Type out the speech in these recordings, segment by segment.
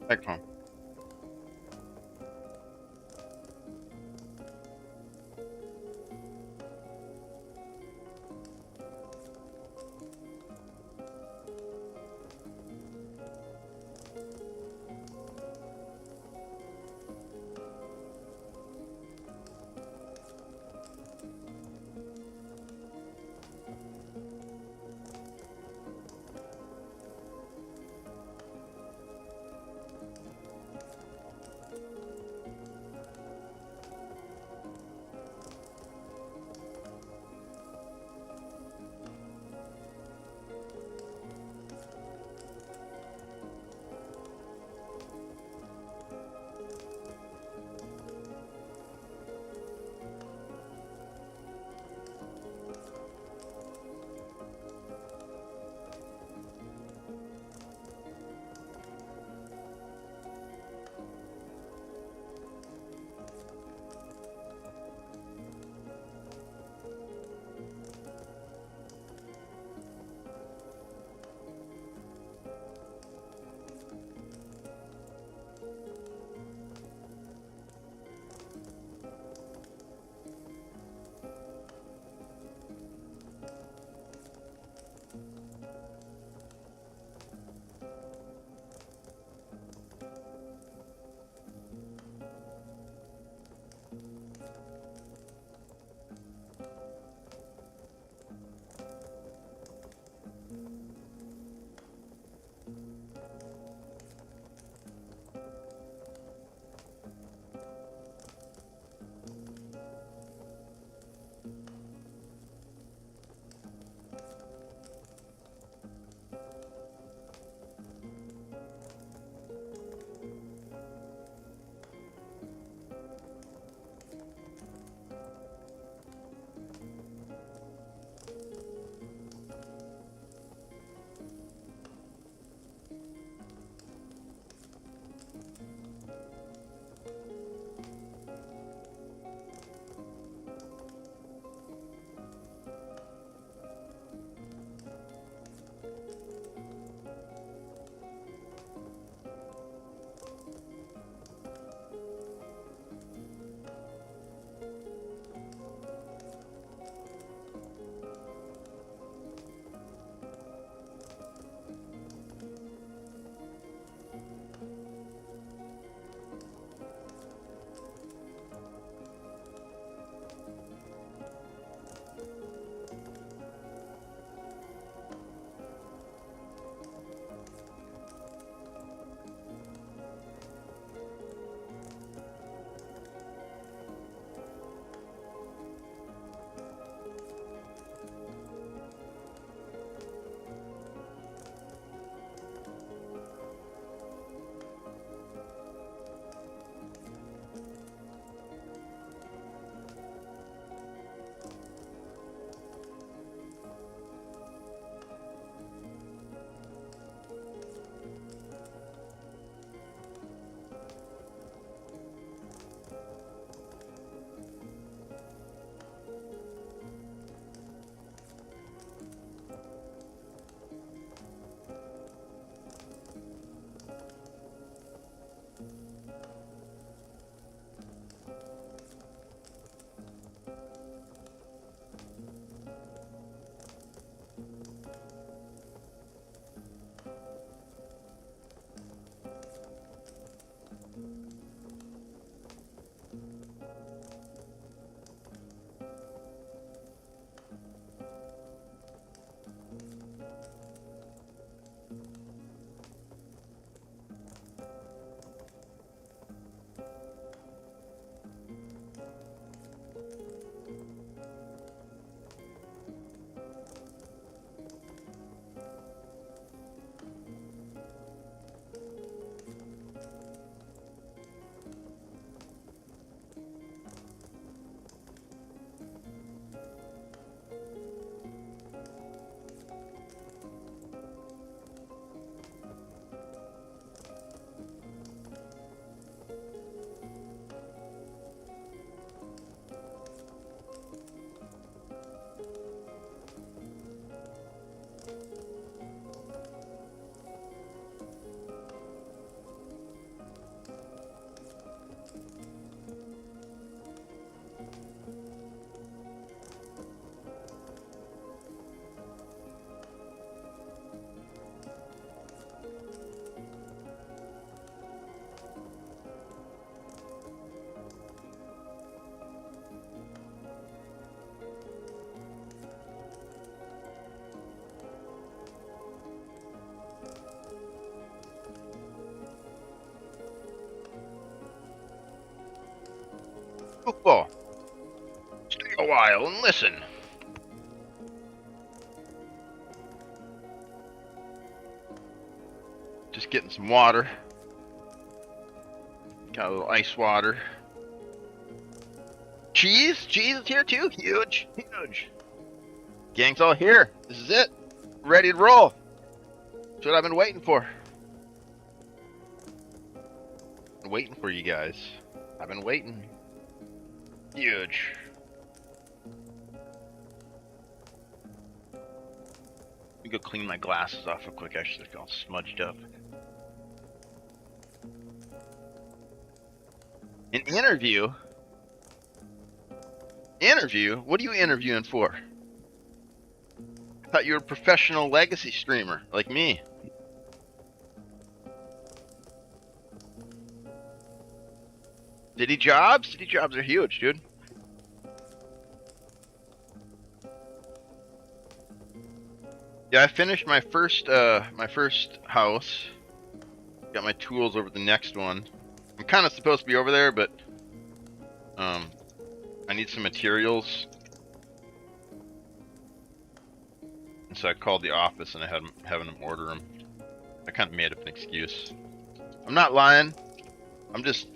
Spectrum. Goofball. Stay a while and listen. Just getting some water. Got a little ice water. Cheese? Cheese is here too? Huge. Huge. Gang's all here. This is it. Ready to roll. That's what I've been waiting for. Been waiting for you guys. I've been waiting. Huge. Let me go clean my glasses off real quick. I should have all smudged up. An interview? Interview? What are you interviewing for? I thought you were a professional legacy streamer, like me. City jobs? City jobs are huge, dude. Yeah, I finished my first house. Got my tools over the next one. I'm kind of supposed to be over there, but I need some materials. And so I called the office and I had having them order them. I kind of made up an excuse. I'm not lying. I'm just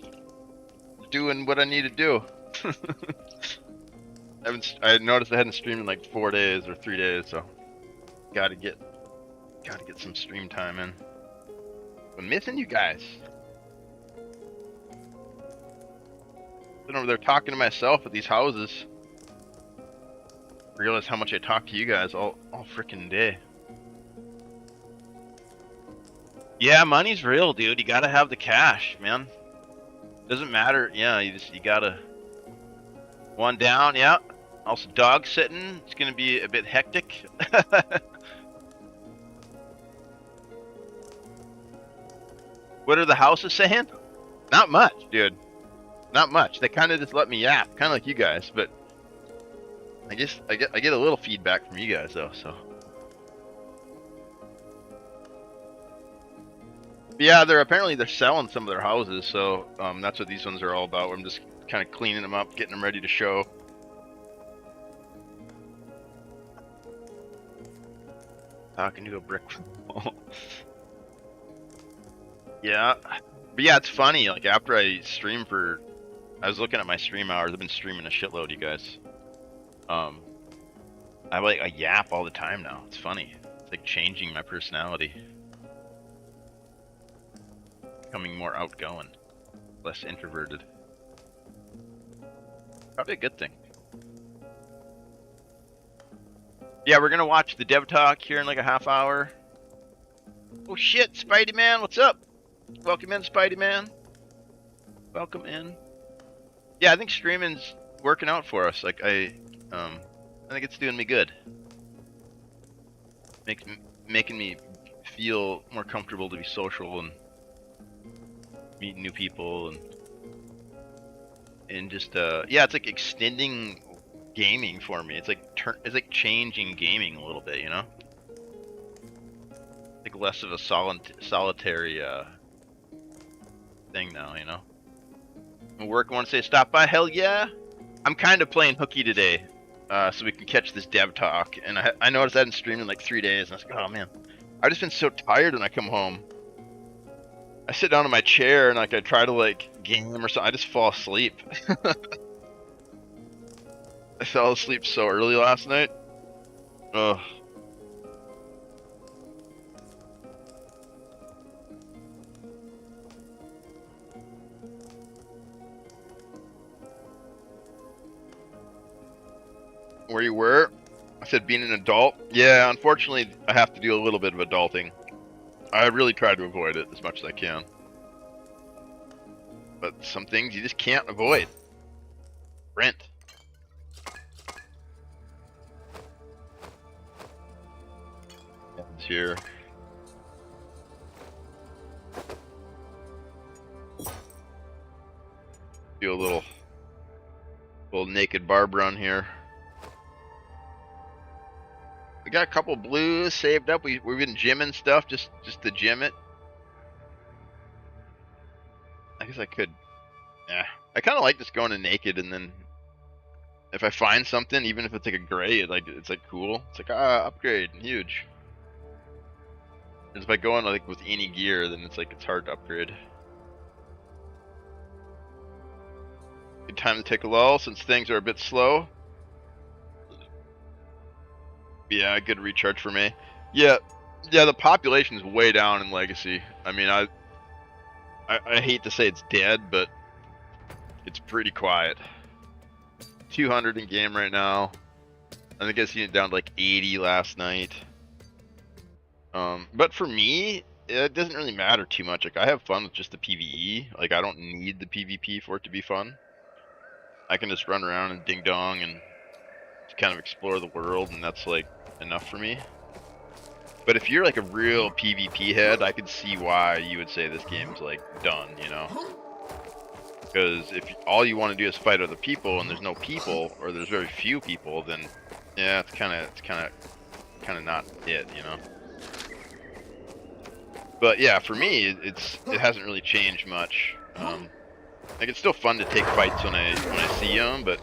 doing what I need to do. I noticed I hadn't streamed in like 4 days or 3 days, so gotta get some stream time in. I'm missing you guys. Been over there talking to myself at these houses. Realize how much I talk to you guys all freaking day. Yeah, money's real, dude. You gotta have the cash, man. Doesn't matter. Yeah, you gotta. One down, yeah. Also, dog sitting. It's gonna be a bit hectic. What are the houses saying? Not much, dude. Not much. They kind of just let me yap, kind of like you guys. But I guess I get a little feedback from you guys though. So yeah, they're selling some of their houses. So that's what these ones are all about. I'm just kind of cleaning them up, getting them ready to show. Talking to a brick wall. Yeah, but yeah, it's funny. Like after I stream for, I was looking at my stream hours. I've been streaming a shitload, you guys. I yap all the time now. It's funny. It's like changing my personality, becoming more outgoing, less introverted. Probably a good thing. Yeah, we're gonna watch the dev talk here in like a half hour. Oh shit, Spidey Man, what's up? Welcome in, Spidey Man. Welcome in. Yeah, I think streaming's working out for us. Like I think it's doing me good. Making me feel more comfortable to be social and meet new people and just yeah, it's like extending gaming for me. It's like changing gaming a little bit, you know? Like less of a solitary thing now, you know? Work, want to say stop by? Hell yeah! I'm kind of playing hooky today, so we can catch this dev talk. And I noticed I hadn't streamed in like 3 days, and I was like, oh man, I've just been so tired when I come home. I sit down in my chair and like I try to like game or something, I just fall asleep. I fell asleep so early last night. Ugh. Where you were? I said being an adult. Yeah, unfortunately, I have to do a little bit of adulting. I really try to avoid it as much as I can. But some things you just can't avoid. Rent. It's here. Do a little naked barb run here. We got a couple blues saved up. We've been gymming stuff just to gym it. I guess I could. Yeah, I kind of like just going to naked, and then if I find something, even if it's like a gray, it's like cool. It's like upgrade, huge. Because if I go in like with any gear, then it's hard to upgrade. Good time to take a lull since things are a bit slow. Yeah, good recharge for me. Yeah, the population's way down in Legacy. I mean, I hate to say it's dead, but it's pretty quiet. 200 in game right now. I think I seen it down to like 80 last night. But for me, it doesn't really matter too much. Like, I have fun with just the PvE. Like, I don't need the PvP for it to be fun. I can just run around and ding dong and kind of explore the world, and that's like enough for me. But if you're like a real PvP head, I could see why you would say this game's like done, you know? Because if all you want to do is fight other people and there's no people, or there's very few people, then yeah, it's kind of not it, you know? But yeah, for me, it hasn't really changed much. Like, it's still fun to take fights when I see them, but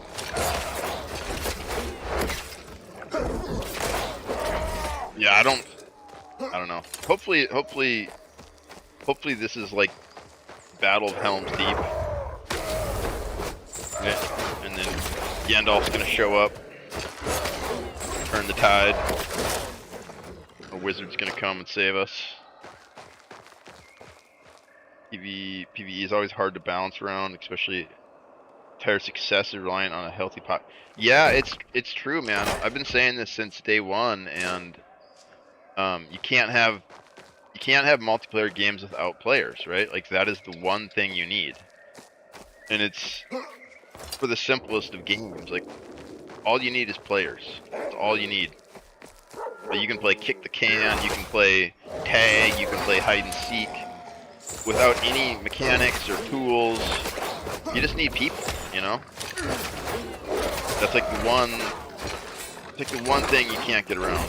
yeah, I don't know. Hopefully this is like Battle of Helm's Deep, and then Gandalf's gonna show up, turn the tide. A wizard's gonna come and save us. PvE is always hard to balance around, especially entire success is reliant on a healthy pot. Yeah, it's true, man. I've been saying this since day one, and you can't have multiplayer games without players, right? Like, that is the one thing you need, and it's for the simplest of games. Like, all you need is players. That's all you need. But you can play kick the can, you can play tag, you can play hide and seek without any mechanics or tools. You just need people, you know? That's like the one thing you can't get around.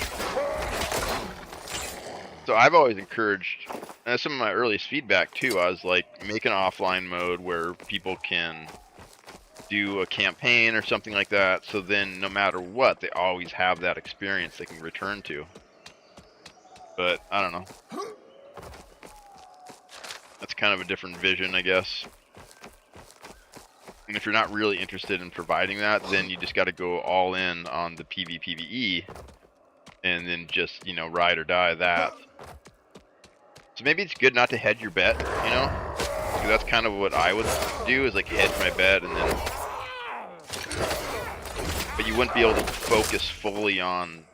So I've always encouraged, and some of my earliest feedback too, I was like, make an offline mode where people can do a campaign or something like that, so then no matter what, they always have that experience they can return to. But I don't know. That's kind of a different vision, I guess. And if you're not really interested in providing that, then you just got to go all in on the PvE, and then just, you know, ride or die that. So maybe it's good not to hedge your bet, you know? Because that's kind of what I would do, is like hedge my bet, and then... But you wouldn't be able to focus fully on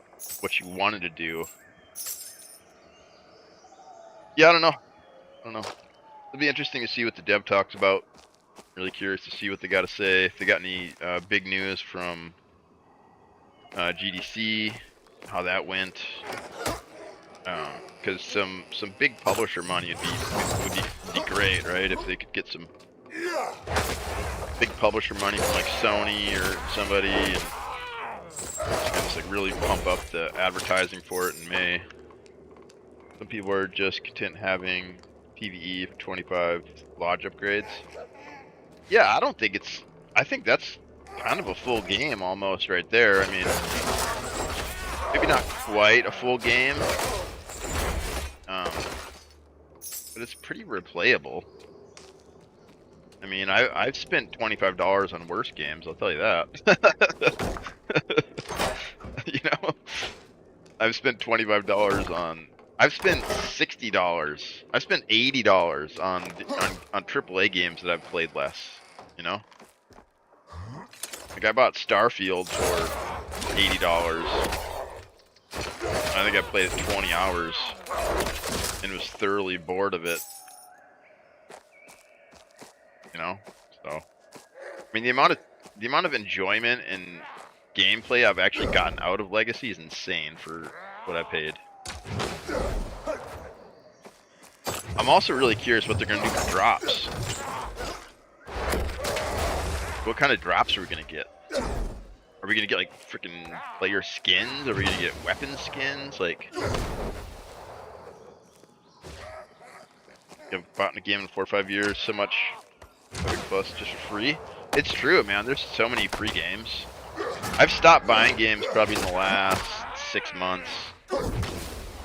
what you wanted to do. Yeah, I don't know. It'll be interesting to see what the dev talks about. Really curious to see what they got to say. If they got any big news from GDC, how that went. Because some big publisher money would be great, right? If they could get some big publisher money from like Sony or somebody, and just like really pump up the advertising for it in May. Some people are just content having PvE for 25 lodge upgrades. Yeah, I don't think it's... I think that's kind of a full game almost right there. I mean, maybe not quite a full game, but it's pretty replayable. I mean, I've spent $25 on worse games, I'll tell you that. You know? I've spent $25 on... I've spent $60. I've spent $80 on AAA games that I've played less, you know? Like, I bought Starfield for $80. I think I played it 20 hours and was thoroughly bored of it. You know? So, I mean, the amount of enjoyment and gameplay I've actually gotten out of Legacy is insane for what I paid. I'm also really curious what they're going to do for drops. What kind of drops are we going to get? Are we going to get like freaking player skins? Are we going to get weapon skins? Like, I've bought in a game in 4 or 5 years, so much Plus just for free. It's true, man. There's so many free games. I've stopped buying games probably in the last 6 months.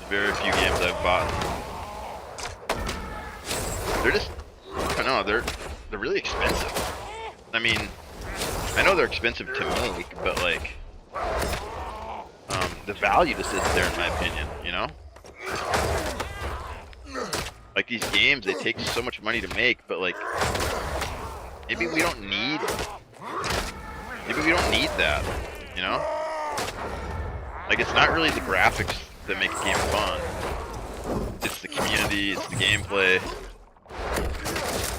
Very few games I've bought. They're just, I don't know, they're really expensive. I mean, I know they're expensive to make, but like, the value just isn't there in my opinion, you know? Like these games, they take so much money to make, but like, maybe we don't need that, you know? Like it's not really the graphics that make a game fun. It's the community, it's the gameplay.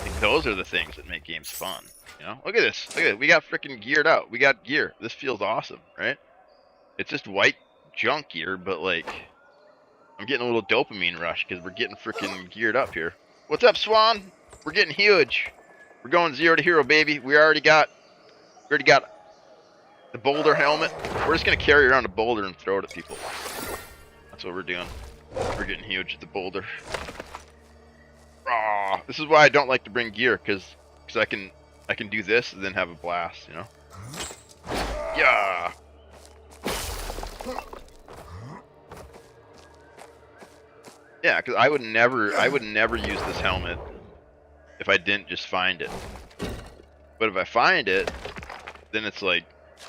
Like those are the things that make games fun, you know? Look at this, look at it. We got freaking geared out. We got gear. This feels awesome, right? It's just white junk gear, but like, I'm getting a little dopamine rush because we're getting freaking geared up here. What's up, Swan? We're getting huge. We're going 0 to hero, baby. We already got the boulder helmet. We're just gonna carry around a boulder and throw it at people. That's what we're doing. We're getting huge at the boulder. Ah, this is why I don't like to bring gear, because I can do this and then have a blast, you know? Yeah. Yeah, because I would never use this helmet if I didn't just find it. But if I find it, then it's like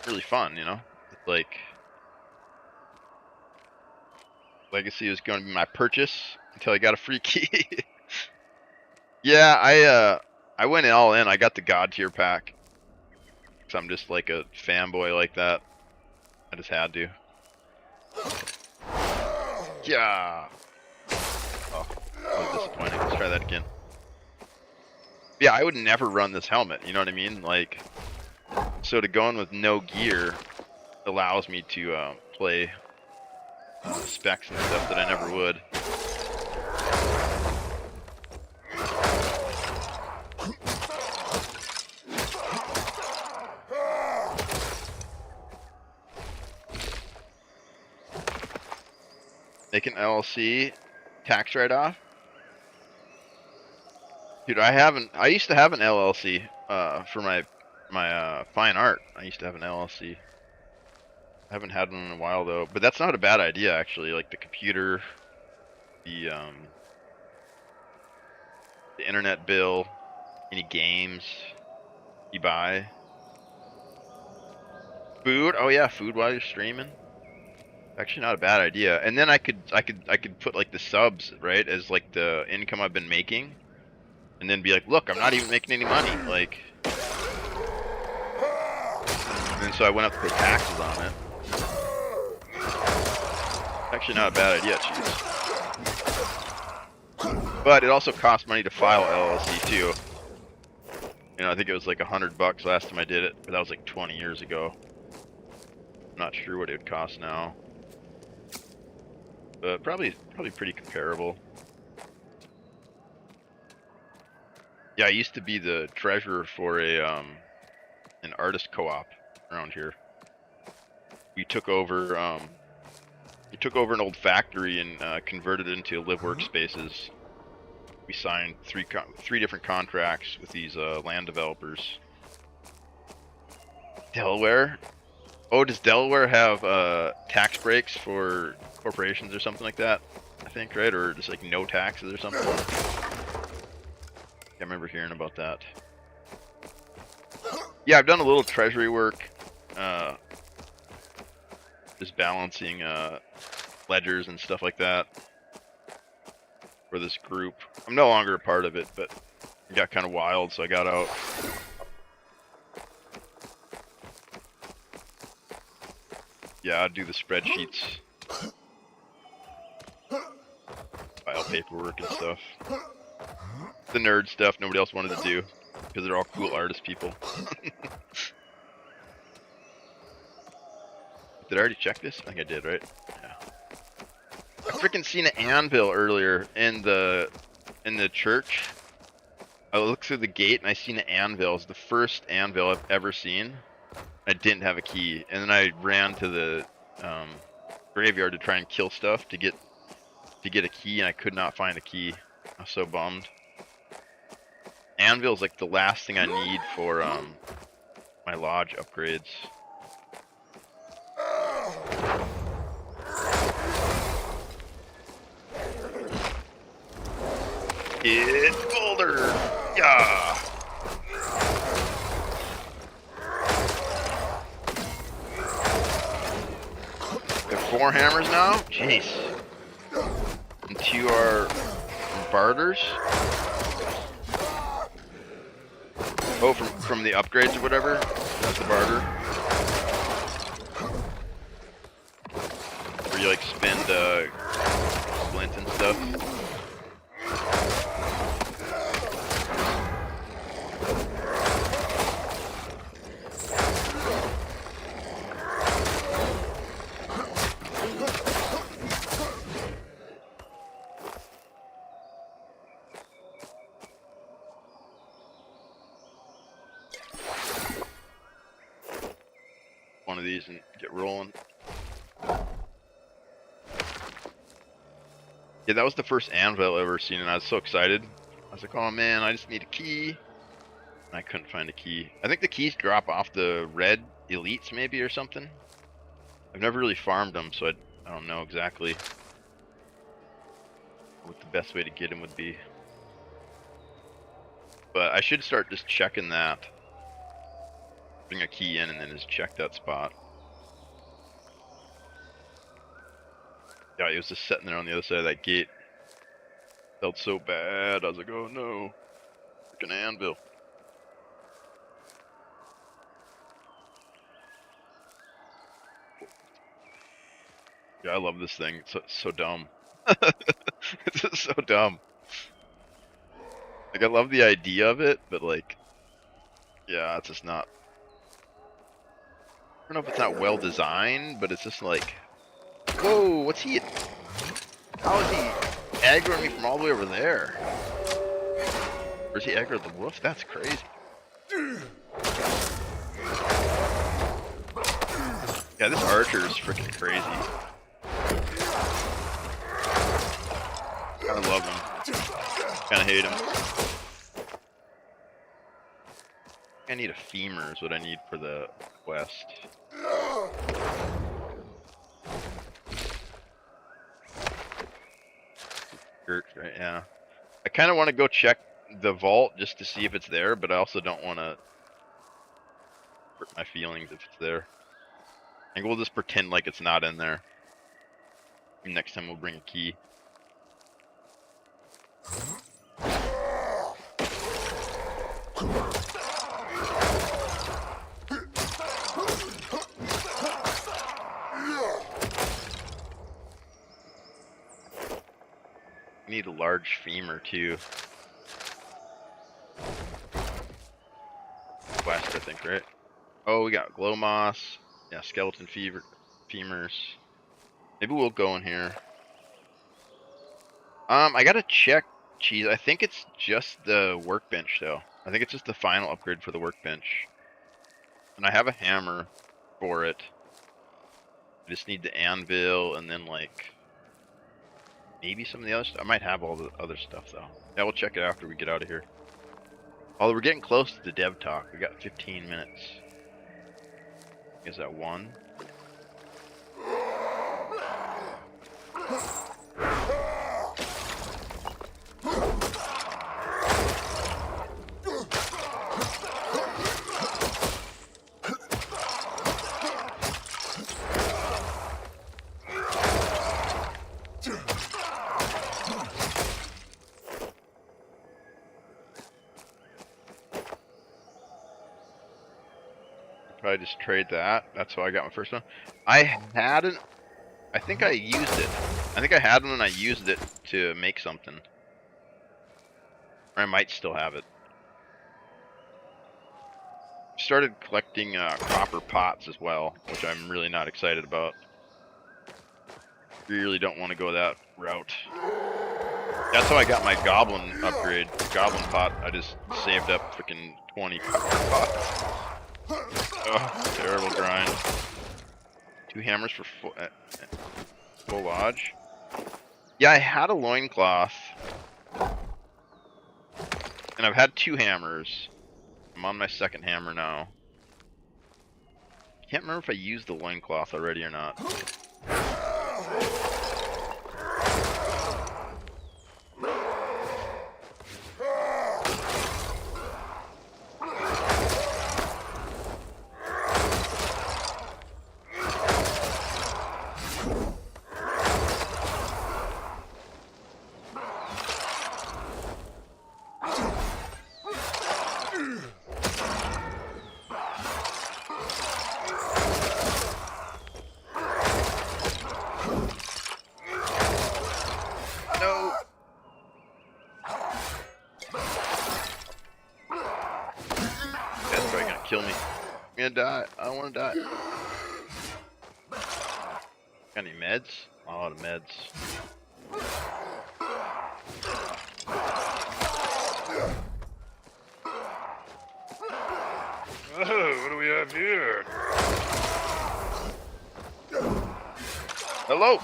really fun, you know? It's like Legacy is going to be my purchase until I got a free key. Yeah, I went all in. I got the God tier pack because I'm just like a fanboy like that. I just had to. Yeah. Oh, that was disappointing. Let's try that again. Yeah, I would never run this helmet, you know what I mean? Like, so to go in with no gear allows me to play specs and stuff that I never would. Make an LLC tax write-off. Dude, I used to have an LLC for my fine art. I used to have an LLC. I haven't had one in a while though, but that's not a bad idea actually. Like the computer, the internet bill, any games you buy, food. Oh yeah, food while you're streaming. Actually, not a bad idea. And then I could put like the subs, right, as like the income I've been making, and then be like, look, I'm not even making any money. Like, and so I went up to pay taxes on it. Actually, not a bad idea, cheese. But it also costs money to file LLC too. You know, I think it was like $100 last time I did it, but that was like 20 years ago. I'm not sure what it would cost now. But probably pretty comparable. Yeah, I used to be the treasurer for a an artist co-op around here. We took over an old factory and converted it into live workspaces. We signed three different contracts with these land developers. Delaware? Oh, does Delaware have tax breaks for corporations or something like that? I think, right? Or just like no taxes or something? I remember hearing about that. Yeah, I've done a little treasury work. Just balancing ledgers and stuff like that for this group. I'm no longer a part of it, but it got kind of wild, so I got out. Yeah, I'd do the spreadsheets, file paperwork and stuff. The nerd stuff nobody else wanted to do because they're all cool artist people. Did I already check this? I think I did, right? Yeah. I freaking seen an anvil earlier in the church. I looked through the gate and I seen an anvil. It's the first anvil I've ever seen. I didn't have a key, and then I ran to the graveyard to try and kill stuff to get a key, and I could not find a key. I was so bummed. anvil is like the last thing I need for my lodge upgrades. It's Boulder! Yeah! We have 4 hammers now? Jeez. And 2 are barters. Oh, from the upgrades or whatever? That's the barter. Where you like spend splint and stuff. One of these and get rolling. Yeah, that was the first anvil I've ever seen, and I was so excited. I was like, oh man, I just need a key. And I couldn't find a key. I think the keys drop off the red elites maybe or something. I've never really farmed them, so I don't know exactly what the best way to get them would be. But I should start just checking that. Bring a key in and then just check that spot. Yeah, he was just sitting there on the other side of that gate. Felt so bad. I was like, oh no. Freaking anvil. Yeah, I love this thing. It's so dumb. It's just so dumb. Like, I love the idea of it, but like, yeah, it's just not. I don't know if it's not well designed, but it's just like, whoa, what's he? How is he aggroing me from all the way over there? Or is he aggroed the wolf? That's crazy. Yeah, this archer is freaking crazy. I love him. Kinda hate him. I need a femur is what I need for the quest. Right, yeah. I kind of want to go check the vault just to see if it's there, but I also don't want to hurt my feelings if it's there. I think we'll just pretend like it's not in there. Next time we'll bring a key. We need a large femur too. Quest, I think, right? Oh, we got glow moss. Yeah, skeleton femurs. Maybe we'll go in here. I gotta check. Geez, I think it's just the workbench though. I think it's just the final upgrade for the workbench. And I have a hammer for it. I just need the anvil and then like maybe some of the other stuff. I might have all the other stuff though. Yeah, we'll check it after we get out of here. Although we're getting close to the dev talk. We got 15 minutes. Is that one? I just trade that. That's how I got my first one. I hadn't. I think I used it. I think I had one and I used it to make something. Or I might still have it. Started collecting copper pots as well, which I'm really not excited about. Really don't want to go that route. That's how I got my goblin upgrade. Goblin pot. I just saved up freaking 20 copper pots. Oh, terrible grind. 2 hammers for full lodge. Yeah, I had a loincloth. And I've had 2 hammers. I'm on my 2nd hammer now. Can't remember if I used the loincloth already or not. Kill me. I'm gonna die. I don't wanna die. Got any meds? A lot of meds. Oh, what do we have here? Hello!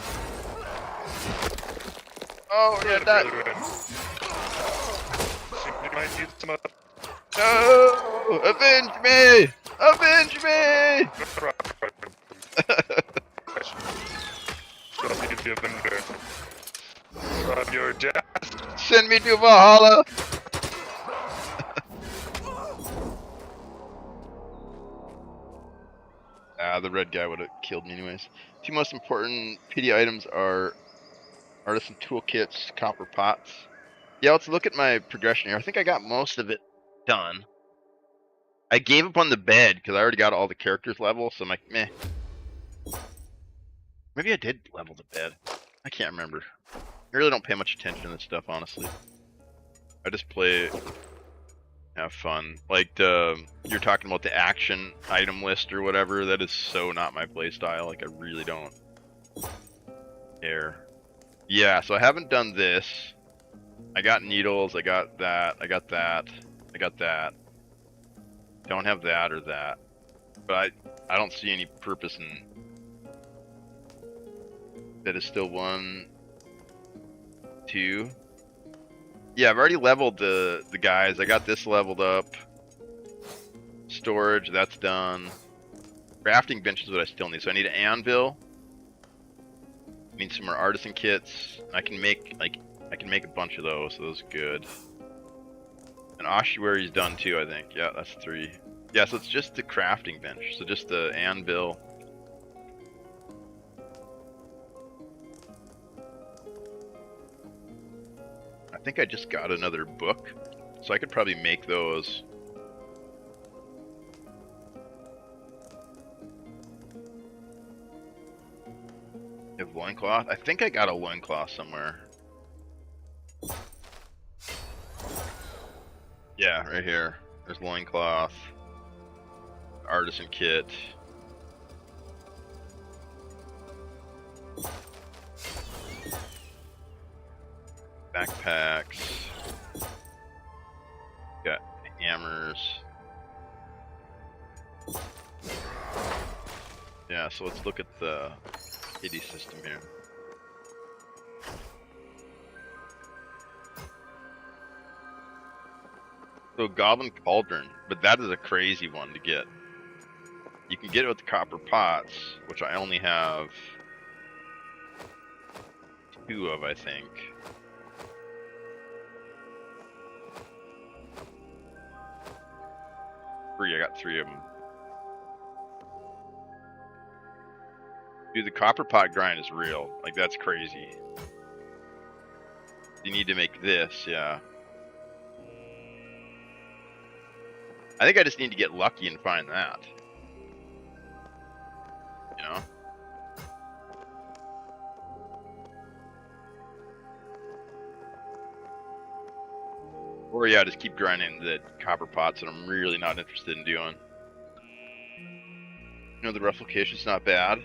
Oh, we're gonna die. No! Avenge me! Avenge me! From your death. Send me to Valhalla! The red guy would have killed me anyways. 2 most important PD items are artisan toolkits, copper pots. Yeah, let's look at my progression here. I think I got most of it done. I gave up on the bed because I already got all the characters level, so I'm like, meh. Maybe I did level the bed. I can't remember. I really don't pay much attention to this stuff, honestly. I just play, have fun. Like you're talking about the action item list or whatever. That is so not my playstyle. Like I really don't care. Yeah, so I haven't done this. I got needles. I got that. I got that. I got that. Don't have that or that. But I don't see any purpose in. That is still 1, 2. Yeah, I've already leveled the guys. I got this leveled up. Storage, that's done. Crafting bench is what I still need. So I need an anvil. I need some more artisan kits. I can make a bunch of those, so those are good. And ossuary's done too, I think. Yeah, that's 3. Yeah, so it's just the crafting bench. So just the anvil. I think I just got another book, so I could probably make those. You have loincloth? I think I got a loincloth somewhere. Yeah, right here. There's loincloth. Artisan kit. Backpacks. Got hammers. Yeah, so let's look at the kitty system here. So Goblin Cauldron, but that is a crazy one to get. You can get it with the copper pots, which I only have 2 of, I think. 3, I got 3 of them. Dude, the copper pot grind is real. Like, that's crazy. You need to make this, yeah. I think I just need to get lucky and find that. You know? Or yeah, just keep grinding the copper pots that I'm really not interested in doing. You know, the rough location's not bad.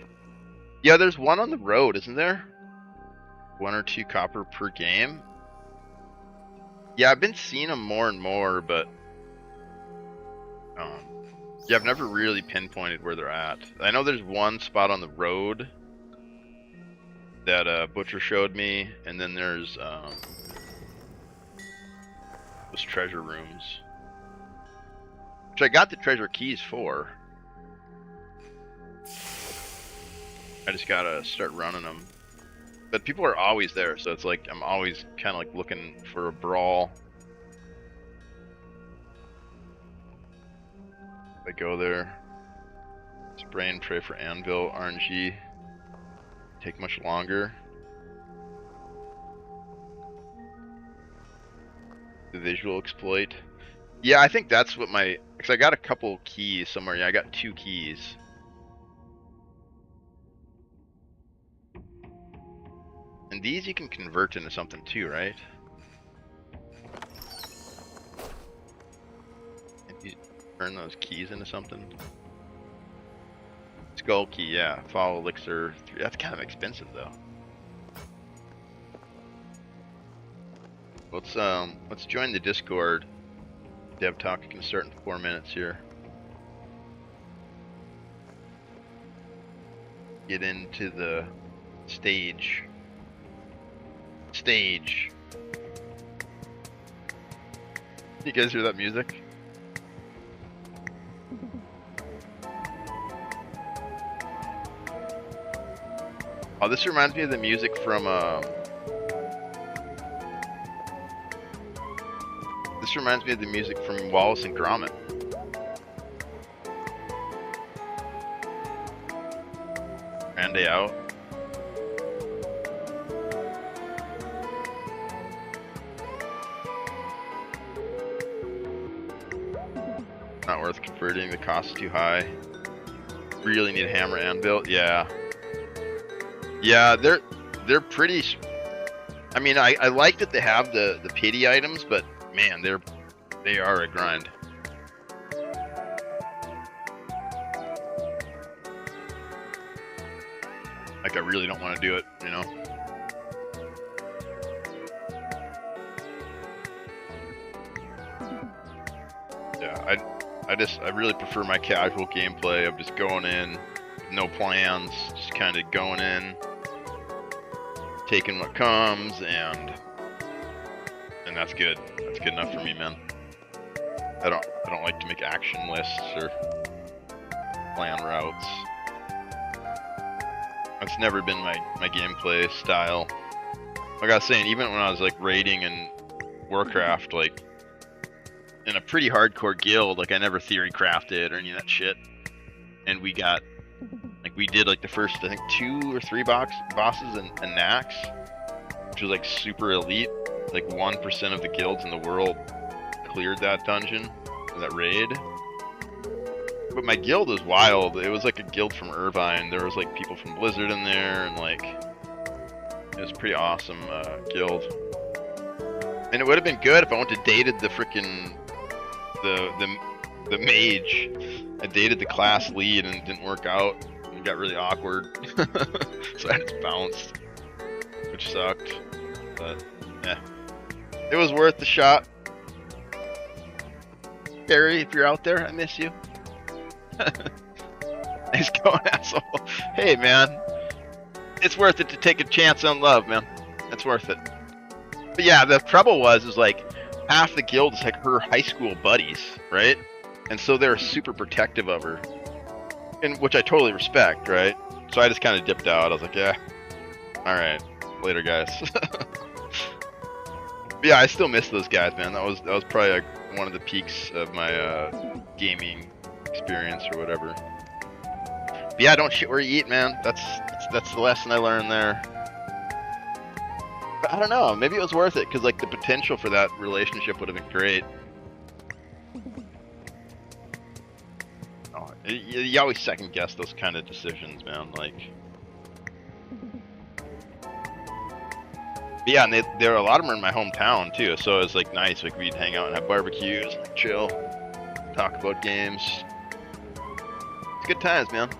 Yeah, there's one on the road, isn't there? 1 or 2 copper per game. Yeah, I've been seeing them more and more, but yeah, I've never really pinpointed where they're at. I know there's one spot on the road that Butcher showed me, and then there's those treasure rooms. Which I got the treasure keys for. I just gotta start running them. But people are always there, so it's like I'm always kind of like looking for a brawl. I go there. Spray and pray for anvil, RNG. Take much longer. The visual exploit. Yeah, I think that's what my... Because I got a couple keys somewhere. Yeah, I got 2 keys. And these you can convert into something too, right? If you turn those keys into something. Skull key, yeah. Follow elixir 3. That's kind of expensive though. Let's join the Discord. Dev talk can start in 4 minutes here. Get into the stage. You guys hear that music? Oh, this reminds me of the music from this reminds me of the music from Wallace and Gromit. Grand Day Out. Not worth converting, the cost is too high. Really need a hammer anvil, yeah. Yeah, they're pretty... I mean, I like that they have the pity items, but man, they are a grind. Like, I really don't want to do it, you know? Yeah, I really prefer my casual gameplay of just going in, no plans, just kind of going in, taking what comes, and that's good. That's good enough for me, man. I don't like to make action lists or plan routes. That's never been my gameplay style. Like I was saying, even when I was like raiding in Warcraft, like in a pretty hardcore guild, like I never theory crafted or any of that shit. And we got, like we did like the first, I think 2 or 3 bosses in Nax, which was like super elite. Like 1% of the guilds in the world cleared that dungeon, or that raid. But my guild was wild. It was like a guild from Irvine. There was like people from Blizzard in there, and like it was a pretty awesome guild. And it would have been good if I went to dated the frickin' the mage. I dated the class lead and it didn't work out. It got really awkward, so I just bounced, which sucked. But yeah, it was worth the shot. Barry, if you're out there, I miss you. Nice going, asshole. Hey, man. It's worth it to take a chance on love, man. It's worth it. But yeah, the trouble is like, half the guild is like her high school buddies, right? And so they're super protective of her. And which I totally respect, right? So I just kind of dipped out. I was like, yeah, alright. Later, guys. But yeah, I still miss those guys, man. That was probably like one of the peaks of my gaming experience or whatever. But yeah, don't shit where you eat, man. That's the lesson I learned there. But I don't know, maybe it was worth it because like the potential for that relationship would have been great. Oh, you always second guess those kind of decisions, man. Like, but yeah, and there are a lot of them in my hometown too, so it was like nice. Like we'd hang out and have barbecues, and chill, talk about games. It's good times, man.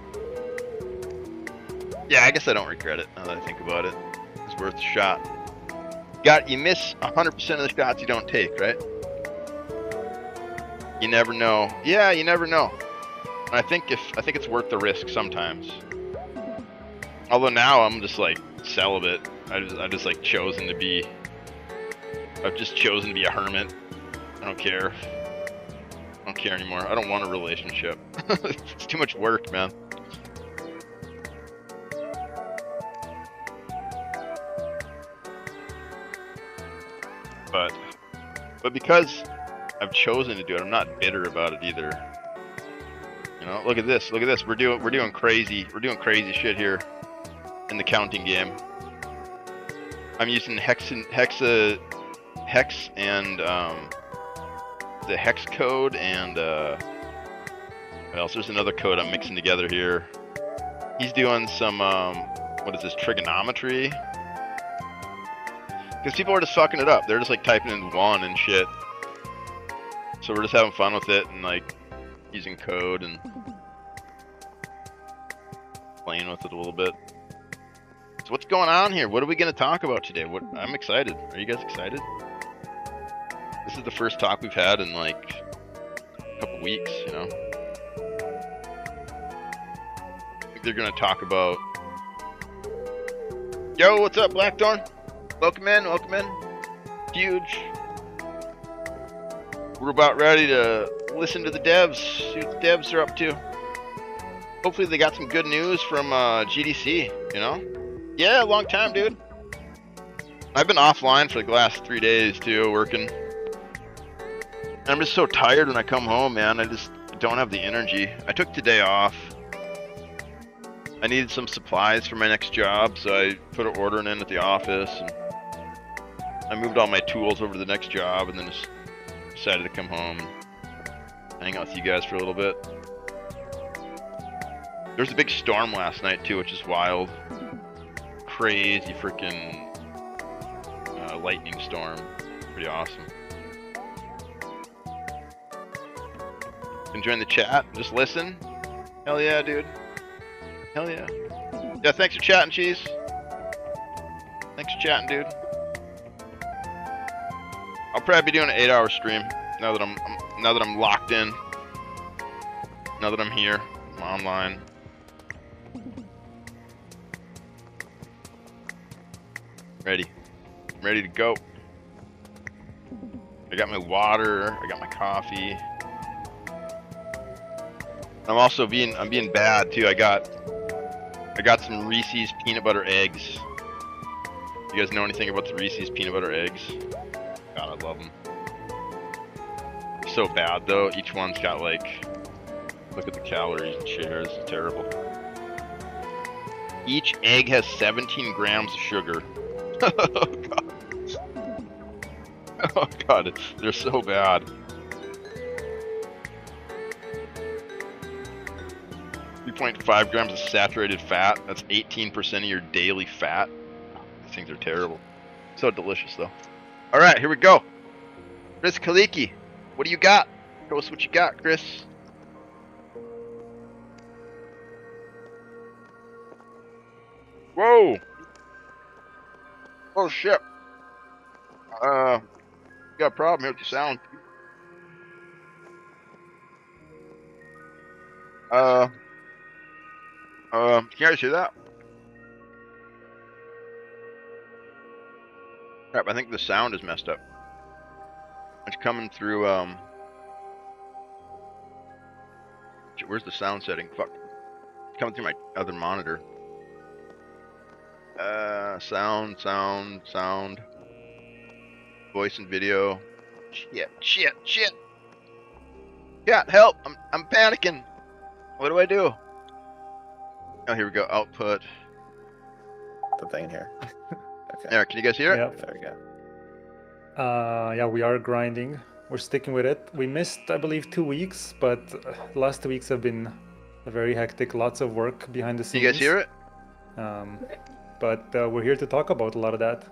Yeah, I guess I don't regret it now that I think about it. It's worth a shot. You miss 100% of the shots you don't take, right? You never know. Yeah, you never know. And I think it's worth the risk sometimes. Although now I'm just like celibate. I've just chosen to be a hermit. I don't care. I don't care anymore. I don't want a relationship. It's too much work, man. But because I've chosen to do it, I'm not bitter about it either. You know, look at this. Look at this. We're doing crazy shit here in the counting game. I'm using hex and the hex code and what else? There's another code I'm mixing together here. He's doing some what is this, trigonometry? Because people are just fucking it up. They're just like typing in 1 and shit. So we're just having fun with it and like using code and playing with it a little bit. So what's going on here? What are we going to talk about today? I'm excited. Are you guys excited? This is the first talk we've had in like a couple weeks, you know. I think they're going to talk about... Yo, what's up, Blackthorn? Welcome in, welcome in. Huge. We're about ready to listen to the devs, see what the devs are up to. Hopefully they got some good news from GDC, you know? Yeah, long time, dude. I've been offline for the last 3 days, too, working. I'm just so tired when I come home, man. I just don't have the energy. I took today off. I needed some supplies for my next job, so I put an order in at the office. And I moved all my tools over to the next job, and then just decided to come home and hang out with you guys for a little bit. There was a big storm last night, too, which is wild. Crazy freaking lightning storm. Pretty awesome. You can join the chat, just listen. Hell yeah, dude. Hell yeah. Yeah, thanks for chatting, Cheese. Thanks for chatting, dude. I'll probably be doing an 8-hour stream now that I'm locked in. Now that I'm here, I'm online. Ready. I'm ready to go. I got my water, I got my coffee. I'm being bad too. I got some Reese's peanut butter eggs. You guys know anything about the Reese's peanut butter eggs? God, I love them. They're so bad though. Each one's got like, look at the calories and shares. It's terrible. Each egg has 17 grams of sugar. Oh god. Oh god, they're so bad. 3.5 grams of saturated fat. That's 18% of your daily fat. These things are terrible. So delicious though. Alright, here we go. Chris Kaliki, what do you got? Show us what you got, Chris. Whoa! Oh shit. Got a problem here with the sound. Can you guys hear that? Crap, I think the sound is messed up. It's coming through, where's the sound setting? Fuck. It's coming through my other monitor. Sound. Voice and video. Shit. Cat, help! I'm panicking. What do I do? Oh, here we go. Output. The thing here. Okay. There, can you guys hear it? Yeah. There we go. Yeah, we are grinding. We're sticking with it. We missed, I believe, 2 weeks, but the last 2 weeks have been very hectic. Lots of work behind the scenes. You guys hear it? But we're here to talk about a lot of that.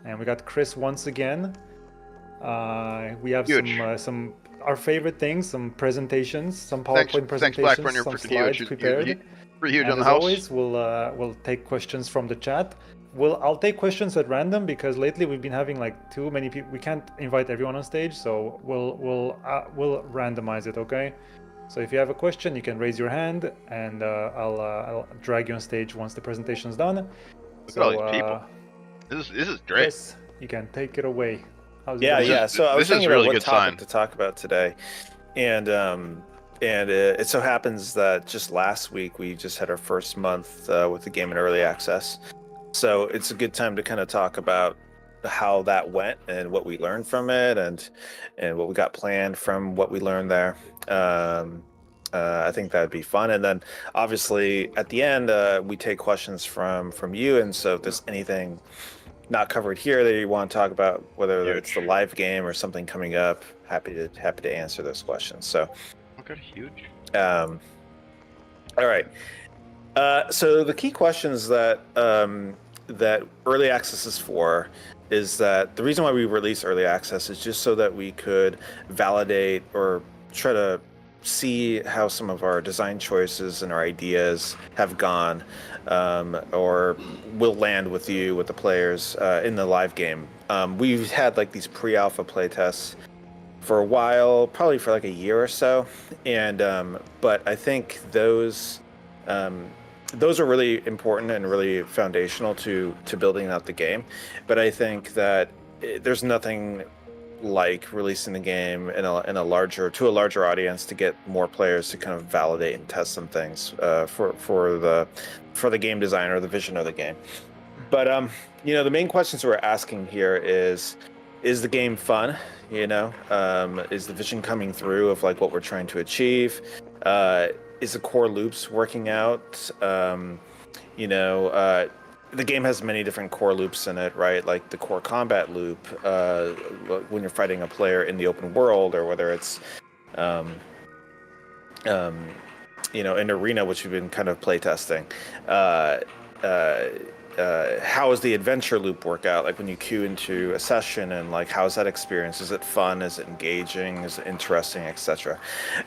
And we got Chris once again. We have some our favorite things, some presentations, some PowerPoint presentations, thanks, Blackburn, you're some freaking slides huge. prepared. You're huge and on the as house. always, we'll take questions from the chat. I'll take questions at random because lately we've been having like too many people. We can't invite everyone on stage, so we'll randomize it. Okay. So if you have a question, you can raise your hand, and I'll drag you on stage once the presentation's done. Look at all these people. This is great. Yes, you can take it away. How's it Yeah, going? yeah. So I was This is thinking really about what good topic sign. to talk about today, and it so happens that just last week we just had our first month with the game in early access. So it's a good time to kind of talk about how that went and what we learned from it, and what we got planned from what we learned there. I think that'd be fun. And then obviously at the end we take questions from you. And so if there's anything not covered here that you want to talk about, whether it's the Huge. live game or something coming up, happy to answer those questions. So, Okay, huge. all right. So the key questions that early access is for is that the reason why we release early access is just so that we could validate or try to see how some of our design choices and our ideas have gone, or will land with the players in the live game. We've had like these pre-alpha playtests for a while, probably for like a year or so, and but I think those are really important and really foundational to building out the game. But I think that there's nothing like releasing the game in a larger audience to get more players to kind of validate and test some things for the game design or the vision of the game. But the main questions we're asking here is the game fun? Is the vision coming through of like what we're trying to achieve? Is the core loops working out? The game has many different core loops in it, right? Like the core combat loop, when you're fighting a player in the open world, or whether it's, in arena, which we've been kind of playtesting. How does the adventure loop work out? Like when you queue into a session, and like how's that experience? Is it fun? Is it engaging? Is it interesting, etc.?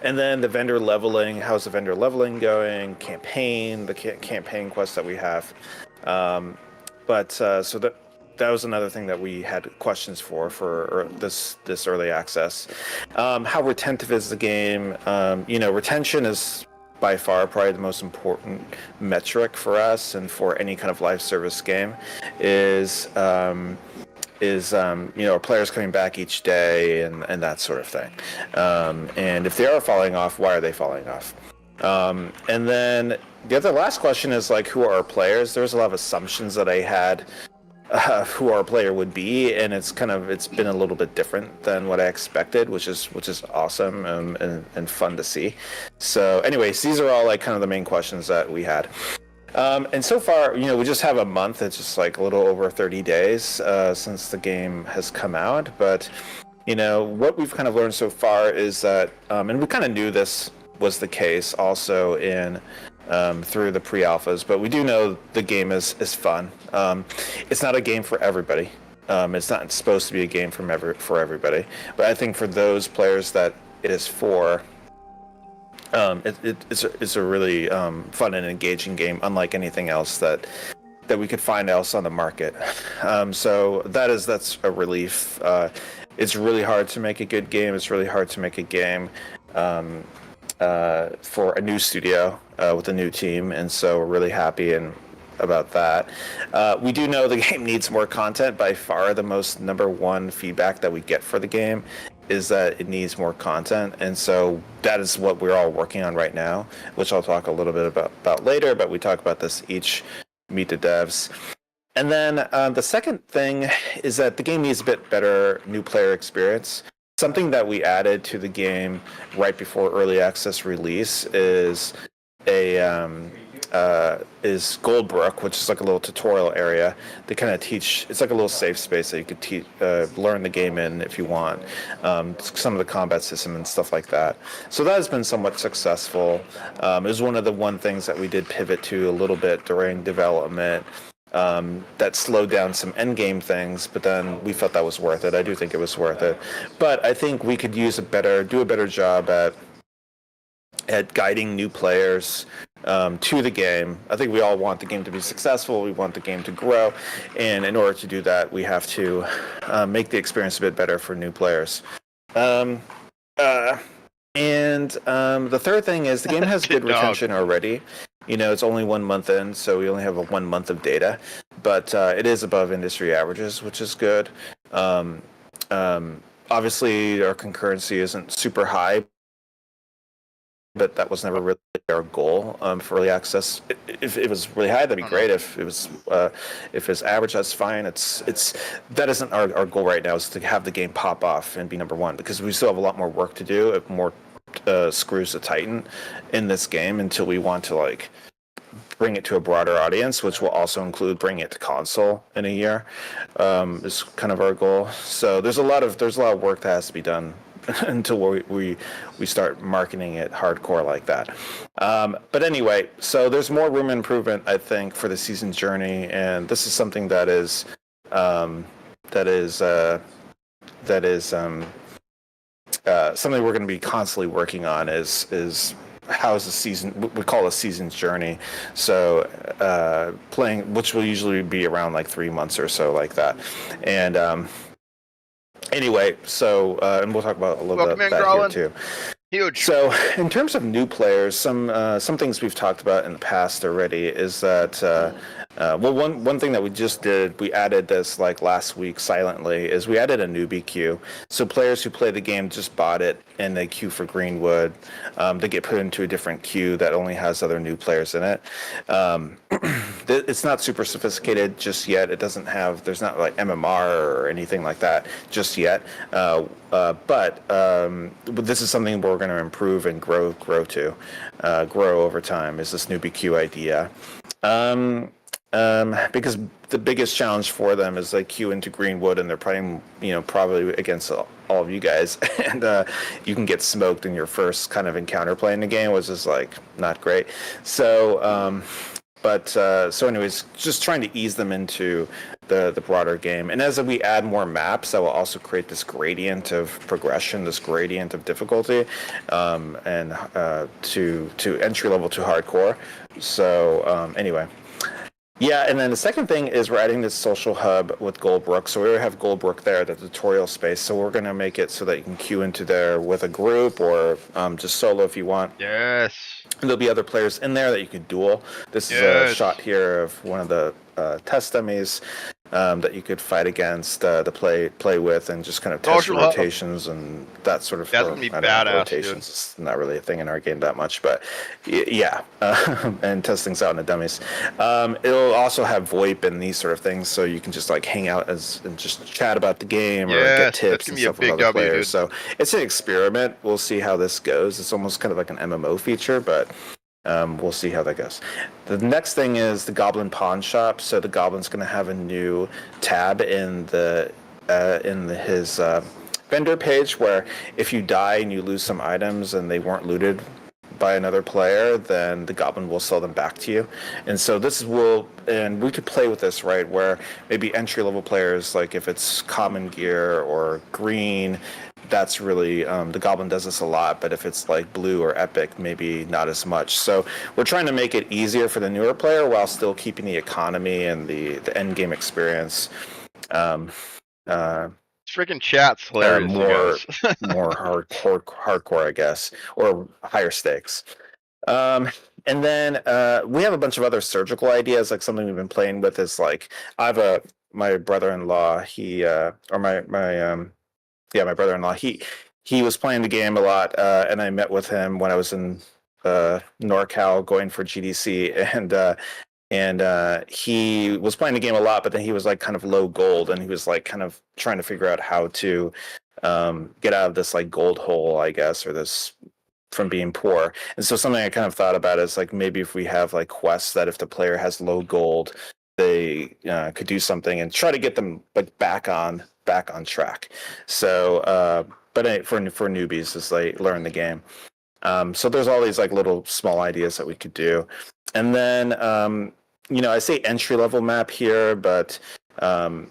And then the vendor leveling. How's the vendor leveling going? Campaign, the campaign quests that we have. So that was another thing that we had questions for this early access. How retentive is the game? Retention is by far probably the most important metric for us and for any kind of live service game is players coming back each day and that sort of thing. And if they are falling off, why are they falling off? And then the last question is like, who are our players? There's a lot of assumptions that I had who our player would be, and it's been a little bit different than what I expected, which is awesome and fun to see. So anyways, these are all like kind of the main questions that we had. And so far, we just have a month. It's just like a little over 30 days since the game has come out. But what we've kind of learned so far is that, and we kind of knew this was the case also through the pre-alphas, but we do know the game is fun. It's not a game for everybody. It's not supposed to be a game for everybody, but I think for those players that it is for, it's a really fun and engaging game, unlike anything else that we could find else on the market. So that's a relief. It's really hard to make a good game. It's really hard to make a game for a new studio with a new team, and so we're really happy about that. We do know the game needs more content. By far, the most number one feedback that we get for the game is that it needs more content, and so that is what we're all working on right now, which I'll talk a little bit about later, but we talk about this each Meet the Devs. And then the second thing is that the game needs a bit better new player experience. Something that we added to the game right before early access release is Goldbrook, which is like a little tutorial area. They kind of teach. It's like a little safe space that you could learn the game in if you want. Some of the combat system and stuff like that. So that has been somewhat successful. It was one of the things that we did pivot to a little bit during development. That slowed down some end game things, but then we felt that was worth it. I do think it was worth it, but I think we could do a better job at guiding new players to the game. I think we all want the game to be successful. We want the game to grow, and in order to do that, we have to make the experience a bit better for new players. And the third thing is the game has good retention already. It's only 1 month in, so we only have 1 month of data, but it is above industry averages, which is good. Obviously, our concurrency isn't super high, but that was never really our goal for early access. If it was really high, that'd be great. If it was average, that's fine. That isn't our goal right now. Is to have the game pop off and be number one, because we still have a lot more work to do, more screws to tighten in this game until we want to like bring it to a broader audience, which will also include bringing it to console in a year. Is kind of our goal. So there's a lot of work that has to be done until we start marketing it hardcore like that. But anyway, so there's more room for improvement, I think, for the season journey, and this is something that is something we're going to be constantly working on. Is how is the season? We call it a season's journey. So playing, which will usually be around like 3 months or so, like that, and. Anyway, so and we'll talk about a little bit about that here too. Huge. So, in terms of new players, some things we've talked about in the past already is that one thing that we just did, we added this like last week silently, is we added a newbie queue. So players who play the game just bought it and they queue for Greenwood. They get put into a different queue that only has other new players in it. It's not super sophisticated just yet. There's not like MMR or anything like that just yet. But this is something we're going to improve and grow over time. Is this newbie queue idea? Because the biggest challenge for them is they queue into Greenwood and they're playing, probably against all of you guys, and you can get smoked in your first kind of encounter playing the game, which is like not great. So, so anyways, just trying to ease them into the broader game. And as we add more maps, that will also create this gradient of progression, this gradient of difficulty, and to entry level to hardcore. So anyway. Yeah, and then the second thing is we're adding this social hub with Goldbrook. So we already have Goldbrook there, the tutorial space. So we're going to make it so that you can queue into there with a group or just solo if you want. Yes. And there'll be other players in there that you can duel. This is a shot here of one of the test dummies that you could fight against, to play with, and just kind of test your rotations and that sort of thing. That's gonna be badass. Rotations is not really a thing in our game that much, but yeah, and test things out in the dummies. It'll also have VoIP and these sort of things, so you can just like hang out and just chat about the game or get tips and stuff with other players. So it's an experiment. We'll see how this goes. It's almost kind of like an MMO feature, but we'll see how that goes. The next thing is the Goblin Pawn Shop. So the Goblin's going to have a new tab in his vendor page, where if you die and you lose some items and they weren't looted by another player, then the Goblin will sell them back to you. And so and we could play with this, right, where maybe entry level players, like if it's common gear or green, that's really the Goblin does this a lot, but if it's like blue or epic, maybe not as much. So we're trying to make it easier for the newer player while still keeping the economy and the end game experience freaking chat's hilarious. more hardcore, I guess, or higher stakes. And then we have a bunch of other surgical ideas. Like something we've been playing with is like my brother-in-law. My brother-in-law, he was playing the game a lot, and I met with him when I was in NorCal going for GDC, and he was playing the game a lot, but then he was like kind of low gold, and he was like kind of trying to figure out how to get out of this like gold hole, I guess, or this from being poor. And so something I kind of thought about is like maybe if we have like quests that if the player has low gold, they could do something and try to get them like back on track. So but for newbies as they learn the game. So there's all these like little small ideas that we could do. And then I say entry level map here, but the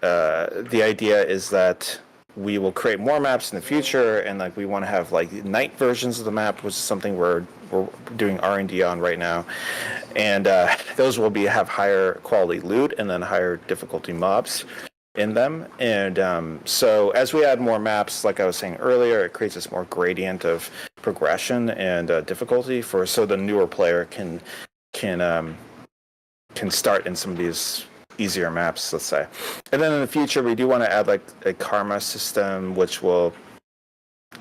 idea is that we will create more maps in the future, and like we want to have like night versions of the map, which is something we're doing R&D on right now, and those will have higher quality loot and then higher difficulty mobs in them. And so as we add more maps, like I was saying earlier, it creates this more gradient of progression and difficulty so the newer player can start in some of these easier maps, let's say. And then in the future, we do want to add like a karma system, which will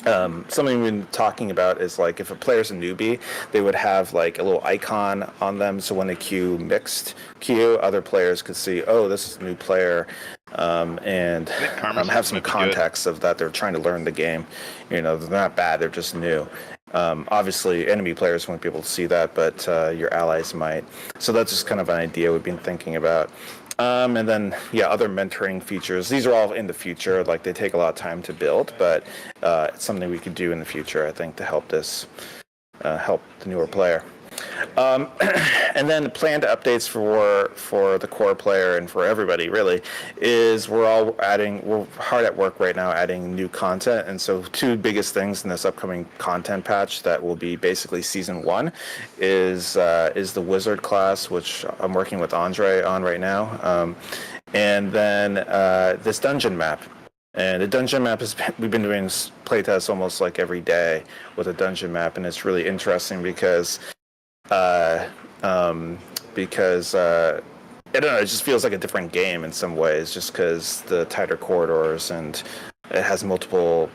something we've been talking about is like if a player's a newbie, they would have like a little icon on them, so when they queue, other players could see, oh, this is a new player, and have some context of that they're trying to learn the game. You know, they're not bad, they're just new. Obviously, enemy players won't be able to see that, but your allies might. So that's just kind of an idea we've been thinking about. And then, other mentoring features. These are all in the future. Like, they take a lot of time to build, but it's something we could do in the future, I think, to help help the newer player. And then planned updates for the core player and for everybody really is we're hard at work right now adding new content. And so two biggest things in this upcoming content patch that will be basically season 1 is the wizard class, which I'm working with Andre on right now, and then this dungeon map. And the dungeon map we've been doing playtests almost like every day with a dungeon map, and it's really interesting because I don't know, it just feels like a different game in some ways, just because the tighter corridors and it has multiple,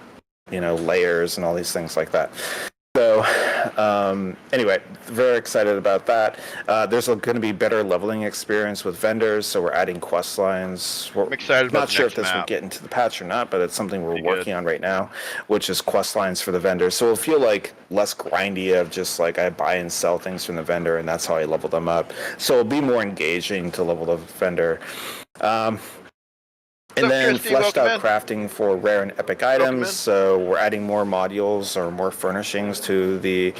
layers and all these things like that. So, anyway, very excited about that. There's going to be better leveling experience with vendors, so we're adding quest lines. I'm excited about not sure if this will get into the patch or not, but it's something we're working on right now, which is quest lines for the vendors. So it'll feel like less grindy of just like I buy and sell things from the vendor, and that's how I level them up. So it'll be more engaging to level the vendor. And then fleshed out crafting for rare and epic items. So we're adding more modules or more furnishings to the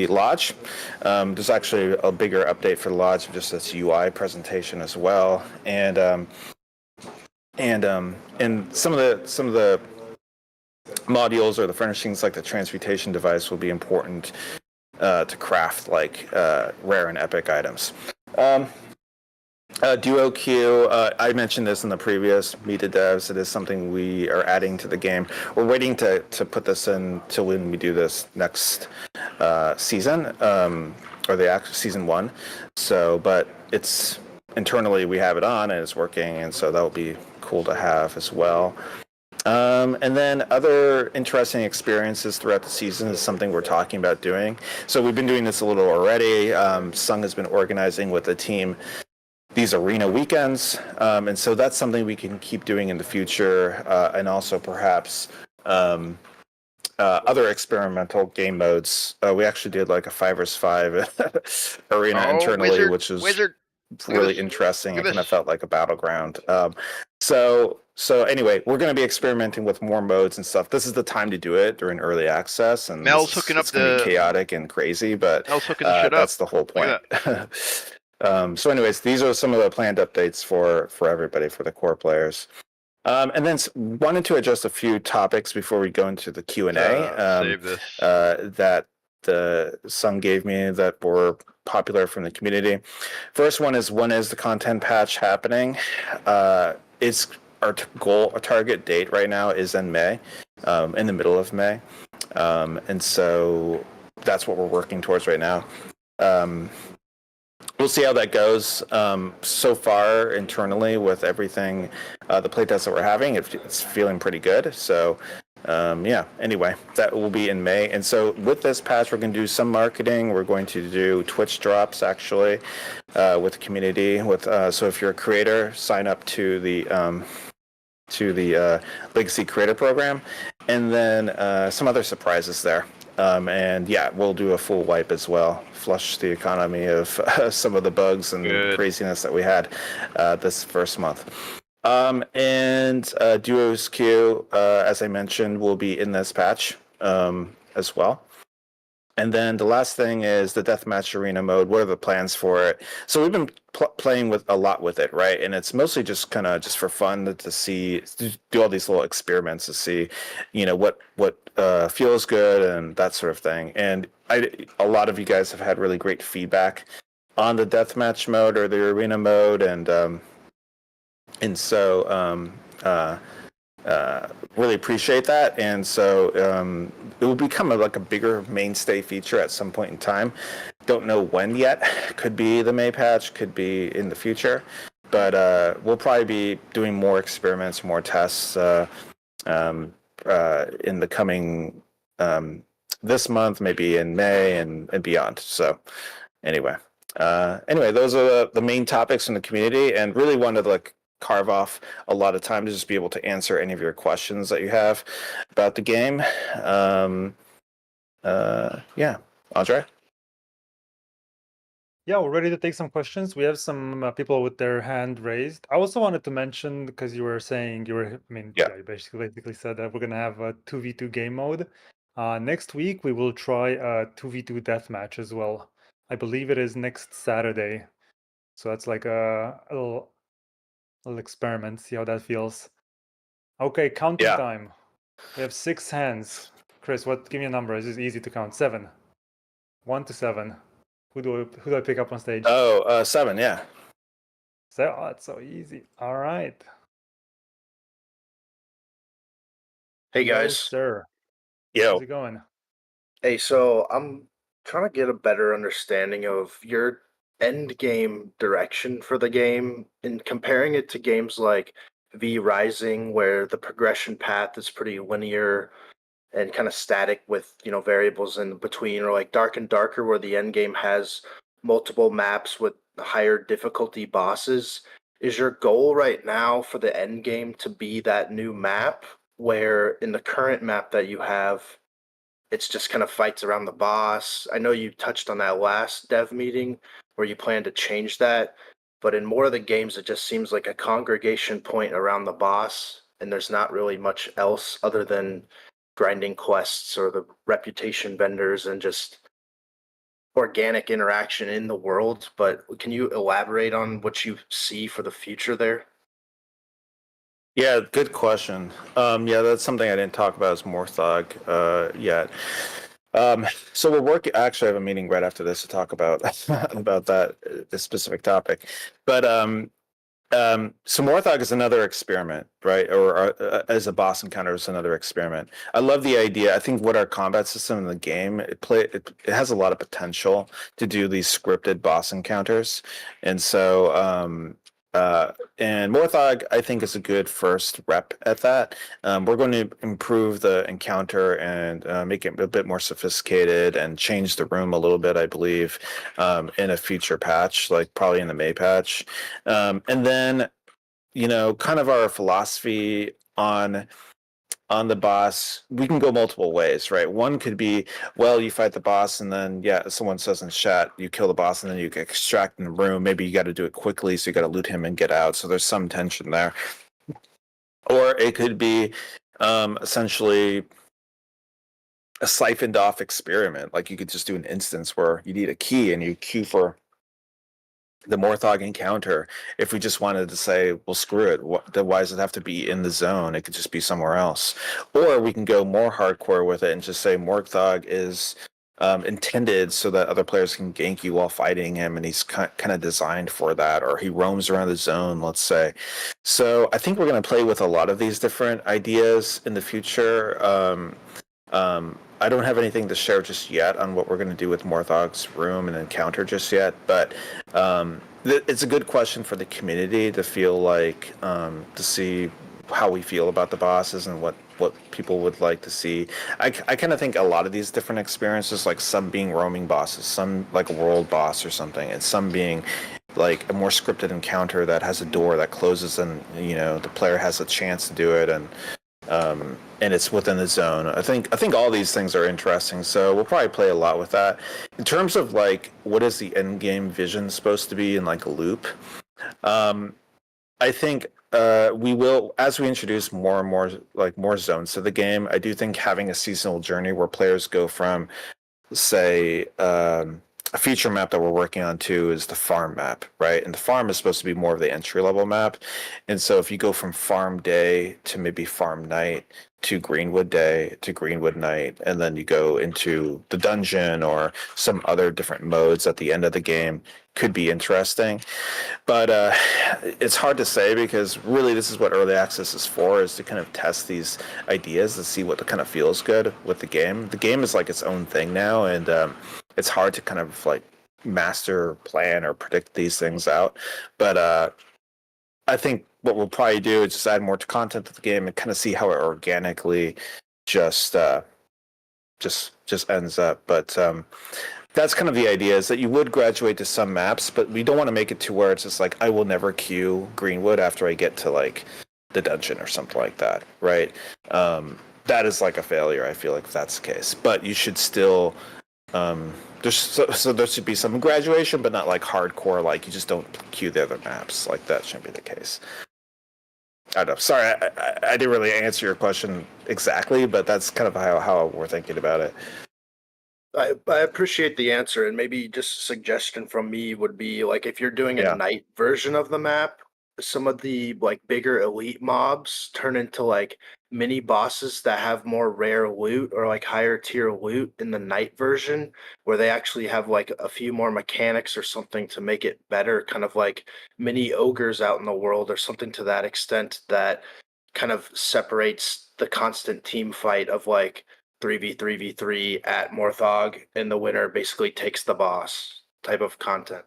lodge. There's actually a bigger update for the lodge, just this UI presentation as well. And some of the modules or the furnishings, like the transmutation device, will be important to craft like rare and epic items. Duo queue, I mentioned this in the previous Meet the Devs. It is something we are adding to the game. We're waiting to put this in till when we do this next season, or the actual season 1. So, but it's internally we have it on and it's working, and so that will be cool to have as well. And then other interesting experiences throughout the season is something we're talking about doing. So we've been doing this a little already. Sung has been organizing with the team these arena weekends, and so that's something we can keep doing in the future, and also perhaps other experimental game modes. We actually did like a 5v5 arena internally, which was really interesting. It kind of felt like a battleground. So anyway, we're going to be experimenting with more modes and stuff. This is the time to do it during early access, and Mel's hooking up it's going to be chaotic and crazy, but that's the whole point. So anyways, these are some of the planned updates for everybody, for the core players. And then wanted to address a few topics before we go into the Q&A that the Sung gave me that were popular from the community. First one is, when is the content patch happening? It's our target date right now is in May, in the middle of May. And so that's what we're working towards right now. We'll see how that goes. So far, internally, with everything, the playtests that we're having, it's feeling pretty good. So, anyway, that will be in May. And so with this patch, we're going to do some marketing. We're going to do Twitch drops, actually, with the community. So if you're a creator, sign up to the Legacy Creator Program. And then some other surprises there. And we'll do a full wipe as well, flush the economy of some of the bugs and craziness that we had this first month. And Duo's queue, as I mentioned, will be in this patch as well. And then the last thing is the Deathmatch Arena mode. What are the plans for it? So we've been playing a lot with it, right? And it's mostly just kind of just for fun to do all these little experiments to see, what feels good and that sort of thing. And a lot of you guys have had really great feedback on the Deathmatch mode or the Arena mode, and so really appreciate that. And so it will become a bigger mainstay feature at some point in time. Don't know when yet. Could be the May patch, could be in the future. But we'll probably be doing more experiments, more tests in the coming this month, maybe in May and beyond. So anyway, those are the main topics in the community, and really wanted to like carve off a lot of time to just be able to answer any of your questions that you have about the game. Yeah, Andre? Yeah, we're ready to take some questions. We have some people with their hand raised. I also wanted to mention, because you were saying you Yeah. basically said that we're gonna have a 2v2 game mode. Next week we will try a 2v2 deathmatch as well. I believe it is next Saturday. So that's like a little experiment, see how that feels. Okay, counting Yeah. time. We have 6 hands. Chris, give me a number. This is easy to count. 7. 1 to 7. Who do I pick up on stage? 7, yeah. So, it's so easy. All right. Hey Hello, guys. sir. Yo. How's it going? Hey, so I'm trying to get a better understanding of your end game direction for the game and comparing it to games like V Rising, where the progression path is pretty linear and kind of static with, variables in between, or like Dark and Darker, where the end game has multiple maps with higher difficulty bosses. Is your goal right now for the end game to be that new map, where in the current map that you have, it's just kind of fights around the boss? I know you touched on that last dev meeting where you plan to change that, but in more of the games, it just seems like a congregation point around the boss, and there's not really much else other than grinding quests or the reputation vendors and just organic interaction in the world. But can you elaborate on what you see for the future there? Yeah, good question. Yeah, that's something I didn't talk about as Morthog yet. So we're working. Actually, I have a meeting right after this to talk about about this specific topic. But so Morthog is another experiment, right? Or as a boss encounter is another experiment. I love the idea. I think what our combat system in the game it has a lot of potential to do these scripted boss encounters, and so and Morthog, I think, is a good first rep at that. We're going to improve the encounter and make it a bit more sophisticated and change the room a little bit, I believe, in a future patch, like probably in the May patch. And then, kind of our philosophy on the boss, we can go multiple ways, right? One could be, well, you fight the boss and then, yeah, someone says in chat, you kill the boss and then you get extract in the room. Maybe you got to do it quickly, so you got to loot him and get out. So there's some tension there. Or it could be essentially a siphoned off experiment. Like you could just do an instance where you need a key and you queue for the Morthog encounter. If we just wanted to say, well, screw it, why does it have to be in the zone? It could just be somewhere else. Or we can go more hardcore with it and just say Morthog is intended so that other players can gank you while fighting him, and he's kind of designed for that, or he roams around the zone, let's say. So I think we're going to play with a lot of these different ideas in the future. I don't have anything to share just yet on what we're going to do with Morthog's room and encounter just yet, but it's a good question for the community to feel like, to see how we feel about the bosses and what people would like to see. I kind of think a lot of these different experiences, like some being roaming bosses, some like a world boss or something, and some being like a more scripted encounter that has a door that closes and, the player has a chance to do it, and it's within the zone. I think all these things are interesting, so we'll probably play a lot with that. In terms of like what is the end game vision supposed to be in like a loop, I think we will, as we introduce more and more zones to the game. I do think having a seasonal journey where players go from, say, a feature map that we're working on too is the farm map, right? And the farm is supposed to be more of the entry level map. And so if you go from farm day to maybe farm night to Greenwood day to Greenwood night, and then you go into the dungeon or some other different modes at the end of the game, could be interesting. But it's hard to say, because really this is what early access is for, is to kind of test these ideas to see what kind of feels good with the game. The game is like its own thing now, and it's hard to kind of like master plan or predict these things out. But I think what we'll probably do is just add more content to the game and kind of see how it organically just ends up. But that's kind of the idea, is that you would graduate to some maps, but we don't want to make it to where it's just like I will never queue Greenwood after I get to like the dungeon or something like that, right? That is like a failure, I feel like, if that's the case. But you should still so there should be some graduation, but not like hardcore, like you just don't queue the other maps. Like that shouldn't be the case. I don't know. Sorry, I didn't really answer your question exactly, but that's kind of how we're thinking about it. I appreciate the answer, and maybe just a suggestion from me would be like if you're doing a Yeah. night version of the map, some of the like bigger elite mobs turn into like mini bosses that have more rare loot or like higher tier loot in the night version, where they actually have like a few more mechanics or something to make it better, kind of like mini ogres out in the world or something to that extent that kind of separates the constant team fight of like 3v3v3 at Morthog, and the winner basically takes the boss type of content.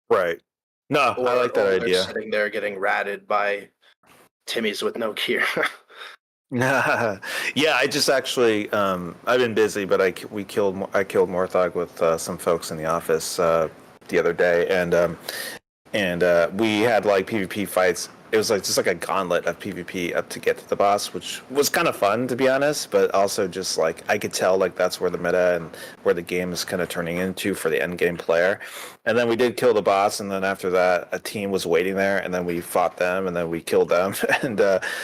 Right. No, I like that they're idea. sitting there getting ratted by Timmys with no gear. Yeah, I just actually I've been busy, but I killed Morthog with some folks in the office the other day, and we had like PvP fights. It was like just like a gauntlet of PvP up to get to the boss, which was kind of fun, to be honest, but also just like I could tell like that's where the meta and where the game is kind of turning into for the end game player. And then we did kill the boss, and then after that a team was waiting there, and then we fought them, and then we killed them. And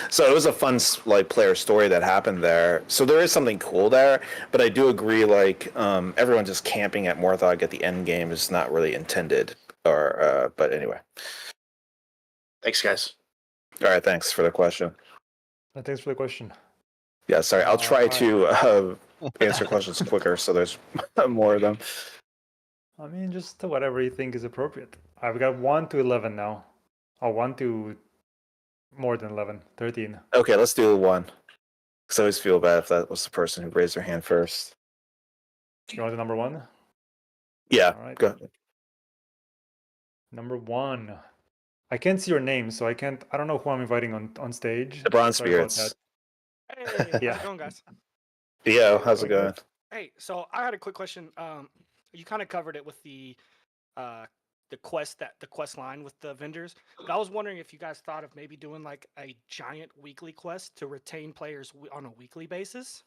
so it was a fun like player story that happened there. So there is something cool there, but I do agree, like everyone just camping at Morthog at the end game is not really intended. Or but anyway. Thanks, guys. All right, thanks for the question. Thanks for the question. Yeah, sorry. I'll try Alright. to answer questions quicker so there's more of them. I mean, just whatever you think is appropriate. I've got 1 to 11 now. Oh, 1 to more than 11, 13. Okay, let's do one. Because I always feel bad if that was the person who raised their hand first. You want the number 1? Yeah, All right. go ahead. Number 1. I can't see your name, so I don't know who I'm inviting on stage. The Bronze Sorry about Spirits. Hey, how's Yeah. it going, guys? Theo, how's it going? Hey, so I had a quick question. You kind of covered it with the quest line with the vendors, but I was wondering if you guys thought of maybe doing like a giant weekly quest to retain players on a weekly basis.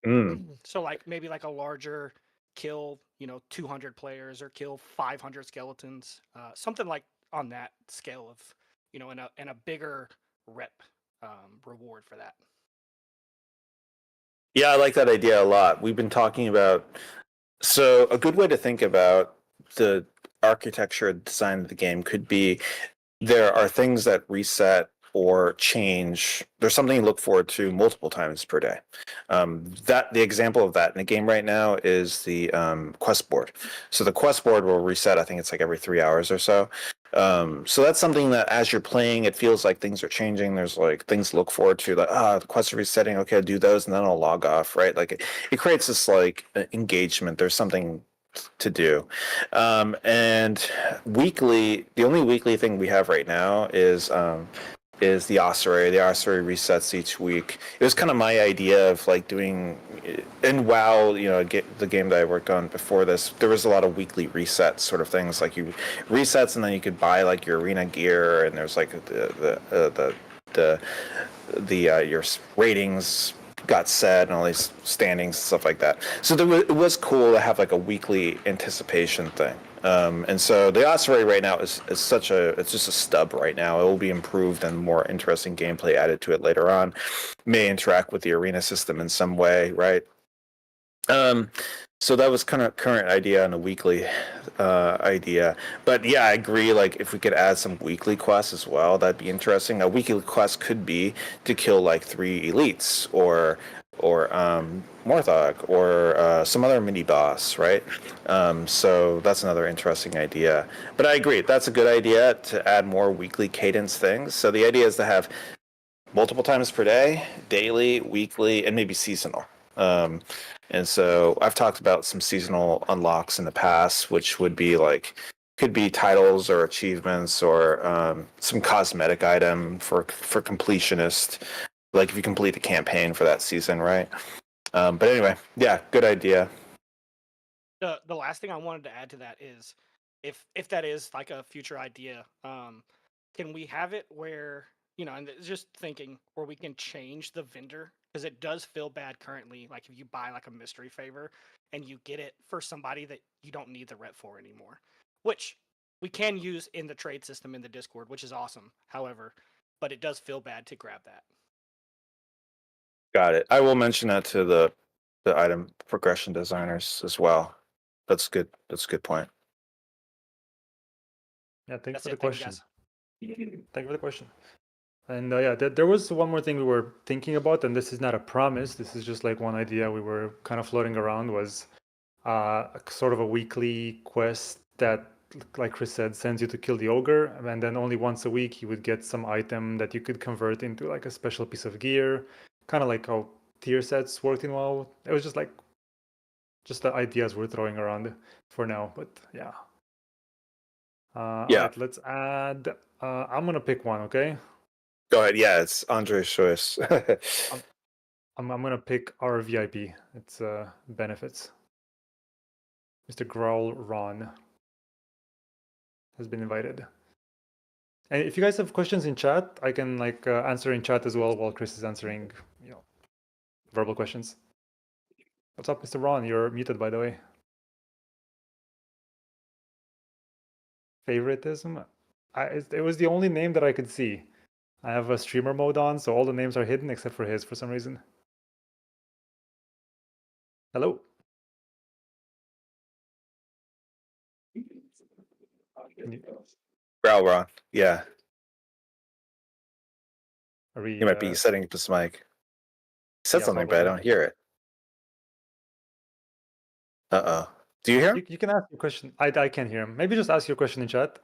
So like maybe like a larger kill, 200 players or kill 500 skeletons, something like on that scale of, and a bigger rep reward for that. Yeah, I like that idea a lot. We've been talking about, so a good way to think about the architecture and design of the game could be there are things that reset or change. There's something you look forward to multiple times per day. The example of that in the game right now is the quest board. So the quest board will reset. I think it's like every 3 hours or so. So that's something that as you're playing, it feels like things are changing. There's like things to look forward to, like the quests are resetting. Okay, I'll do those, and then I'll log off. Right? Like it creates this like engagement. There's something to do. And weekly, the only weekly thing we have right now is the Ossuary. The Ossuary resets each week. It was kind of my idea of like doing, in WoW, the game that I worked on before this, there was a lot of weekly resets sort of things, like you resets, and then you could buy like your arena gear, and there's like your ratings got set and all these standings and stuff like that. So it was cool to have like a weekly anticipation thing. And so the Ossuary right now is it's just a stub right now. It will be improved and more interesting gameplay added to it later on. May interact with the arena system in some way, right? So that was kind of current idea and a weekly idea. But yeah, I agree. Like if we could add some weekly quests as well, that'd be interesting. A weekly quest could be to kill like 3 elites or Morthog or some other mini boss, right? So that's another interesting idea. But I agree, that's a good idea to add more weekly cadence things. So the idea is to have multiple times per day, daily, weekly, and maybe seasonal. And so I've talked about some seasonal unlocks in the past, which would be like could be titles or achievements or some cosmetic item for completionist, like if you complete the campaign for that season, right? But anyway, yeah, good idea. The last thing I wanted to add to that is, if that is like a future idea, can we have it where, and it's just thinking, where we can change the vendor, because it does feel bad currently. Like if you buy like a mystery favor and you get it for somebody that you don't need the rep for anymore, which we can use in the trade system in the Discord, which is awesome. However, but it does feel bad to grab that. Got it. I will mention that to the item progression designers as well. That's good. That's a good point. Yeah, thank you That's for the it. Thank you, question. guys. Thank you for the question. And yeah, there was one more thing we were thinking about, and this is not a promise. This is just like one idea we were kind of floating around, was sort of a weekly quest that, like Chris said, sends you to kill the ogre, and then only once a week you would get some item that you could convert into like a special piece of gear, kind of like how tier sets worked in WoW. It was just the ideas we're throwing around for now, but yeah. All Yeah. right, let's add. I'm gonna pick one, okay? Go ahead. Yeah, it's Andre's choice. I'm gonna pick our VIP. It's benefits. Mr. Growl Ron has been invited. And if you guys have questions in chat, I can like answer in chat as well while Chris is answering, verbal questions. What's up, Mr. Ron? You're muted, by the way. Favoritism? It was the only name that I could see. I have a streamer mode on, so all the names are hidden except for his for some reason. Hello. Growlron. Yeah. Are we? He might be setting up his mic. He said Yeah, something, but I probably. don't hear it. Uh-oh. Do you hear him? You can ask your question. I can't hear him. Maybe just ask your question in chat.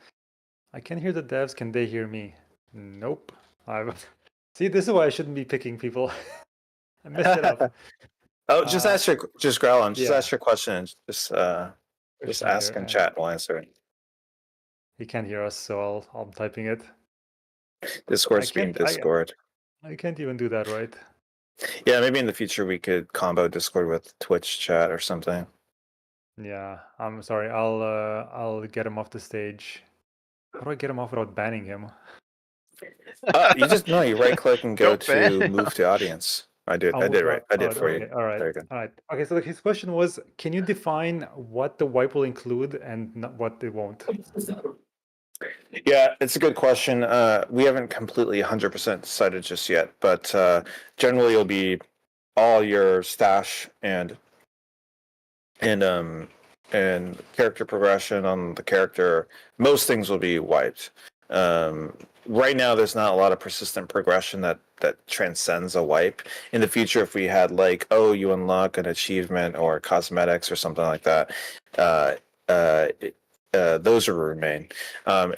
I can hear the devs. Can they hear me? Nope. See, this is why I shouldn't be picking people. I messed it up. Oh, just growl on. Just yeah. ask your question. And just ask in chat. We'll answer it. He can't hear us, so I'm typing it. Discord's being Discord. I can't even do that, right? Yeah, maybe in the future we could combo Discord with Twitch chat or something. Yeah, I'm sorry. I'll get him off the stage. How do I get him off without banning him? You just you right click and go Don't ban to him. move to audience. I did right. I did for you. All right. Very good. All right. Okay, so his question was, can you define what the wipe will include and what it won't? Yeah, it's a good question. We haven't completely 100% decided just yet, but generally it'll be all your stash and character progression on the character. Most things will be wiped. Right now, there's not a lot of persistent progression that transcends a wipe. In the future, if we had like, you unlock an achievement or cosmetics or something like that, those will remain.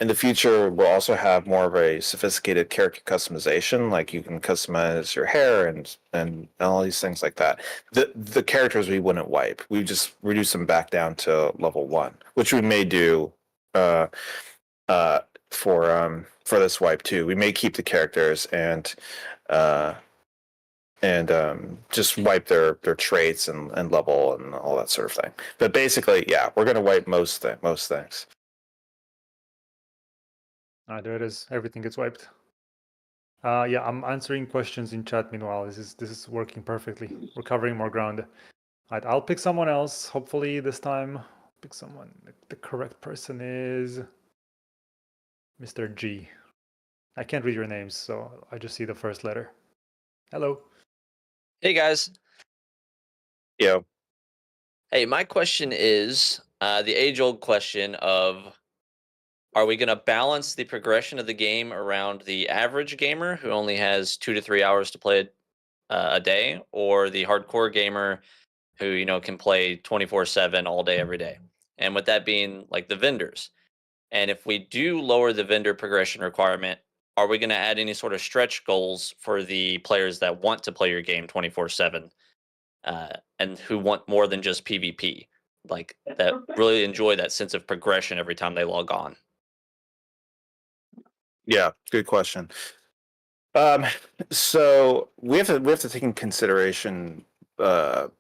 In the future, we'll also have more of a sophisticated character customization, like you can customize your hair and all these things like that. The characters we wouldn't wipe. We just reduce them back down to level 1, which we may do for this wipe too. We may keep the characters and just wipe their traits and level and all that sort of thing. But basically, yeah, we're gonna wipe most things. There it is. Everything gets wiped. Yeah, I'm answering questions in chat meanwhile. This is working perfectly. We're covering more ground. Alright, I'll pick someone else. Hopefully this time, pick someone. The correct person is Mr. G. I can't read your names, so I just see the first letter. Hello. Hey guys. Yo. Hey, my question is the age-old question of, are we going to balance the progression of the game around the average gamer who only has 2 to 3 hours to play a day, or the hardcore gamer who can play 24/7 all day every day? And with that being like the vendors, and if we do lower the vendor progression requirement, are we going to add any sort of stretch goals for the players that want to play your game 24/7? and who want more than just PvP, like that really enjoy that sense of progression every time they log on. Yeah, good question. Um, so we have to take in consideration all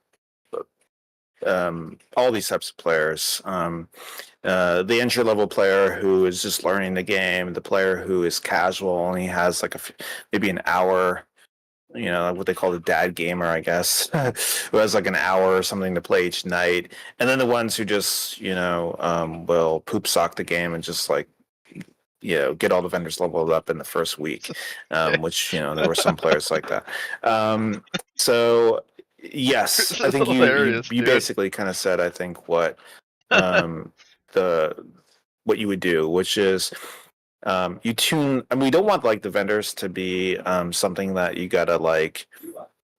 these types of players. The entry level player who is just learning the game, the player who is casual, only has like maybe an hour, what they call the dad gamer, I guess, who has like an hour or something to play each night, and then the ones who just will poop sock the game and just like get all the vendors leveled up in the first week, which there were some players like that. So yes, This I is think hilarious, you dude. basically kind of said, I think, what the what you would do, which is you tune. I mean, we don't want like the vendors to be something that you gotta like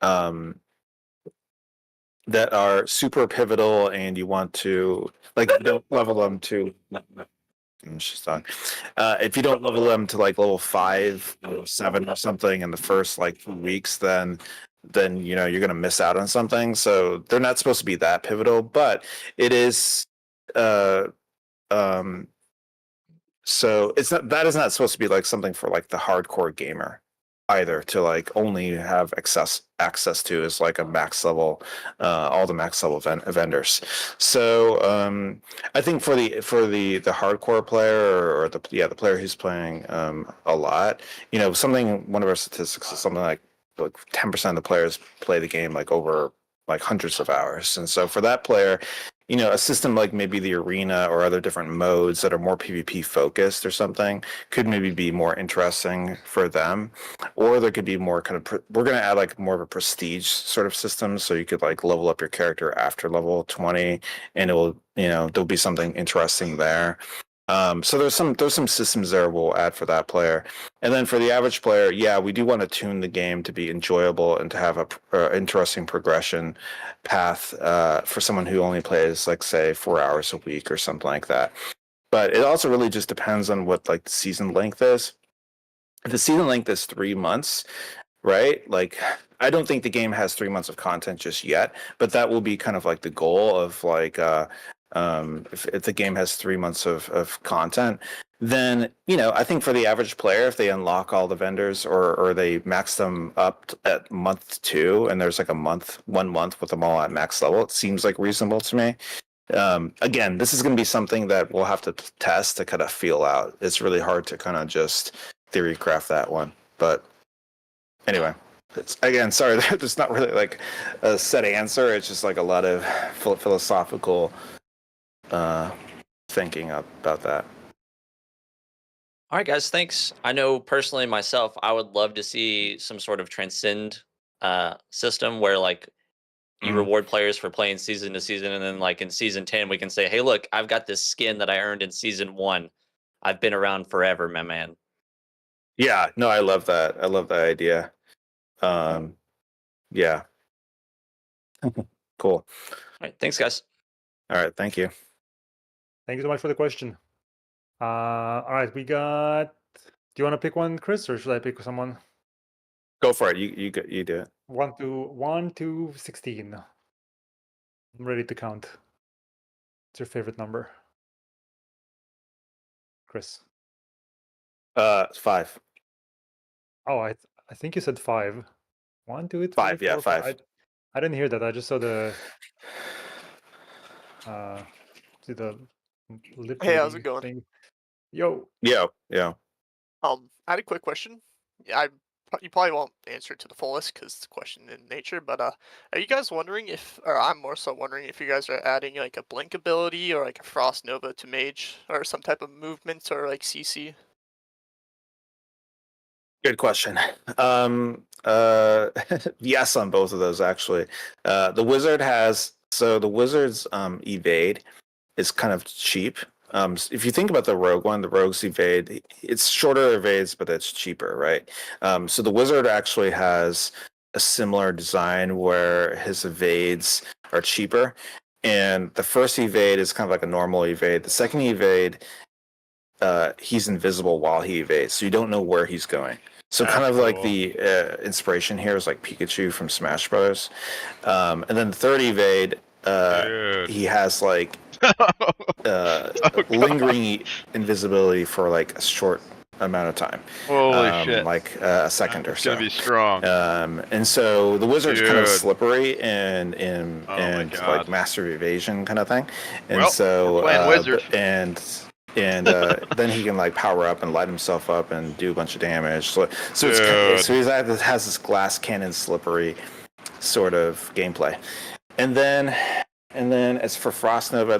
that are super pivotal, and you want to like you don't level them to. She's done. If you don't level them to like level 5 or 7 or something in the first like 2 weeks, then you're gonna miss out on something. So they're not supposed to be that pivotal, but it is. Uh, um, so it's not that is not supposed to be like something for like the hardcore gamer either to like only have access to is like a max level, all the max level vendors. So I think for the hardcore player or the player who's playing a lot, one of our statistics is something like 10% of the players play the game like over like hundreds of hours, and so for that player, a system like maybe the arena or other different modes that are more PvP focused or something could maybe be more interesting for them. Or there could be more kind of, we're going to add like more of a prestige sort of system. So you could like level up your character after level 20 and it will, there'll be something interesting there. So there's some systems there we'll add for that player, and then for the average player, yeah, we do want to tune the game to be enjoyable and to have a interesting progression path for someone who only plays like say 4 hours a week or something like that. But it also really just depends on what like the season length is. If the season length is 3 months, right? Like I don't think the game has 3 months of content just yet, but that will be kind of like the goal of like if the game has 3 months of content, then I think for the average player, if they unlock all the vendors or they max them up at month 2 and there's like 1 month with them all at max level, it seems like reasonable to me. Again, this is going to be something that we'll have to test to kind of feel out. It's really hard to kind of just theory craft that one, but anyway, again, sorry, there's not really like a set answer. It's just like a lot of philosophical thinking about that. All right, guys, thanks. I know personally myself, I would love to see some sort of transcend system where like you reward players for playing season to season, and then like in season 10, we can say, hey, look, I've got this skin that I earned in season 1. I've been around forever, my man. Yeah, no, I love that. I love that idea. Yeah. Cool. All right, thanks, guys. All right, thank you. Thank you so much for the question. All right, we got. Do you want to pick one, Chris, or should I pick someone? Go for it. You do it. 1 to 16. I'm ready to count. What's your favorite number, Chris? 5. Oh, I think you said 5. 1, 2, 3, 5, yeah, 4, 5. I didn't hear that. I just saw the see the lip Hey, how's it reading going? thing. Yo. Yeah. I had a quick question. Yeah, you probably won't answer it to the fullest because it's a question in nature, but are you guys wondering if, or I'm more so wondering if you guys are adding like a blink ability or like a frost nova to mage or some type of movement or like CC? Good question. Yes on both of those actually. The wizard's evade is kind of cheap. If you think about the rogue one, the rogue's evade, it's shorter evades, but it's cheaper, right? So the wizard actually has a similar design where his evades are cheaper. And the first evade is kind of like a normal evade. The second evade he's invisible while he evades, so you don't know where he's going. So That's kind of like cool. the inspiration here is like Pikachu from Smash Bros. And then the third evade, Dude. he has like God. lingering invisibility for like a short amount of time. Holy shit. Like a second or It's so. gonna be strong. And so the wizard's kind of Dude. slippery and Oh my like God. master evasion kind of thing. And Well, so we're playing wizard. and then he can like power up and light himself up and do a bunch of damage. So Dude. he has this glass cannon slippery sort of gameplay. And then as for Frost Nova,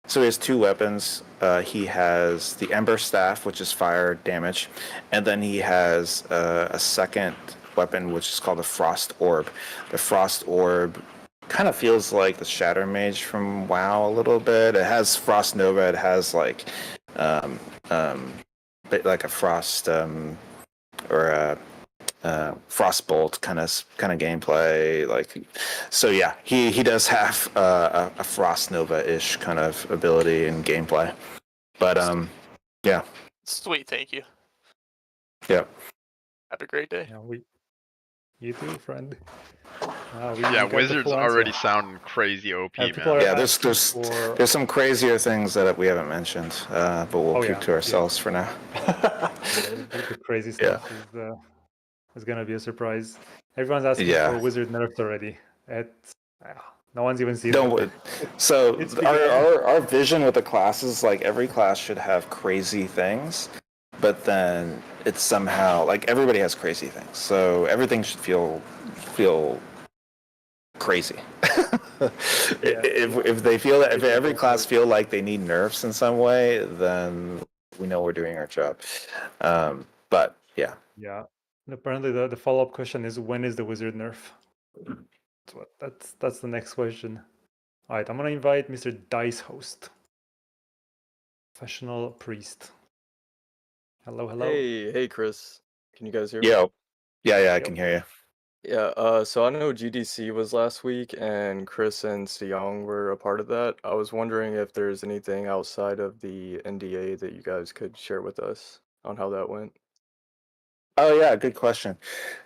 he has two weapons. He has the Ember Staff, which is fire damage, and then he has a second weapon, which is called the Frost Orb. The Frost Orb kind of feels like the Shatter Mage from WoW a little bit. It has Frost Nova. It has like like a Frost or a Frostbolt kind of gameplay, like. So yeah, he does have a Frost Nova-ish kind of ability and gameplay, but yeah. Sweet, thank you. Yeah. Have a great day. Yeah, you too, friend. We Yeah, got the wizards full already answer. sounding crazy OP, Yeah, people man. are Yeah, asking there's for- there's some crazier things that we haven't mentioned, but we'll keep to ourselves for now. The crazy stuff is gonna be a surprise. Everyone's asking Yeah. for wizard nerfs already. No one's even seen Don't. it. So It's our vision with the classes, like every class should have crazy things, but then it's somehow like everybody has crazy things, so everything should feel crazy. If they feel that, if every class feel like they need nerfs in some way, then we know we're doing our job. But yeah. Yeah. And apparently the follow-up question is, when is the wizard nerf? That's the next question. All right, I'm gonna invite Mr. Dice Host, professional priest. Hello. Hey, Chris. Can you guys hear me? Yo. Yeah, I can hear you. Yeah, so I know GDC was last week and Chris and Siong were a part of that. I was wondering if there's anything outside of the NDA that you guys could share with us on how that went. Oh yeah, good question.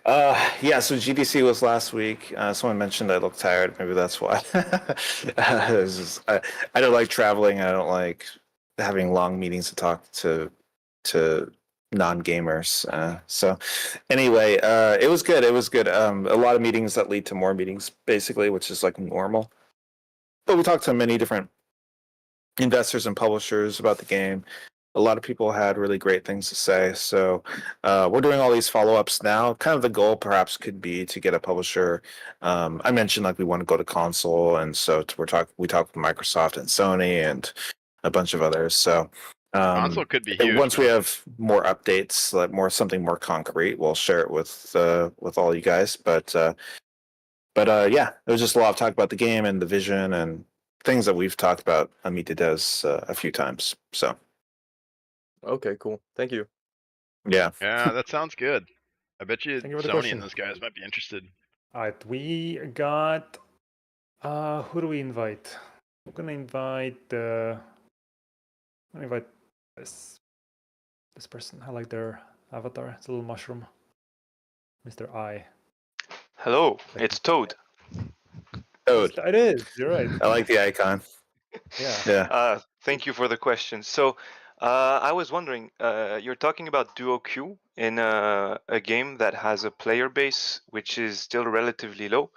Yeah, so GDC was last week. Someone mentioned I look tired. Maybe that's why. I don't like traveling. I don't like having long meetings to talk to non-gamers. So anyway, it was good. It was good. A lot of meetings that lead to more meetings, basically, which is like normal. But we talked to many different investors and publishers about the game. A lot of people had really great things to say. So we're doing all these follow-ups now. Kind of the goal perhaps could be to get a publisher. I mentioned like we want to go to console, and so we talked with Microsoft and Sony and a bunch of others. So Console could be huge. once we have more updates, like something more concrete, we'll share it with all you guys. But yeah, there was just a lot of talk about the game and the vision and things that we've talked about Amita does a few times. So. Okay, cool. Thank you. Yeah. Yeah, that sounds good. I bet you Thank you for the Sony question. and those guys might be interested. All right, we got. Who do we invite? I'm gonna invite this person. I like their avatar. It's a little mushroom. Mr. I. Hello, it's Toad. Toad. It is. You're right. I like the icon. Yeah. Yeah. Thank you for the question. So, I was wondering, you're talking about duo queue in a game that has a player base which is still relatively low.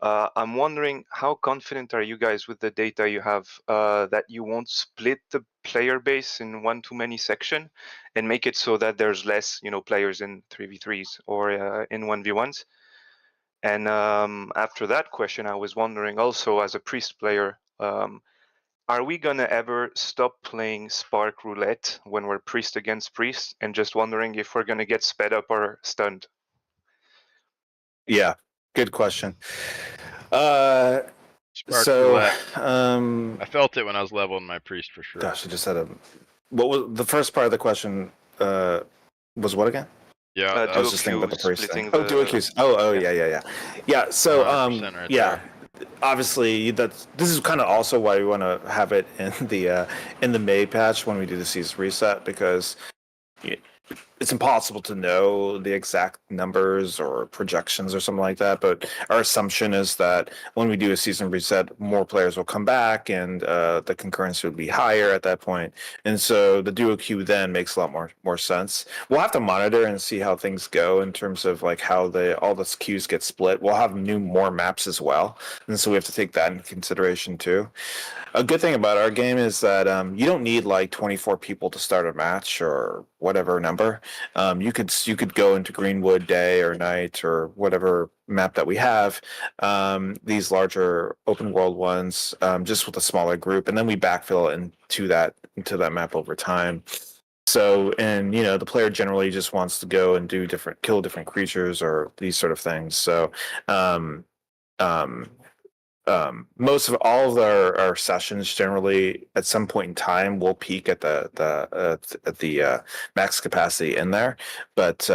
I'm wondering, how confident are you guys with the data you have that you won't split the player base in one too many section and make it so that there's less, players in 3v3s or in 1v1s? And after that question, I was wondering also, as a priest player, are we gonna ever stop playing Spark Roulette when we're priest against priest, and just wondering if we're gonna get sped up or stunned? Yeah. Good question. Spark So, Roulette. I felt it when I was leveling my priest for sure. gosh, I just had a. What was the first part of the question? Was what again? Yeah, I was just thinking about the priest splitting thing. Oh, dual queues. Oh, yeah. Yeah. So, 100% right yeah. obviously this is kind of also why we want to have it in the May patch when we do the season reset, because it's impossible to know the exact numbers or projections or something like that. But our assumption is that when we do a season reset, more players will come back, and the concurrency will be higher at that point. And so the duo queue then makes a lot more sense. We'll have to monitor and see how things go in terms of like how all the queues get split. We'll have more maps as well, and so we have to take that into consideration too. A good thing about our game is that you don't need like 24 people to start a match or whatever number. You could go into Greenwood day or night or whatever map that we have, these larger open world ones, just with a smaller group, and then we backfill into that map over time. So, and the player generally just wants to go and kill different creatures or these sort of things. So, most of all of our sessions generally at some point in time will peak at the max capacity in there, but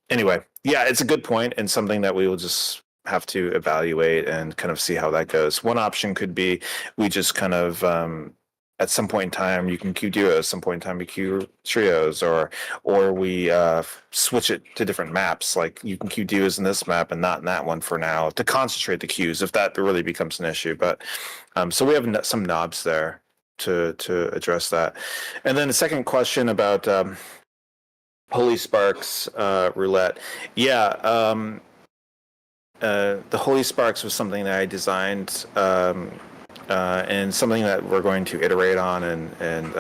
anyway, yeah, it's a good point and something that we will just have to evaluate and kind of see how that goes. One option could be we just kind of at some point in time you can queue duos, some point in time you queue trios, or we switch it to different maps. Like you can queue duos in this map and not in that one for now to concentrate the queues if that really becomes an issue. But so we have some knobs there to address that. And then the second question about Holy Sparks roulette. Yeah, the Holy Sparks was something that I designed. And something that we're going to iterate on and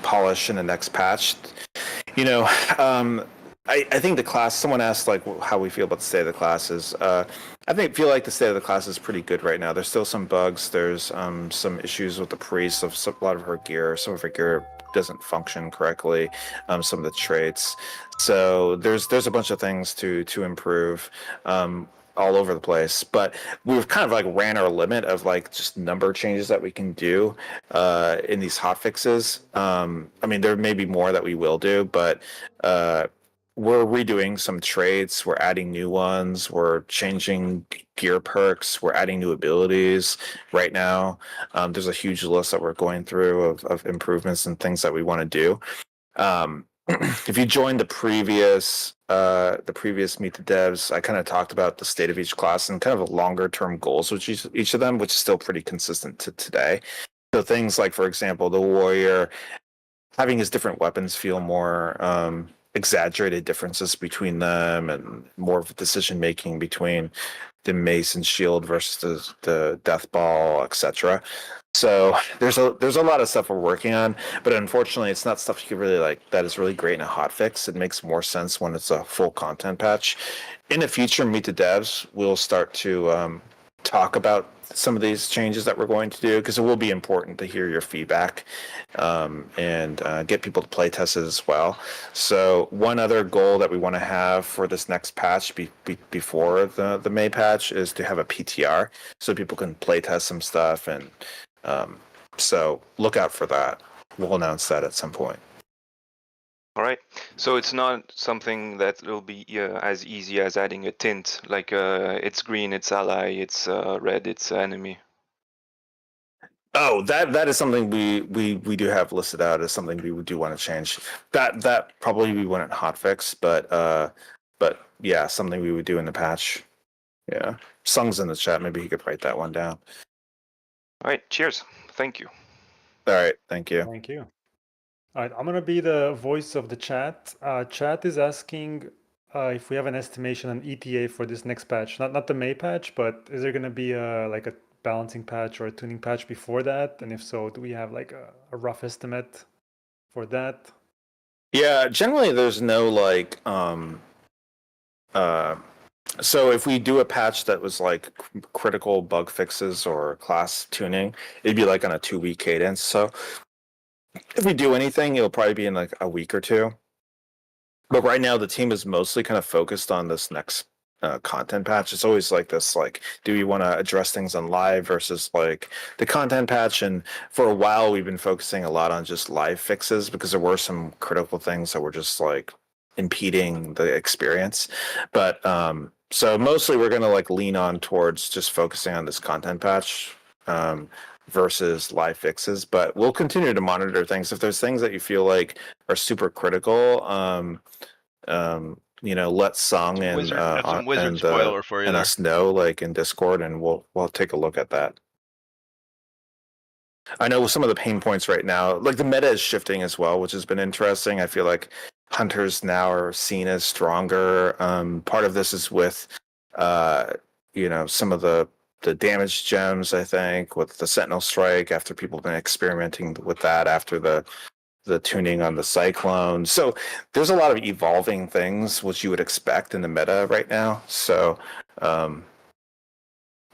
polish in the next patch. I think the class. Someone asked like how we feel about the state of the classes. I feel like the state of the class is pretty good right now. There's still some bugs. There's some issues with the priest of a lot of her gear. Some of her gear doesn't function correctly. Some of the traits. So there's a bunch of things to improve. All over the place, but we've kind of like ran our limit of like just number changes that we can do in these hot fixes. There may be more that we will do, but we're redoing some traits, we're adding new ones, we're changing gear perks, we're adding new abilities right now. There's a huge list that we're going through of improvements and things that we want to do. If you joined the previous Meet the Devs, I kind of talked about the state of each class and kind of longer term goals with each of them, which is still pretty consistent to today. So things like, for example, the warrior having his different weapons feel more exaggerated differences between them, and more of a decision making between the mace and shield versus the death ball, etc. So there's a lot of stuff we're working on, but unfortunately, it's not stuff you can really like that is really great in a hotfix. It makes more sense when it's a full content patch. In the future, Meet the Devs, we'll start to talk about some of these changes that we're going to do, because it will be important to hear your feedback and get people to play test it as well. So one other goal that we want to have for this next patch before the May patch is to have a PTR so people can play test some stuff, and so look out for that. We'll announce that at some point. All right. So it's not something that will be as easy as adding a tint, like it's green, it's ally, it's red, it's enemy. Oh, that is something we do have listed out as something we do want to change. That probably we wouldn't hotfix, but yeah, something we would do in the patch. Yeah, Sung's in the chat. Maybe he could write that one down. All right. Cheers. Thank you. All right. Thank you. Thank you. All right, I'm gonna be the voice of the chat. Chat is asking if we have an estimation on ETA for this next patch. Not the May patch, but is there gonna be like a balancing patch or a tuning patch before that? And if so, do we have like a rough estimate for that? Yeah, generally there's no like so if we do a patch that was like critical bug fixes or class tuning, it'd be like on a 2-week cadence. So if we do anything, it'll probably be in like a week or two. But right now the team is mostly kind of focused on this next content patch. It's always like this, like, do we want to address things on live versus like the content patch? And for a while we've been focusing a lot on just live fixes because there were some critical things that were just like impeding the experience. But So mostly we're gonna like lean on towards just focusing on this content patch versus live fixes, but we'll continue to monitor things. If there's things that you feel like are super critical, let Sung and That's some wizard spoiler for you and there. us know like in Discord, and we'll take a look at that. I know some of the pain points right now, like the meta is shifting as well, which has been interesting. I feel like hunters now are seen as stronger. Part of this is with, some of the damage gems. I think with the Sentinel Strike, after people have been experimenting with that after the tuning on the Cyclone. So there's a lot of evolving things which you would expect in the meta right now. So,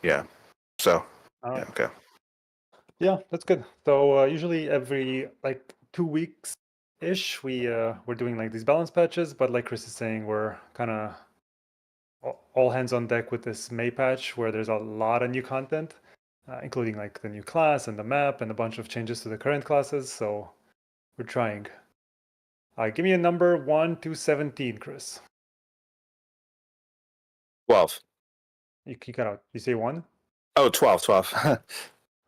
yeah. So, yeah, okay. Yeah, that's good. So usually every like 2 weeks ish, we're doing like these balance patches. But like Chris is saying, we're kind of all hands on deck with this May patch, where there's a lot of new content, including like the new class and the map and a bunch of changes to the current classes. So we're trying. Give me a number 1 to 17, Chris. 12. You cut out. You say 1? Oh, 12.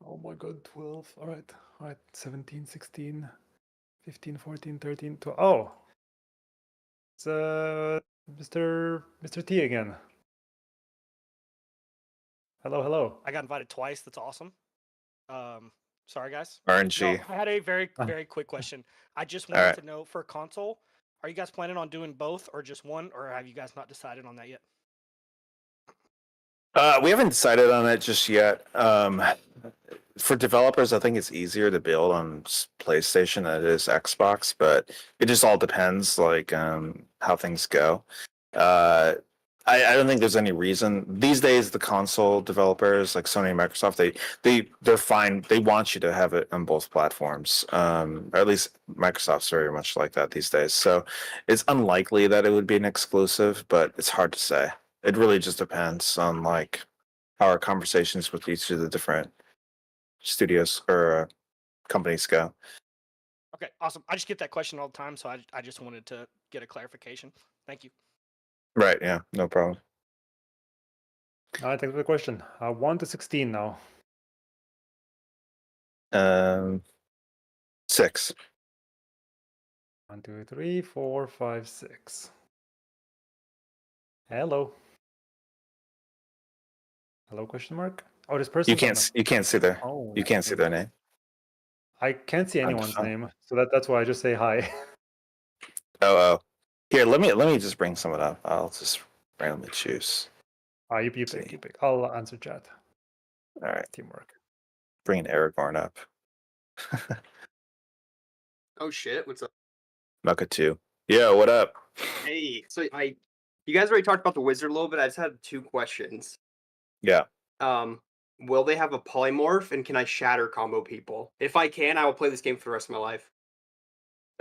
Oh my god, 12. All right. 17, 16, 15, 14, 13, 12. Oh, it's Mr. T again. Hello. I got invited twice. That's awesome. Sorry guys. RNG. No, I had a very quick question. I just wanted to know for console, are you guys planning on doing both or just one, or have you guys not decided on that yet? We haven't decided on it just yet. For developers, I think it's easier to build on PlayStation than it is Xbox, but it just all depends, like how things go. I don't think there's any reason these days. The console developers like Sony and Microsoft, they're fine. They want you to have it on both platforms. Or at least Microsoft's very much like that these days. So it's unlikely that it would be an exclusive, but it's hard to say. It really just depends on like how our conversations with each of the different studios or companies go. Okay, awesome. I just get that question all the time, so I just wanted to get a clarification. Thank you. Right. Yeah. No problem. All right, thanks for the question. 1 to 16 now. 6. 1, 2, 3, 4, 5, 6. Hello. Question mark? Oh, this person. You can't see their. Oh, you can't see their name. I can't see anyone's name, so that's why I just say hi. Oh. Here, let me just bring someone up. I'll just randomly choose. You pick. I'll answer chat. All right. Teamwork. Bringing Aragorn up. Oh shit! What's up? Mucka 2. Yeah, what up? Hey, so you guys already talked about the wizard a little bit. I just had 2 questions. Yeah. Will they have a polymorph, and can I shatter combo people? If I can, I will play this game for the rest of my life.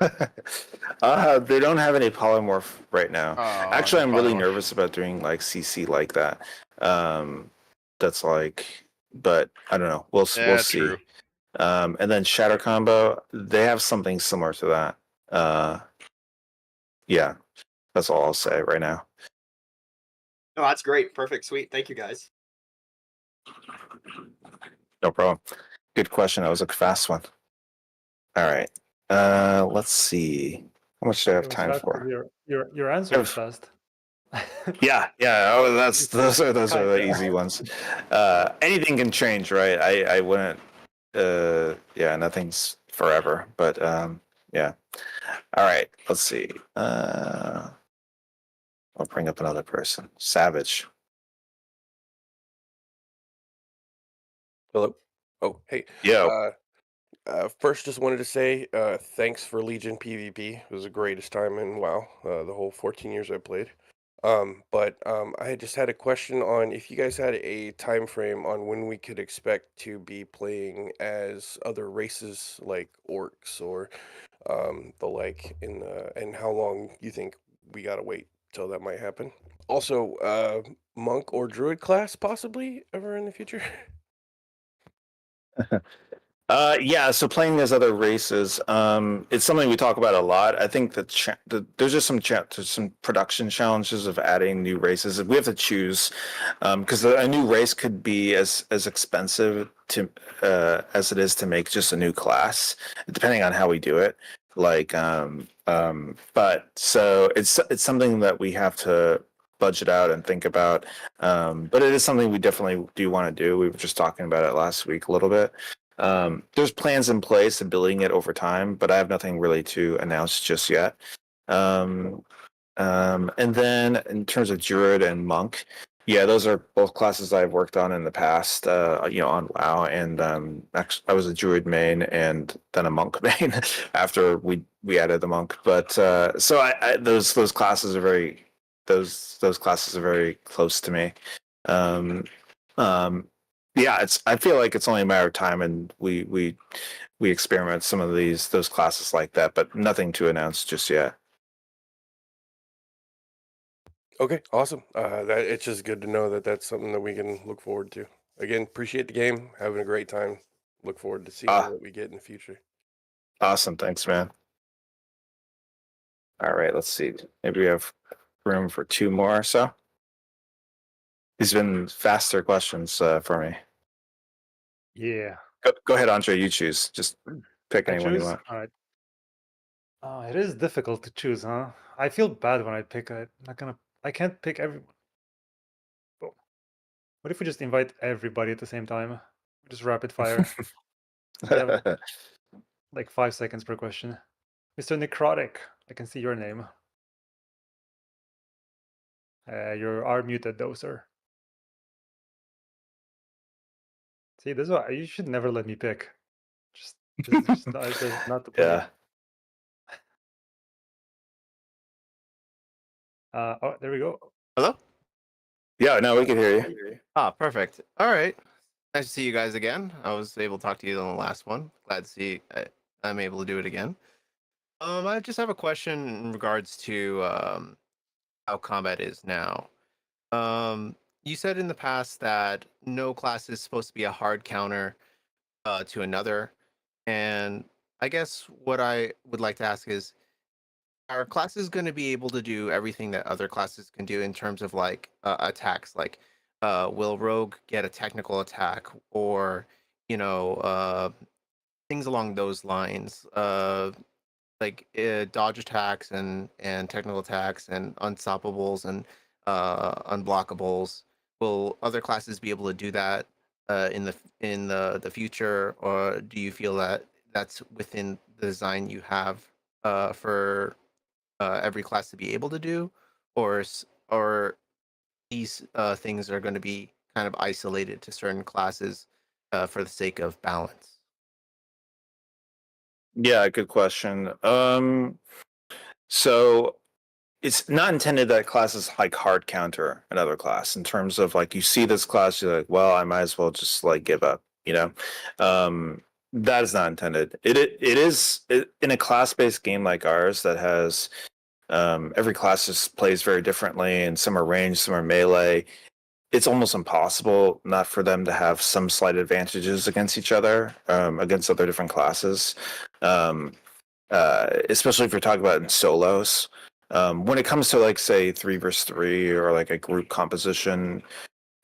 They don't have any polymorph right now. Actually, I'm really polymorph. nervous about doing like CC like that. That's like, but I don't know. We'll see. True. And then shatter combo, they have something similar to that. Yeah, that's all I'll say right now. Oh, that's great. Perfect. Sweet. Thank you, guys. No problem. Good question. That was a fast one. All right. Let's see. How much do I have time for? Your answer is fast. Yeah. Oh, those are the easy ones. Anything can change, right? I wouldn't. Yeah, nothing's forever. But yeah. All right. Let's see. I'll bring up another person. Savage. Hello. Oh, hey. Yo. First, just wanted to say thanks for Legion PvP. It was the greatest time in WoW, the whole 14 years I played. But I just had a question on if you guys had a time frame on when we could expect to be playing as other races like orcs or the like, and how long you think we gotta wait till that might happen. Also, monk or druid class possibly ever in the future. Yeah, so playing those other races, it's something we talk about a lot. I think that there's just there's some production challenges of adding new races. We have to choose because a new race could be as expensive to as it is to make just a new class, depending on how we do it. Like, but so it's something that we have to budget out and think about. But it is something we definitely do want to do. We were just talking about it last week a little bit. There's plans in place and building it over time, but I have nothing really to announce just yet. And then in terms of Druid and Monk, yeah, those are both classes I've worked on in the past, on WoW. And actually, I was a Druid main and then a Monk main after we added the Monk. But so those classes are those classes are very close to me. Um, um, yeah, I feel like it's only a matter of time, and we experiment some of those classes like that, but nothing to announce just yet. Okay, awesome. That it's just good to know that that's something that we can look forward to. Again, appreciate the game, having a great time. Look forward to seeing what we get in the future. Awesome, thanks, man. All right, let's see. Maybe we have room for two more or so. These have been faster questions for me. Yeah. Go ahead, Andre. You choose. Just pick anyone you want. All right. It is difficult to choose, huh? I feel bad when I pick. I can't pick everyone. What if we just invite everybody at the same time? Just rapid fire. Yeah, like 5 seconds per question. Mr. Necrotic, I can see your name. You are muted though, sir. See, this is why you should never let me pick. Just not to play. Yeah. Oh, there we go. Hello? Yeah, no, we can hear you. Ah, perfect. All right. Nice to see you guys again. I was able to talk to you on the last one. Glad to see I'm able to do it again. I just have a question in regards to how combat is now. You said in the past that no class is supposed to be a hard counter to another, and I guess what I would like to ask is, are classes going to be able to do everything that other classes can do in terms of like attacks? Like, will Rogue get a technical attack, or things along those lines? Like dodge attacks and technical attacks and unstoppables and unblockables. Will other classes be able to do that in the future, or do you feel that that's within the design you have for every class to be able to do, or these things are going to be kind of isolated to certain classes for the sake of balance? Yeah, good question. So it's not intended that classes like hard counter another class in terms of like you see this class, you're like, well, I might as well just like give up, that is not intended. In a class-based game like ours that has every class just plays very differently, and some are ranged, some are melee. It's almost impossible not for them to have some slight advantages against each other, against other different classes, especially if you're talking about in solos. When it comes to like say 3 versus 3 or like a group composition,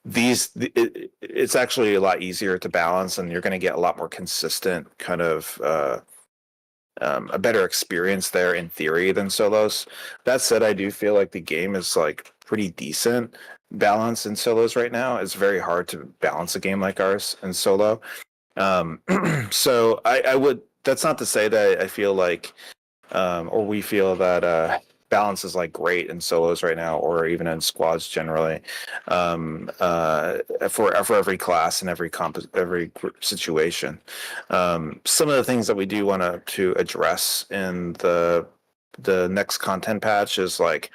it's actually a lot easier to balance, and you're going to get a lot more consistent kind of a better experience there in theory than solos. That said, I do feel like the game is like pretty decent balance in solos right now. It's very hard to balance a game like ours in solo. So I would. That's not to say that I feel like, or we feel that balance is like great in solos right now, or even in squads generally. For every class and every situation. Some of the things that we do want to address in the next content patch is like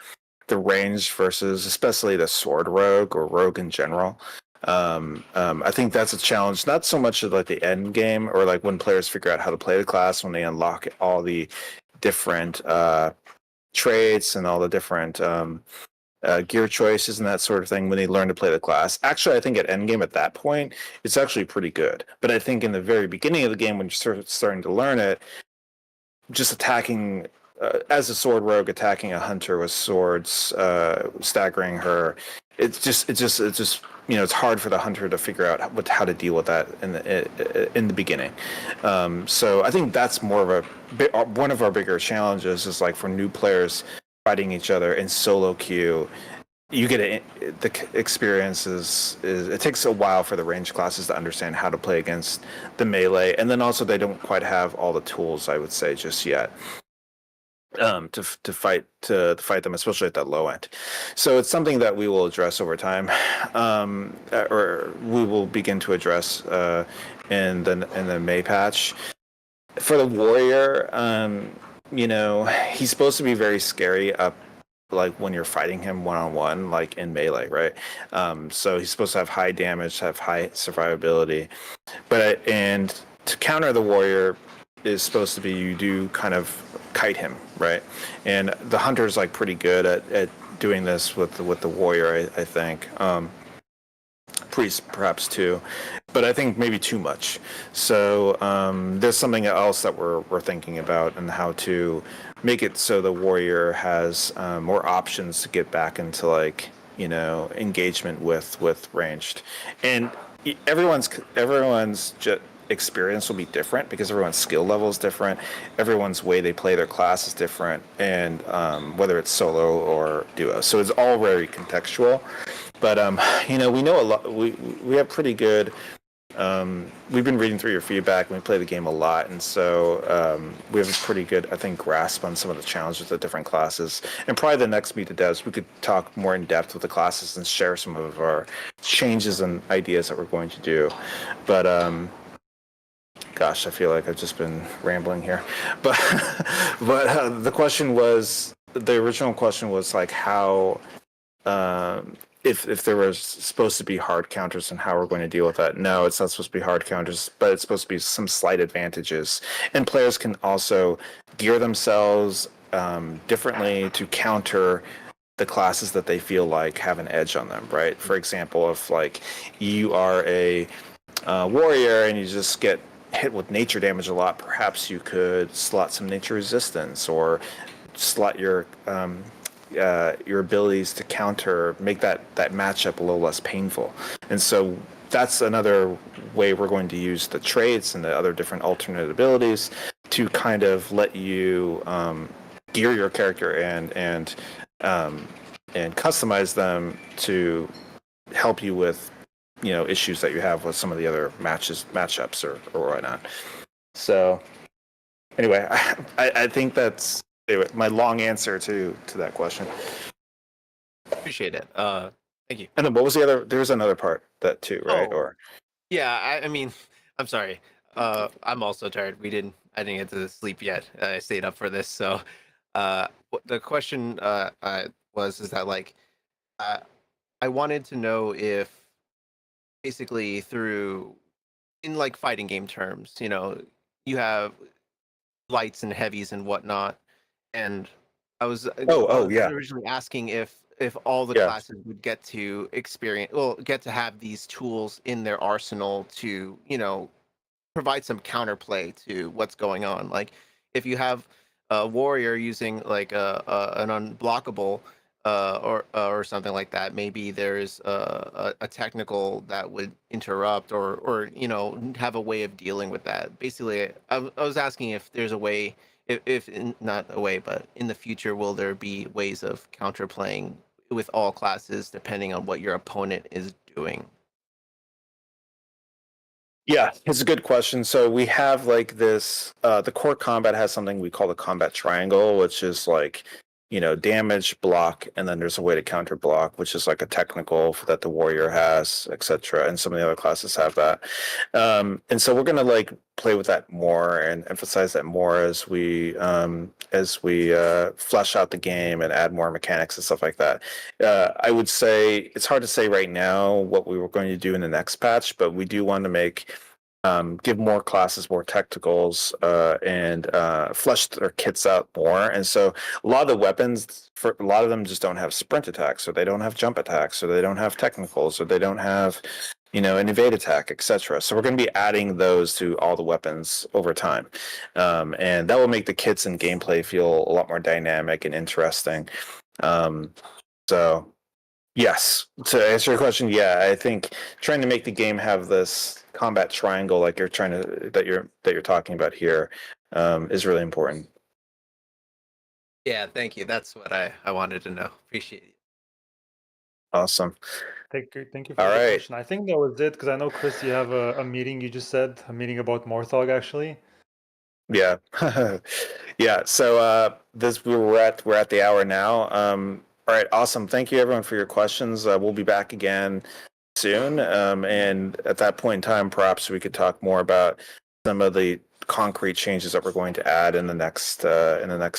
the range versus especially the sword rogue or rogue in general. I think that's a challenge, not so much of like the end game or like when players figure out how to play the class, when they unlock all the different traits and all the different gear choices and that sort of thing when they learn to play the class. Actually, I think at endgame at that point, it's actually pretty good. But I think in the very beginning of the game, when you're starting to learn it, just attacking as a sword rogue, attacking a hunter with swords, staggering her, it's just it's hard for the hunter to figure out how to deal with that in the beginning. So I think that's more of one of our bigger challenges is like for new players fighting each other in solo queue. You get the experience is it takes a while for the range classes to understand how to play against the melee, and then also they don't quite have all the tools, I would say, just yet to fight them, especially at that low end. So it's something that we will address over time, or we will begin to address in the May patch. For the warrior, he's supposed to be very scary up like when you're fighting him one-on-one, like in melee, right? So he's supposed to have high damage, have high survivability, and to counter the warrior is supposed to be you do kind of kite him, right? And the hunter's like pretty good at doing this with the warrior, I think. Priest perhaps too, but I think maybe too much. So there's something else that we're thinking about and how to make it so the warrior has more options to get back into like engagement with ranged, and everyone's experience will be different because everyone's skill level is different, everyone's way they play their class is different, and whether it's solo or duo, so it's all very contextual. But we know a lot. We have pretty good. We've been reading through your feedback, and we play the game a lot, and so we have a pretty good, I think, grasp on some of the challenges of different classes. And probably the next meet of devs, we could talk more in depth with the classes and share some of our changes and ideas that we're going to do. But gosh, I feel like I've just been rambling here. But the original question was like how. If there was supposed to be hard counters and how we're going to deal with that. No, it's not supposed to be hard counters, but it's supposed to be some slight advantages. And players can also gear themselves differently to counter the classes that they feel like have an edge on them, right? For example, if like you are a warrior and you just get hit with nature damage a lot, perhaps you could slot some nature resistance or slot your abilities to counter, make that matchup a little less painful. And so that's another way we're going to use the traits and the other different alternate abilities to kind of let you gear your character and customize them to help you with issues that you have with some of the other matchups or whatnot. So anyway, I think that's my long answer to that question. Appreciate it. Thank you. And then what was the other? There was another part that too, right? Or yeah, I mean, I'm sorry. I'm also tired. I didn't get to sleep yet. I stayed up for this. So, the question is that like, I wanted to know if basically in like fighting game terms, you have lights and heavies and whatnot. And I was originally asking if all the classes would get to get to have these tools in their arsenal to provide some counterplay to what's going on. Like if you have a warrior using like an unblockable or something like that, maybe there's a technical that would interrupt or have a way of dealing with that. Basically, I was asking if there's a way. If not a way, but in the future, will there be ways of counterplaying with all classes depending on what your opponent is doing? Yeah, it's a good question. So we have like this, the core combat has something we call the combat triangle, which is like, damage, block, and then there's a way to counter block, which is like a technical that the warrior has, etc. And some of the other classes have that. And so we're gonna like play with that more and emphasize that more as we flesh out the game and add more mechanics and stuff like that. I would say it's hard to say right now what we were going to do in the next patch, but we do want to make give more classes more technicals, and flesh their kits out more. And so a lot of the weapons, for a lot of them, just don't have sprint attacks, or they don't have jump attacks, or they don't have technicals, or they don't have, an evade attack, etc. So we're going to be adding those to all the weapons over time, and that will make the kits and gameplay feel a lot more dynamic and interesting. So yes, to answer your question, yeah, I think trying to make the game have this combat triangle like you're talking about here, is really important. Yeah, thank you. That's what I wanted to know. Appreciate it. Awesome. Thank you for All the right. question. I think that was it, because I know, Chris, you have a meeting, you just said, a meeting about Morthog, actually. Yeah. Yeah. So we're at the hour now. All right, awesome. Thank you everyone for your questions. We'll be back again soon. And at that point in time, perhaps we could talk more about some of the concrete changes that we're going to add in the next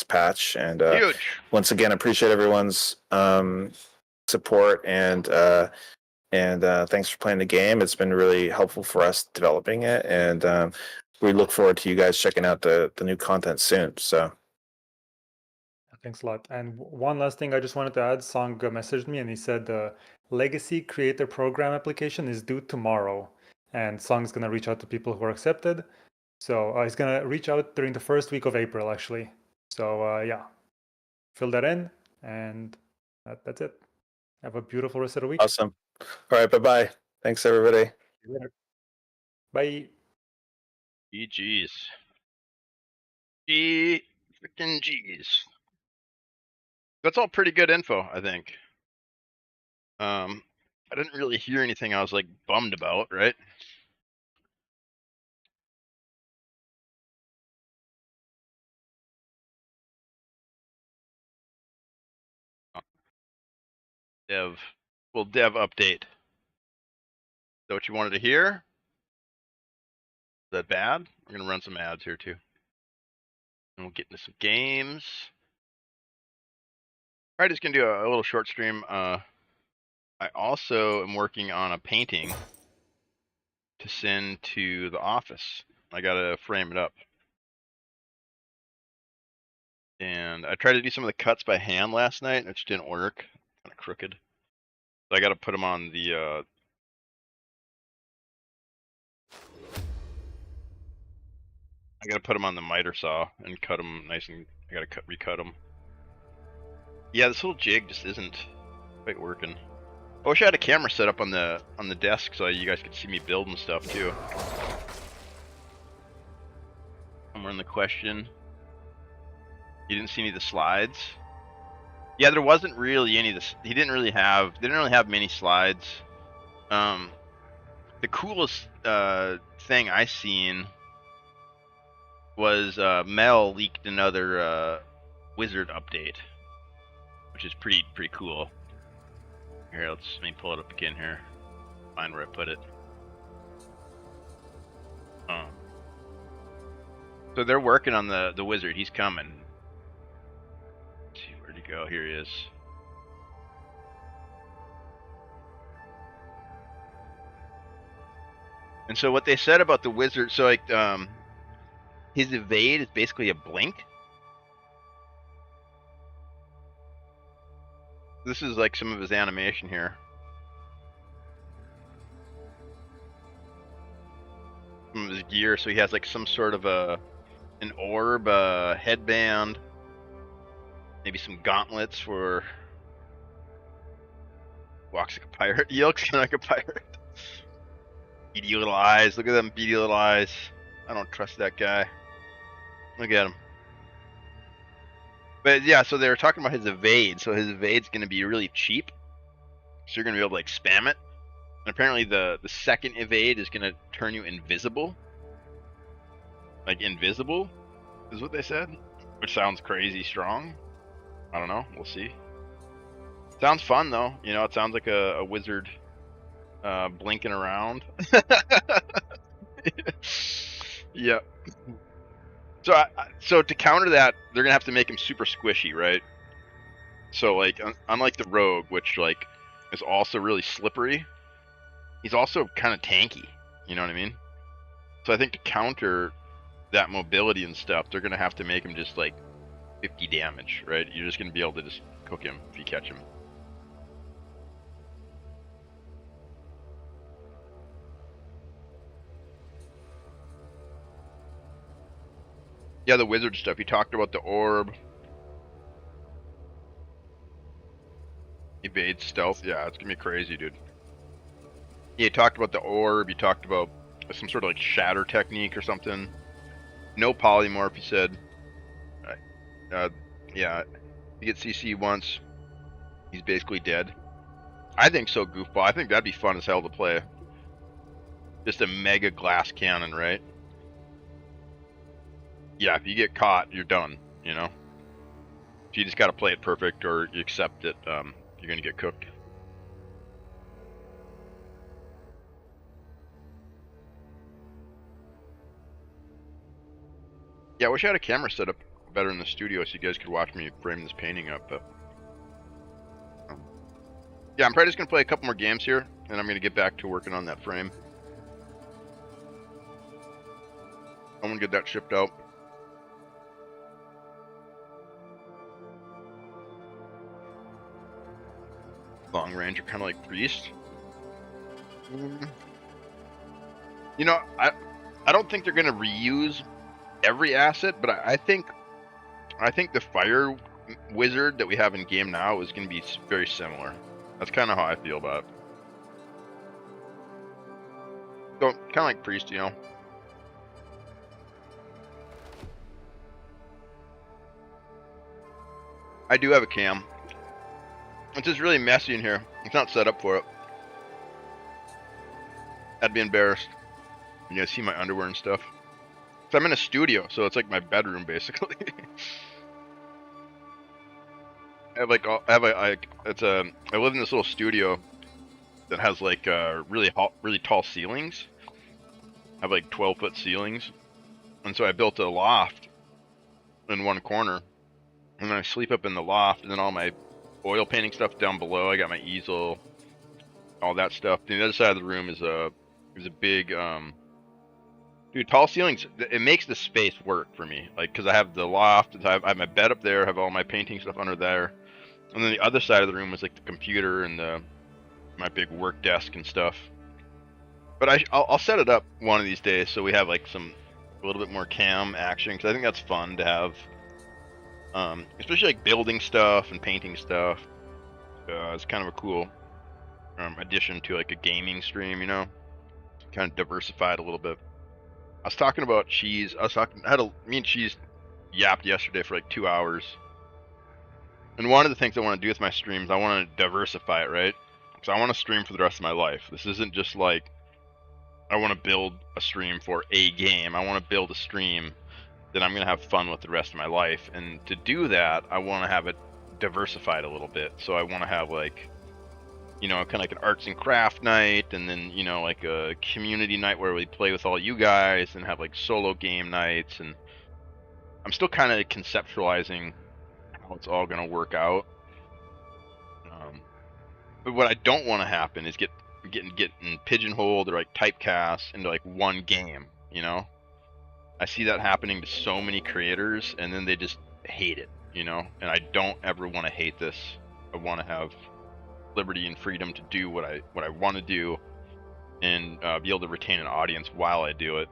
patch. And Huge. once again, appreciate everyone's support, and thanks for playing the game. It's been really helpful for us developing it, and we look forward to you guys checking out the new content soon. So Thanks a lot. And one last thing I just wanted to add, Song messaged me and he said the Legacy Creator Program application is due tomorrow. And Song's going to reach out to people who are accepted. So he's going to reach out during the first week of April, actually. So yeah, fill that in, and that's it. Have a beautiful rest of the week. awesome. All right, bye-bye. Thanks, everybody. See you later. Bye. GG's. G freaking G's. That's all pretty good info, I think. I didn't really hear anything I was like bummed about, right? Dev update. Is that what you wanted to hear? Is that bad? We're gonna run some ads here too. And we'll get into some games. Alright, just gonna do a little short stream. I also am working on a painting to send to the office. I gotta frame it up. And I tried to do some of the cuts by hand last night, which didn't work. Kind of crooked. So I gotta put them on the I gotta put them on the miter saw and cut them nice, and I gotta recut them. Yeah, this little jig just isn't quite working. I wish I had a camera set up on the desk so you guys could see me building stuff too. Somewhere in the question, you didn't see any of the slides. Yeah, there wasn't really any of this. They didn't really have many slides. The coolest thing I seen was Mel leaked another wizard update, which is pretty cool. Here, let me pull it up again here. Find where I put it. So they're working on the wizard. He's coming. Let's see, where'd he go? Here he is. And so what they said about the wizard, so like his evade is basically a blink. This is like some of his animation here. Some of his gear, so he has like some sort of an orb, a headband, maybe some gauntlets for walks like a pirate. He looks like a pirate. Beady little eyes. Look at them beady little eyes. I don't trust that guy. Look at him. But yeah, so they were talking about his evade. So his evade's going to be really cheap. So you're going to be able to like spam it. And apparently the second evade is going to turn you invisible. Like invisible is what they said. Which sounds crazy strong. I don't know. We'll see. Sounds fun though. You know, it sounds like a wizard blinking around. Yeah. So to counter that, they're gonna have to make him super squishy, right? So like, unlike the rogue, which like is also really slippery, he's also kind of tanky. You know what I mean? So I think to counter that mobility and stuff, they're gonna have to make him just like 50 damage, right? You're just gonna be able to just cook him if you catch him. Yeah, the wizard stuff. You talked about the orb. Evade stealth. Yeah, it's gonna be crazy, dude. Yeah, you talked about the orb. You talked about some sort of like shatter technique or something. No polymorph, you said. Yeah, you get CC once, he's basically dead. I think so, goofball. I think that'd be fun as hell to play. Just a mega glass cannon, right? Yeah, if you get caught, you're done, you know? So you just gotta play it perfect, or you accept that you're gonna get cooked. Yeah, I wish I had a camera set up better in the studio so you guys could watch me frame this painting up, but... yeah, I'm probably just gonna play a couple more games here, and I'm gonna get back to working on that frame. I'm gonna get that shipped out. Long range are kind of like priest. You know, I don't think they're gonna reuse every asset, but I think the fire wizard that we have in game now is gonna be very similar. That's kind of how I feel about it. So kind of like priest, you know. I do have a cam. It's just really messy in here. It's not set up for it. I'd be embarrassed. You guys see my underwear and stuff. So I'm in a studio, so it's like my bedroom basically. I live in this little studio that has like really tall ceilings. I have like 12-foot ceilings, and so I built a loft in one corner, and then I sleep up in the loft, and then all my oil painting stuff down below. I got my easel, all that stuff. The other side of the room is a big dude, tall ceilings. It makes the space work for me, like because I have the loft, I have my bed up there, I have all my painting stuff under there, and then the other side of the room is like the computer and my big work desk and stuff. But I'll set it up one of these days so we have like a little bit more cam action, because I think that's fun to have. Especially like building stuff and painting stuff. It's kind of a cool addition to like a gaming stream, you know. Kind of diversified a little bit. I was talking about cheese. Me and Cheese yapped yesterday for like 2 hours. And one of the things I want to do with my streams, I want to diversify it, right? Because I want to stream for the rest of my life. This isn't just like I want to build a stream for a game. I want to build a stream that I'm going to have fun with the rest of my life. And to do that, I want to have it diversified a little bit. So I want to have like, you know, kind of like an arts and craft night, and then, you know, like a community night where we play with all you guys, and have like solo game nights. And I'm still kind of conceptualizing how it's all going to work out. But what I don't want to happen is getting pigeonholed or like typecast into like one game, you know? I see that happening to so many creators, and then they just hate it, you know? And I don't ever want to hate this. I want to have liberty and freedom to do what I want to do, and be able to retain an audience while I do it.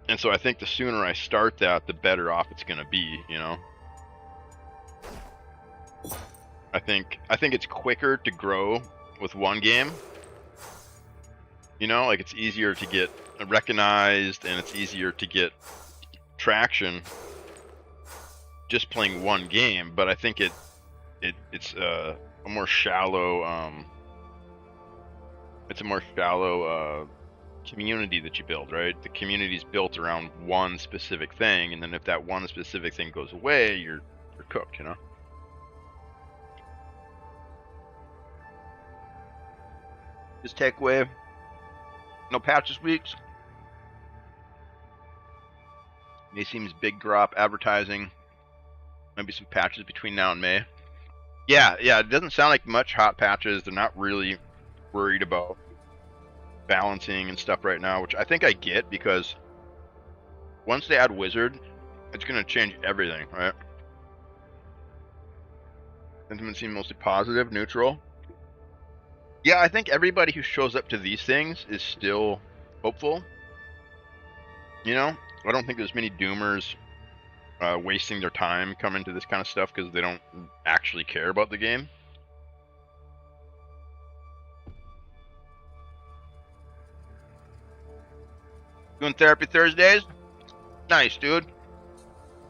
And so I think the sooner I start that, the better off it's going to be, you know? I think it's quicker to grow with one game. You know, like it's easier to get recognized, and it's easier to get traction just playing one game. But I think it's a more shallow community that you build, right? The community's built around one specific thing, and then if that one specific thing goes away, you're cooked, you know? Just takeaway. No patches weeks. May seems big drop advertising. Maybe some patches between now and May. Yeah, it doesn't sound like much hot patches. They're not really worried about balancing and stuff right now, which I think I get because once they add wizard, it's gonna change everything, right? Sentiment seemed mostly positive, neutral. Yeah, I think everybody who shows up to these things is still hopeful. You know, I don't think there's many doomers wasting their time coming to this kind of stuff because they don't actually care about the game. Doing therapy Thursdays? Nice, dude.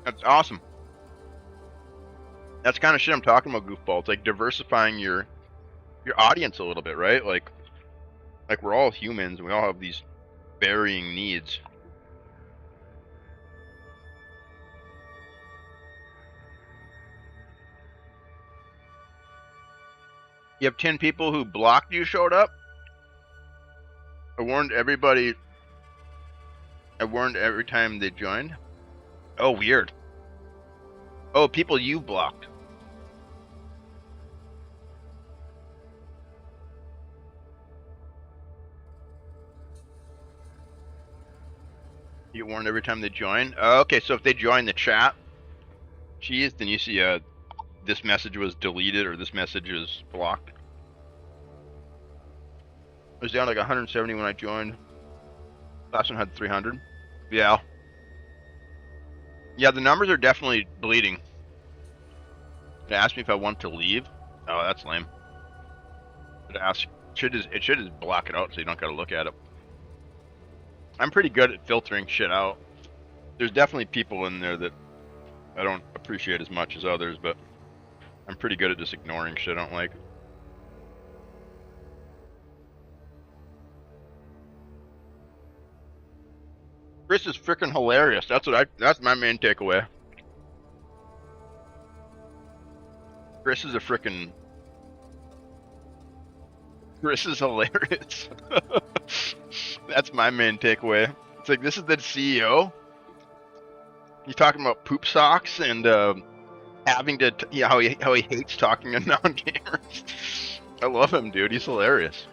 That's awesome. That's kind of shit I'm talking about, goofball. It's like diversifying your audience a little bit, right? Like we're all humans and we all have these varying needs. You have 10 people who blocked you showed up? I warned everybody. I warned every time they joined. Oh, weird. Oh, people you blocked. You warned every time they join? Okay, so if they join the chat, geez, then you see this message was deleted or this message is blocked. It was down like 170 when I joined. Last one had 300. Yeah. Yeah, the numbers are definitely bleeding. It asked me if I want to leave. Oh, that's lame. It should just block it out so you don't gotta look at it. I'm pretty good at filtering shit out. There's definitely people in there that I don't appreciate as much as others, but I'm pretty good at just ignoring shit I don't like. Chris is freaking hilarious. That's my main takeaway. Chris is hilarious. That's my main takeaway. It's like, this is the CEO. He's talking about poop socks and having to, how he hates talking to non-gamers. I love him, dude. He's hilarious.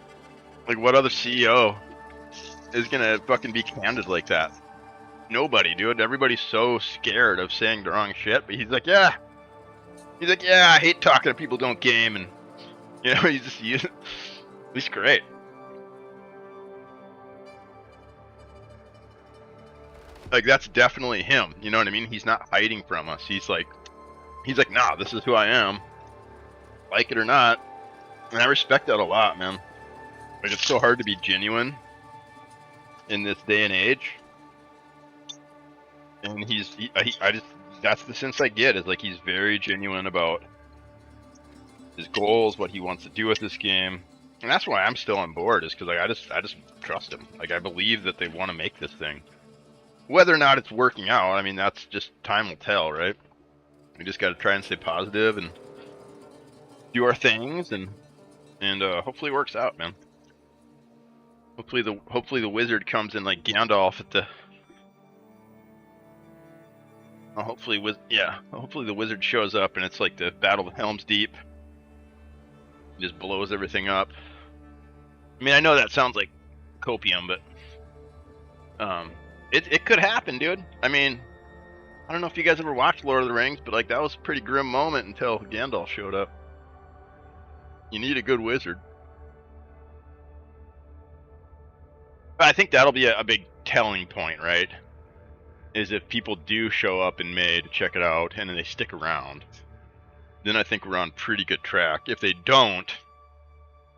Like, what other CEO is gonna fucking be candid like that? Nobody, dude. Everybody's so scared of saying the wrong shit, but he's like, yeah. He's like, yeah, I hate talking to people who don't game, and you know, he's great. Like, that's definitely him. You know what I mean? He's not hiding from us. He's like, nah, this is who I am, like it or not. And I respect that a lot, man. Like, it's so hard to be genuine in this day and age. And that's the sense I get, is like, he's very genuine about his goals, what he wants to do with this game. And that's why I'm still on board, is because like, I just trust him. Like, I believe that they want to make this thing. Whether or not it's working out, I mean, that's just time will tell, right? We just got to try and stay positive and do our things, and hopefully it works out, man. Hopefully the wizard comes in like Gandalf at the. Hopefully the wizard shows up and it's like the Battle of Helm's Deep. Just blows everything up. I mean, I know that sounds like copium, but it could happen, dude. I mean, I don't know if you guys ever watched Lord of the Rings, but like, that was a pretty grim moment until Gandalf showed up. You need a good wizard. But I think that'll be a big telling point, right? Is if people do show up in May to check it out and then they stick around, then I think we're on pretty good track. If they don't,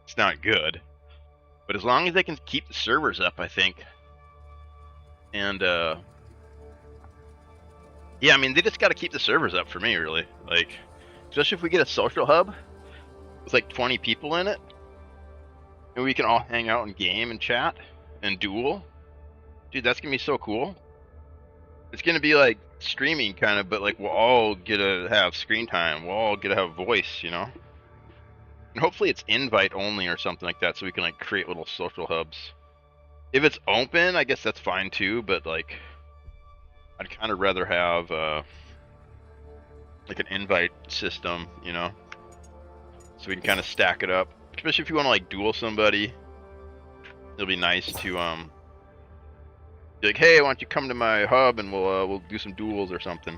it's not good. But as long as they can keep the servers up, I think. And yeah, I mean, they just got to keep the servers up for me, really. Like, especially if we get a social hub with like 20 people in it, and we can all hang out and game and chat and duel. Dude, that's gonna be so cool. It's gonna be like streaming kind of, but like, we'll all get to have screen time. We'll all get to have voice, you know? And hopefully it's invite only or something like that, so we can like create little social hubs. If it's open, I guess that's fine too, but like, I'd kind of rather have like an invite system, you know? So we can kind of stack it up. Especially if you want to like duel somebody. it'll be nice to be like, hey, why don't you come to my hub and we'll do some duels or something.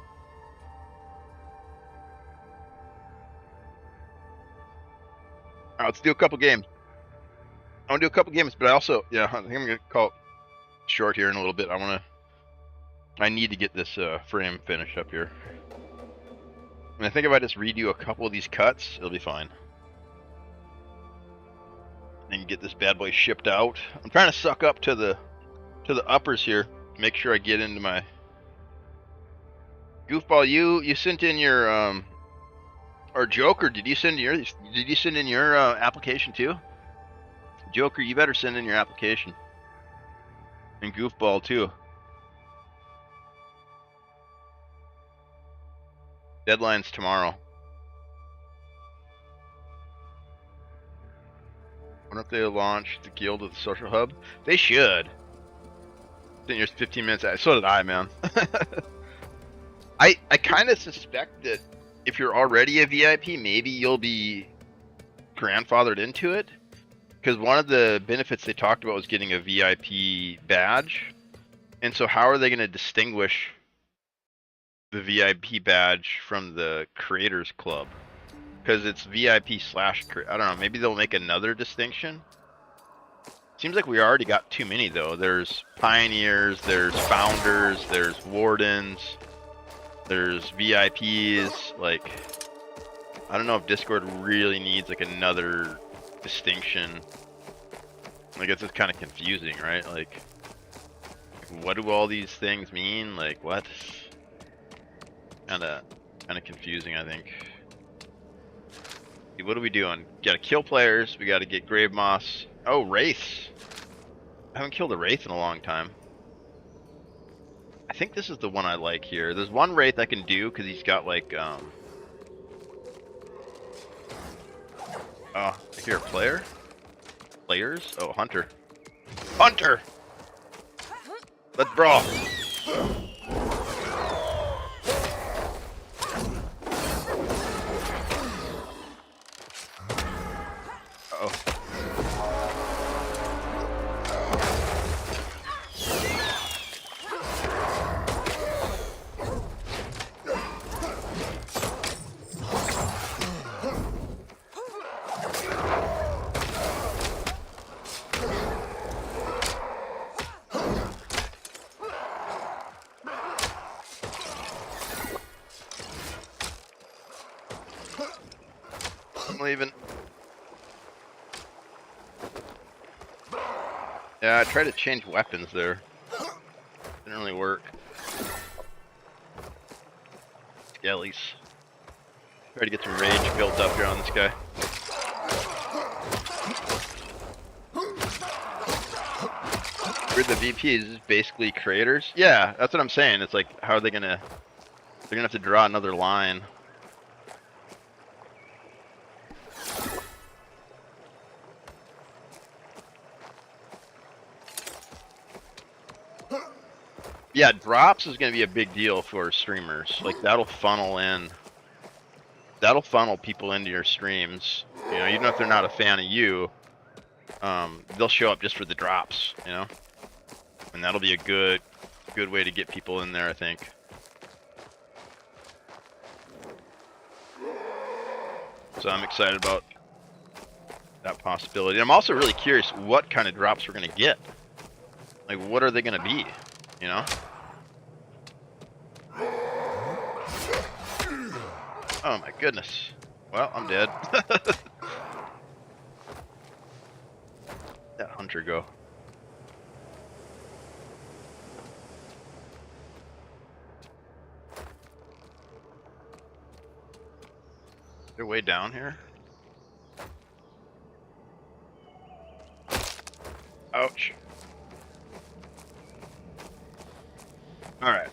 All right, let's do a couple games. I want to do a couple games, but I also, yeah, I think I'm gonna call it short here in a little bit. I need to get this frame finished up here. And I think if I just redo a couple of these cuts, it'll be fine. And get this bad boy shipped out. I'm trying to suck up to the uppers here. Make sure I get into my goofball. You sent in your or Joker. Did you send in your application too? Joker, you better send in your application. And goofball too. Deadline's tomorrow. Wonder if they launch the guild of the social hub. They should. Then you're 15 minutes out. So did I, man. I kind of suspect that if you're already a VIP, maybe you'll be grandfathered into it. Because one of the benefits they talked about was getting a VIP badge. And so how are they going to distinguish the VIP badge from the Creators Club? Because it's VIP slash, I don't know, maybe they'll make another distinction. Seems like we already got too many though. There's Pioneers, there's Founders, there's Wardens, there's VIPs. Like, I don't know if Discord really needs like another distinction. I guess it's kind of confusing, right? Like, what do all these things mean? Like, what? Kind of confusing, I think. What are we doing? Gotta kill players. We gotta get Grave Moss. Oh, Wraiths. I haven't killed a Wraith in a long time. I think this is the one I like here. There's one Wraith I can do because he's got like, oh, I hear a player? Players? Oh, Hunter. Hunter! Let's brawl. Leaving. Yeah, I tried to change weapons there. Didn't really work. Skellies. Try to get some rage built up here on this guy. We're the VPs, basically creators. Yeah, that's what I'm saying. It's like, how are they gonna? They're gonna have to draw another line. Yeah, drops is going to be a big deal for streamers. Like, that'll funnel people into your streams. You know, even if they're not a fan of you, they'll show up just for the drops, you know? And that'll be a good way to get people in there, I think. So I'm excited about that possibility. I'm also really curious what kind of drops we're going to get. Like, what are they going to be, you know? Oh my goodness. Well, I'm dead. That Hunter go. They're way down here. Ouch. All right.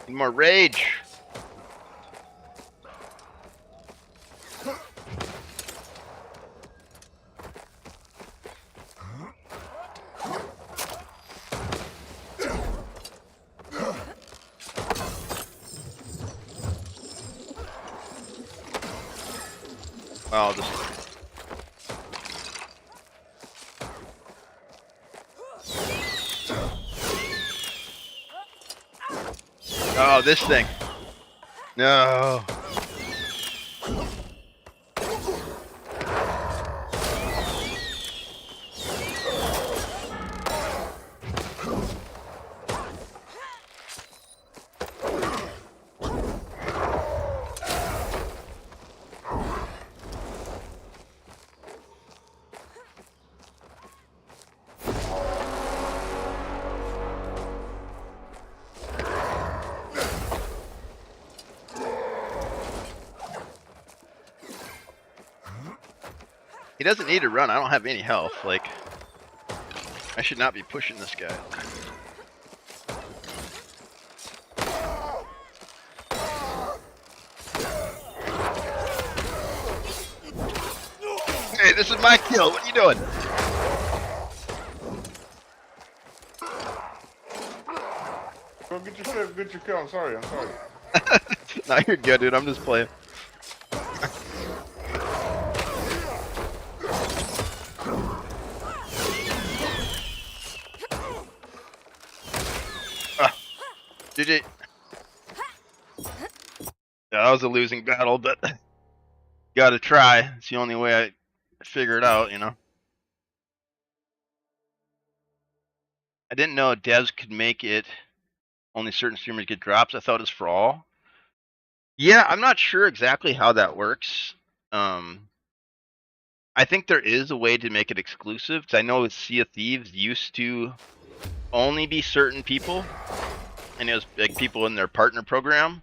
Need more rage. I'll just. Oh, this thing. No. He doesn't need to run. I don't have any health. Like, I should not be pushing this guy. Hey, this is my kill. What are you doing? Go get your shit, get your kill. I'm sorry. Nah, you're good, dude. I'm just playing. GG. Yeah, that was a losing battle, but gotta try. It's the only way I figure it out, you know. I didn't know devs could make it only certain streamers get drops. I thought it was for all. Yeah, I'm not sure exactly how that works. I think there is a way to make it exclusive, because I know Sea of Thieves used to only be certain people, and it was like people in their partner program.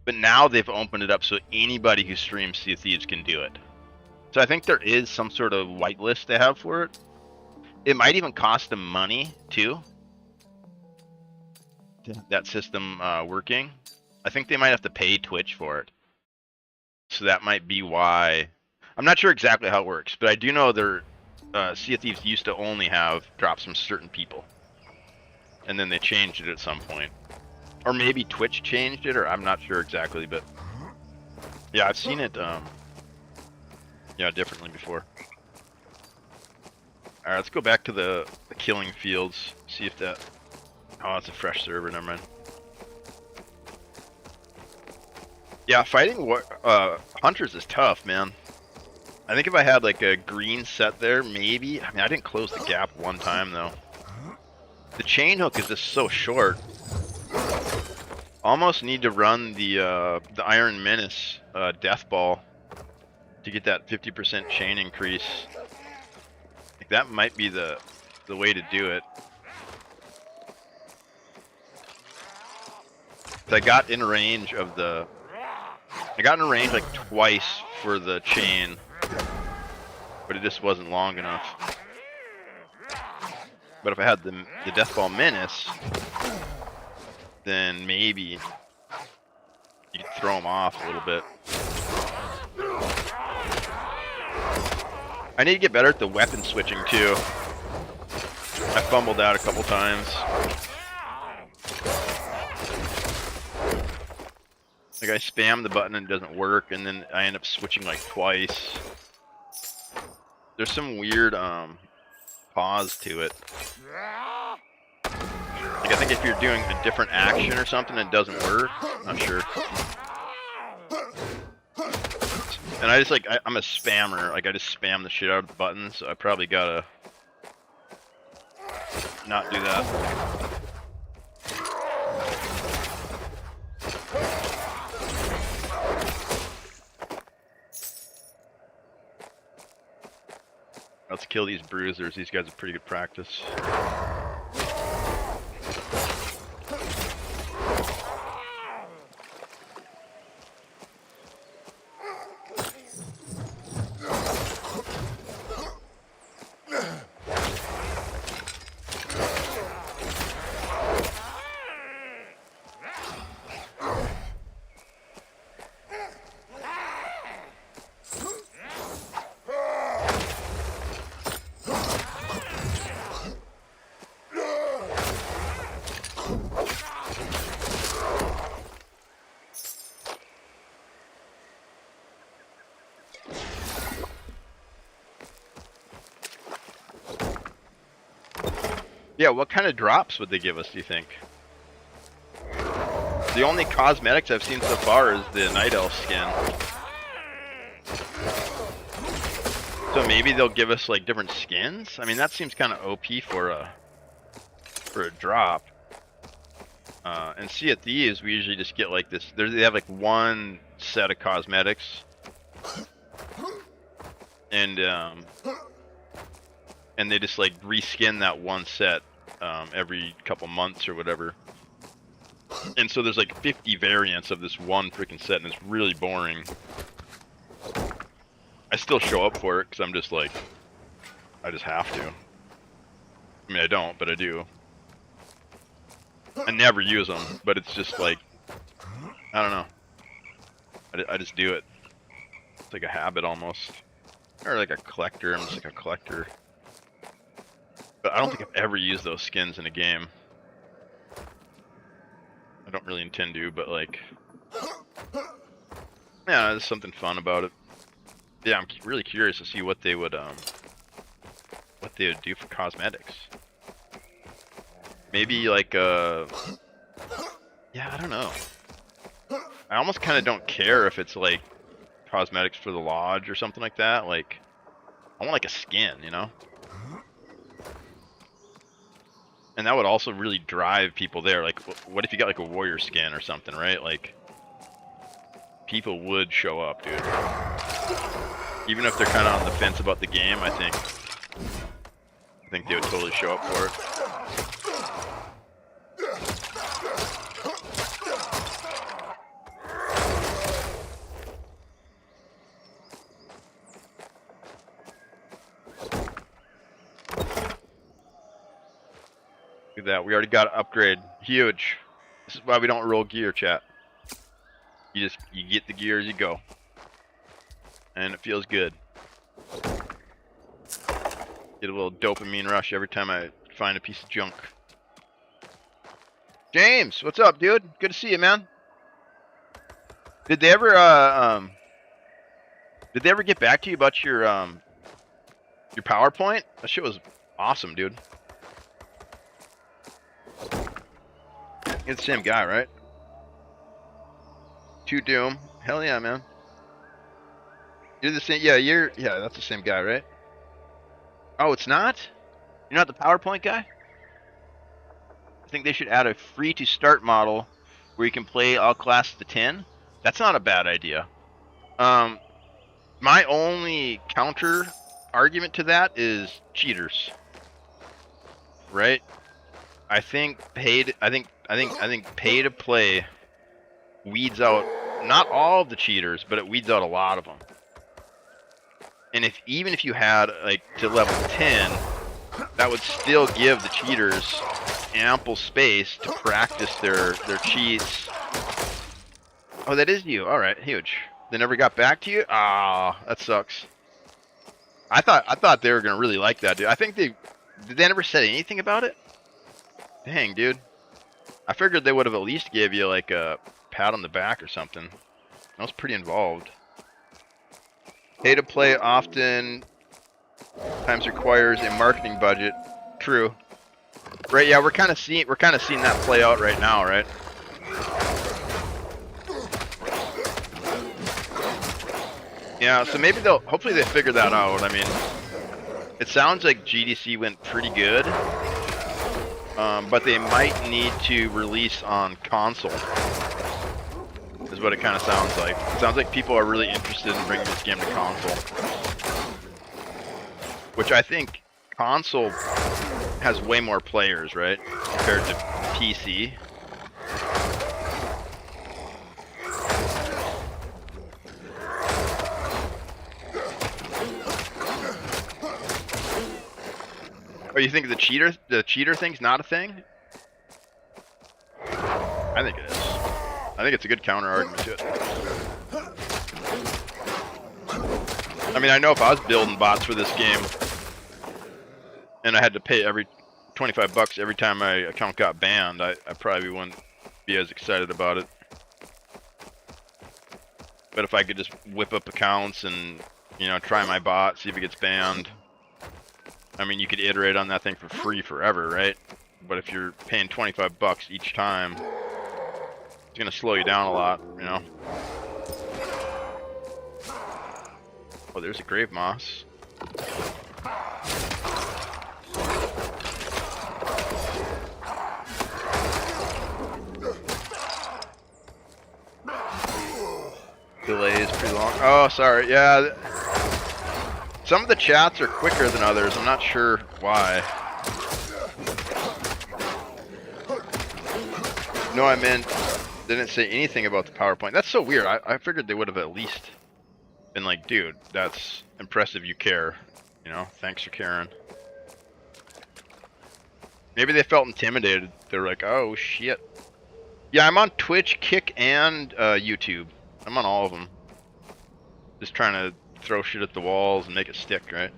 But now they've opened it up so anybody who streams Sea of Thieves can do it. So I think there is some sort of whitelist they have for it. It might even cost them money too. That system working. I think they might have to pay Twitch for it. So that might be why. I'm not sure exactly how it works, but I do know their Sea of Thieves used to only have drops from certain people. And then they changed it at some point. Or maybe Twitch changed it, or I'm not sure exactly, but yeah, I've seen it differently before. Alright, let's go back to the killing fields, see if that... Oh, it's a fresh server, never mind. Yeah, fighting hunters is tough, man. I think if I had like a green set there, maybe... I mean, I didn't close the gap one time, though. The chain hook is just so short. Almost need to run the Iron Menace Death Ball to get that 50% chain increase. Like, that might be the way to do it. I got in range of the... I got in range like twice for the chain, but it just wasn't long enough. But if I had the Death Ball Menace, then maybe you could throw him off a little bit. I need to get better at the weapon switching too. I fumbled out a couple times. Like I spam the button and it doesn't work, and then I end up switching like twice. There's some weird pause to it. Like I think if you're doing a different action or something, it doesn't work. Not sure. And I just like I'm a spammer. Like I just spam the shit out of the buttons. So I probably gotta not do that. Let's kill these bruisers. These guys are pretty good practice. Yeah, what kind of drops would they give us, do you think? The only cosmetics I've seen so far is the Night Elf skin. So maybe they'll give us like different skins? I mean, that seems kind of OP for a drop. And Sea of Thieves, we usually just get like this. They have like one set of cosmetics, and they just like reskin that one set every couple months or whatever. And so there's like 50 variants of this one freaking set, and it's really boring. I still show up for it because I'm just like, I just have to. I mean, I don't, but I do. I never use them, but it's just like, I don't know. I just do it. It's like a habit almost. Or like a collector, I'm just like a collector. But I don't think I've ever used those skins in a game. I don't really intend to, but like, yeah, there's something fun about it. Yeah, I'm really curious to see what they would do for cosmetics. Maybe like yeah, I don't know. I almost kind of don't care if it's like cosmetics for the lodge or something like that. Like, I want like a skin, you know? And that would also really drive people there. Like, what if you got like a warrior skin or something, right? Like, people would show up, dude. Even if they're kind of on the fence about the game, I think they would totally show up for it. Look at that. We already got an upgrade. Huge. This is why we don't roll gear, chat. You get the gear as you go. And it feels good. Get a little dopamine rush every time I find a piece of junk. James, what's up, dude? Good to see you, man. Did they ever get back to you about your PowerPoint? That shit was awesome, dude. You're the same guy, right? To Doom. Hell yeah, man. You're the same. Yeah, that's the same guy, right? Oh, it's not? You're not the PowerPoint guy? I think they should add a free to start model where you can play all classes to 10. That's not a bad idea. My only counter argument to that is cheaters. Right? I think pay to play weeds out not all of the cheaters, but it weeds out a lot of them. And even if you had like to level 10, that would still give the cheaters ample space to practice their cheats. Oh, that is you. All right, huge. They never got back to you? Ah, that sucks. I thought they were gonna really like that, dude. I think did they never said anything about it? Dang, dude. I figured they would have at least gave you like a pat on the back or something. That was pretty involved. Pay to play often times requires a marketing budget. True. Right, yeah, we're kind of seeing that play out right now, right? Yeah, so maybe hopefully they figure that out. I mean, it sounds like GDC went pretty good, but they might need to release on console, is what it kind of sounds like. It sounds like people are really interested in bringing this game to console, which I think console has way more players, right, compared to PC. Oh, you think the cheater thing's not a thing? I think it is. I think it's a good counter argument to it. I mean, I know if I was building bots for this game and I had to pay every $25 every time my account got banned, I probably wouldn't be as excited about it. But if I could just whip up accounts and, you know, try my bot, see if it gets banned, I mean, you could iterate on that thing for free forever, right? But if you're paying 25 bucks each time, it's gonna slow you down a lot, you know? Oh, there's a grave moss. Delay is pretty long. Oh, sorry. Yeah. Some of the chats are quicker than others. I'm not sure why. No, I meant they didn't say anything about the PowerPoint. That's so weird. I figured they would have at least been like, dude, that's impressive you care. You know, thanks for caring. Maybe they felt intimidated. They were like, oh shit. Yeah, I'm on Twitch, Kick, and YouTube. I'm on all of them. Just trying to throw shit at the walls and make it stick, right?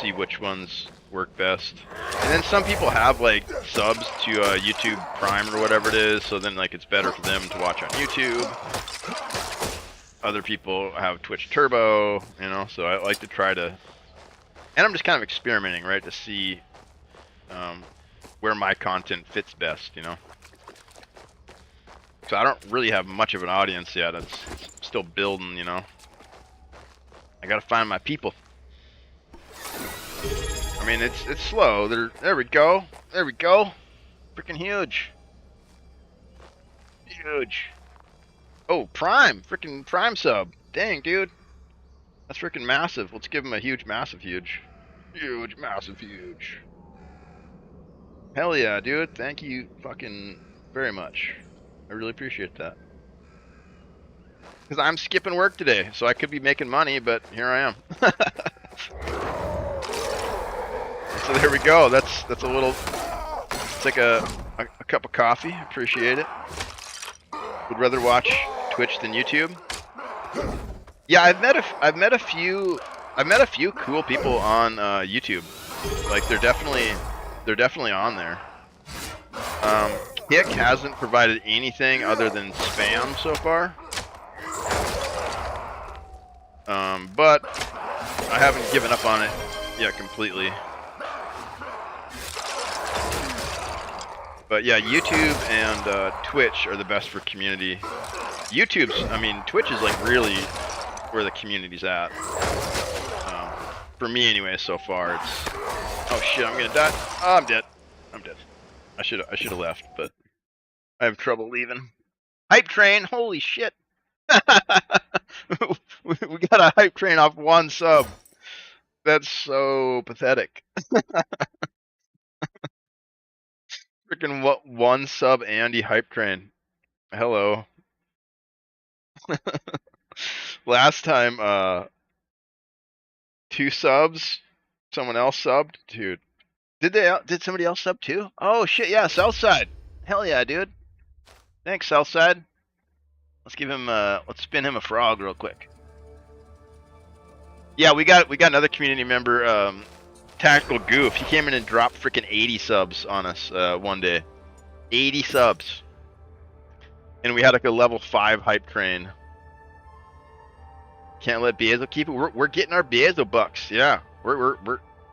See which ones work best. And then some people have like subs to YouTube Prime or whatever it is, so then like it's better for them to watch on YouTube. Other people have Twitch Turbo, you know, so I like to try to, and I'm just kind of experimenting, right, to see where my content fits best, you know. So I don't really have much of an audience yet. It's still building, you know. I gotta find my people. I mean, it's slow. There we go. There we go. Freaking huge. Huge. Oh, Prime. Freaking Prime sub. Dang, dude. That's freaking massive. Let's give him a huge, massive, huge. Huge, massive, huge. Hell yeah, dude. Thank you fucking very much. I really appreciate that. Because I'm skipping work today, so I could be making money, but here I am. So there we go. That's a little. It's like a cup of coffee. Appreciate it. Would rather watch Twitch than YouTube. Yeah, I've met a few cool people on YouTube. Like they're definitely on there. Kick hasn't provided anything other than spam so far. But I haven't given up on it yet completely. But yeah, YouTube and Twitch are the best for community. I mean, Twitch is like really where the community's at. For me anyway, so far it's. Oh shit, I'm gonna die. Oh, I'm dead. I'm dead. I should have left, but I have trouble leaving. Hype train, holy shit! We got a hype train off one sub. That's so pathetic. Freaking what, one sub Andy hype train. Hello. Last time, 2 subs. Someone else subbed, dude. Did somebody else sub too? Oh shit, yeah, Southside. Hell yeah, dude. Thanks, Southside. Let's give him let's spin him a frog real quick. Yeah, we got another community member, Tactical Goof. He came in and dropped freaking 80 subs on us one day. 80 subs. And we had like a level 5 hype train. Can't let Beazo keep it. We're getting our Beazo bucks. Yeah.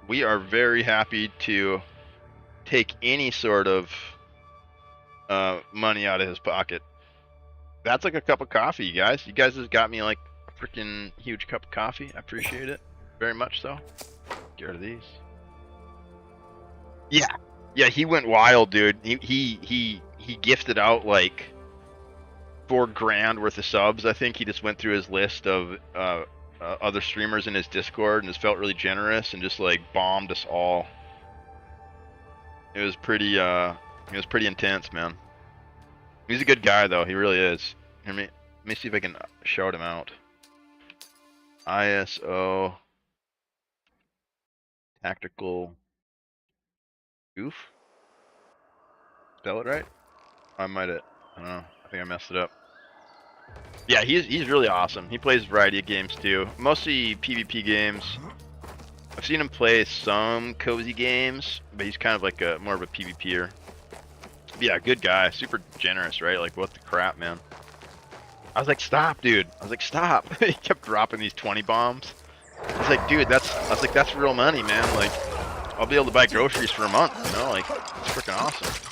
We are very happy to take any sort of money out of his pocket. That's like a cup of coffee, you guys. You guys just got me like a freaking huge cup of coffee. I appreciate it very much. So, get rid of these. Yeah, he went wild, dude. He gifted out like $4,000 worth of subs. I think he just went through his list of other streamers in his Discord and just felt really generous and just like bombed us all. It was pretty intense, man. He's a good guy though, he really is. Let me see if I can shout him out. ISO Tactical Goof. Spell it right? I don't know. I think I messed it up. Yeah, he's really awesome. He plays a variety of games too. Mostly PvP games. I've seen him play some cozy games, but he's kind of like more of a PvPer. Yeah, good guy. Super generous, right? Like, what the crap, man? I was like, stop, dude. I was like, stop. He kept dropping these 20 bombs. He's like, dude, I was like, that's real money, man. Like, I'll be able to buy groceries for a month, you know? Like, it's freaking awesome.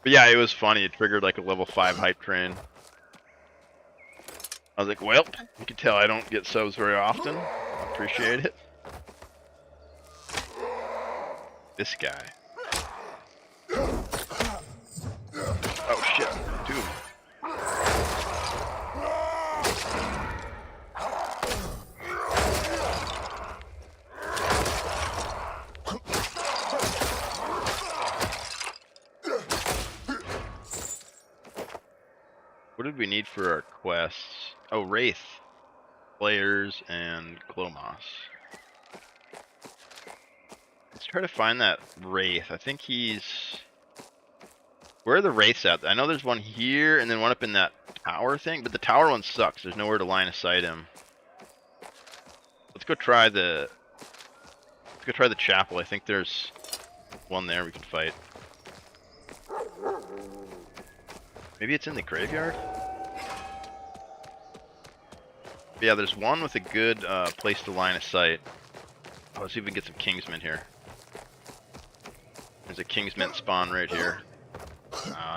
But yeah, it was funny. It triggered like a level 5 hype train. I was like, well, you can tell I don't get subs very often. Appreciate it. This guy. Oh shit, dude. What did we need for our quests? Oh, Wraith. Players and Clomos. Let's try to find that Wraith. I think he's... Where are the Wraiths at? I know there's one here and then one up in that tower thing, but the tower one sucks. There's nowhere to line of sight him. Let's go try the chapel. I think there's one there we can fight. Maybe it's in the graveyard? But yeah, there's one with a good place to line of sight. Oh, let's see if we can get some Kingsmen here. There's a Kingsmen spawn right here.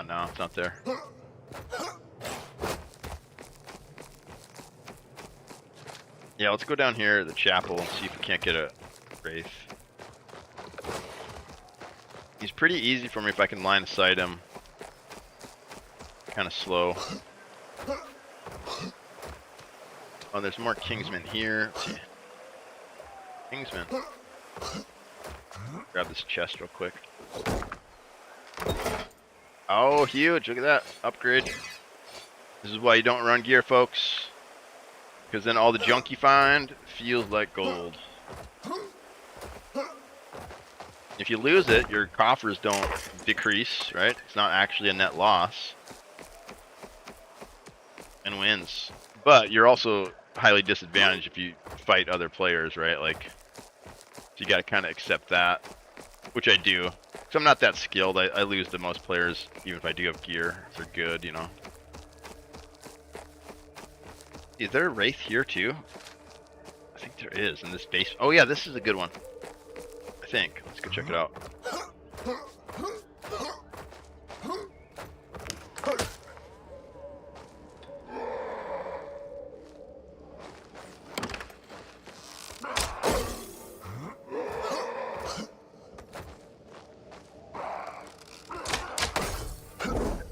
No, it's not there. Yeah, let's go down here to the chapel and see if we can't get a Wraith. He's pretty easy for me if I can line of sight him. Kind of slow. Oh, there's more Kingsmen here. Let's see. Kingsmen. Grab this chest real quick. Oh, huge. Look at that. Upgrade. This is why you don't run gear, folks. Because then all the junk you find feels like gold. If you lose it, your coffers don't decrease, right? It's not actually a net loss. And wins. But you're also highly disadvantaged if you fight other players, right? Like, so you gotta kind of accept that. Which I do. So I'm not that skilled. I lose to most players, even if I do have gear. They're good, you know. Is there a Wraith here too? I think there is in this base. Oh yeah, this is a good one. I think. Let's go check it out.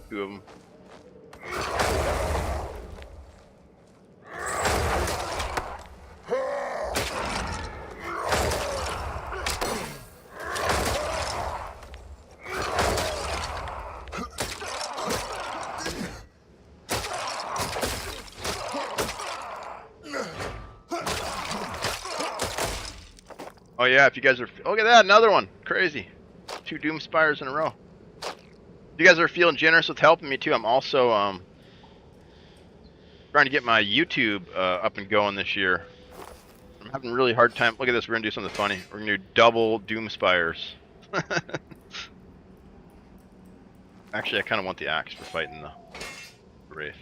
Two of them. Oh yeah, if you guys are... Look at that, another one. Crazy. 2 Doom Spires in a row. If you guys are feeling generous with helping me too, I'm also trying to get my YouTube up and going this year. I'm having a really hard time. Look at this, we're going to do something funny. We're going to do double Doom Spires. Actually, I kind of want the axe for fighting the Wraith.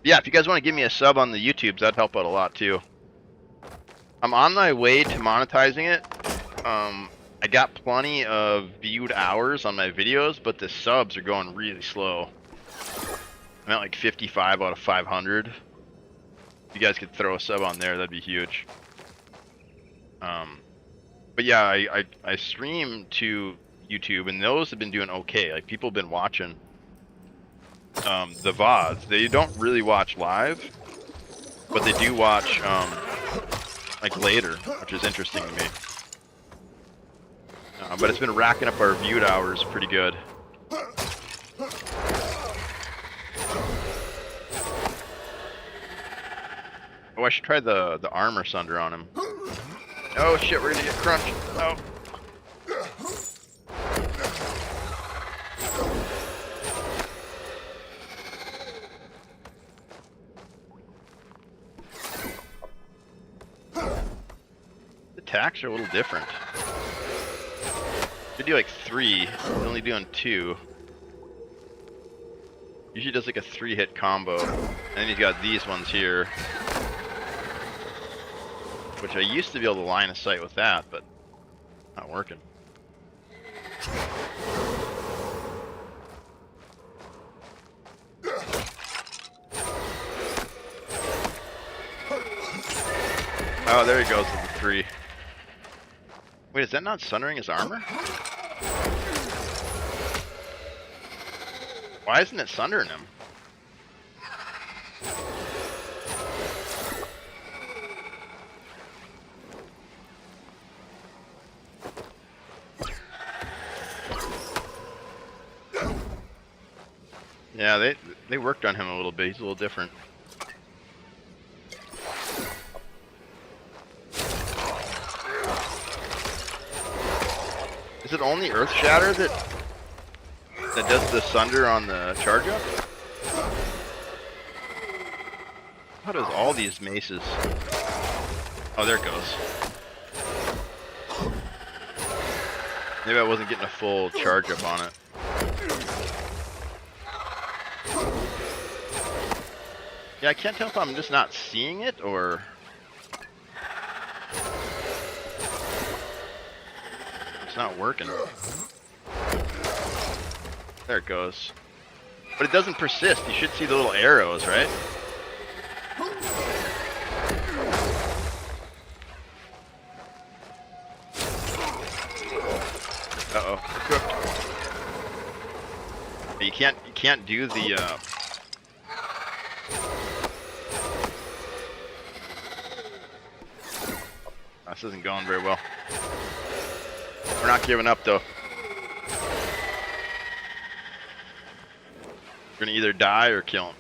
Yeah, if you guys want to give me a sub on the YouTubes, that'd help out a lot too. I'm on my way to monetizing it. I got plenty of viewed hours on my videos, but the subs are going really slow. I'm at like 55 out of 500. If you guys could throw a sub on there, that'd be huge. But yeah, I stream to YouTube, and those have been doing okay. Like, people have been watching the VODs. They don't really watch live, but they do watch like later, which is interesting to me. But it's been racking up our viewed hours pretty good. Oh, I should try the armor sunder on him. Oh shit, we're gonna get crunched. Oh. The attacks are a little different. They do like 3, we're only doing 2. Usually does like a 3-hit combo. And then he's got these ones here. Which I used to be able to line of sight with that, but not working. Oh, there he goes with the 3. Wait, is that not sundering his armor? Why isn't it sundering him? Yeah, they worked on him a little bit. He's a little different. Is it only Earth Shatter that does the sunder on the charge up? How does all these maces? Oh, there it goes. Maybe I wasn't getting a full charge up on it. Yeah, I can't tell if I'm just not seeing it or it's not working. There it goes. But it doesn't persist. You should see the little arrows, right? Uh-oh, cooked. You can't do the this isn't going very well. We're not giving up though. We're gonna either die or kill him.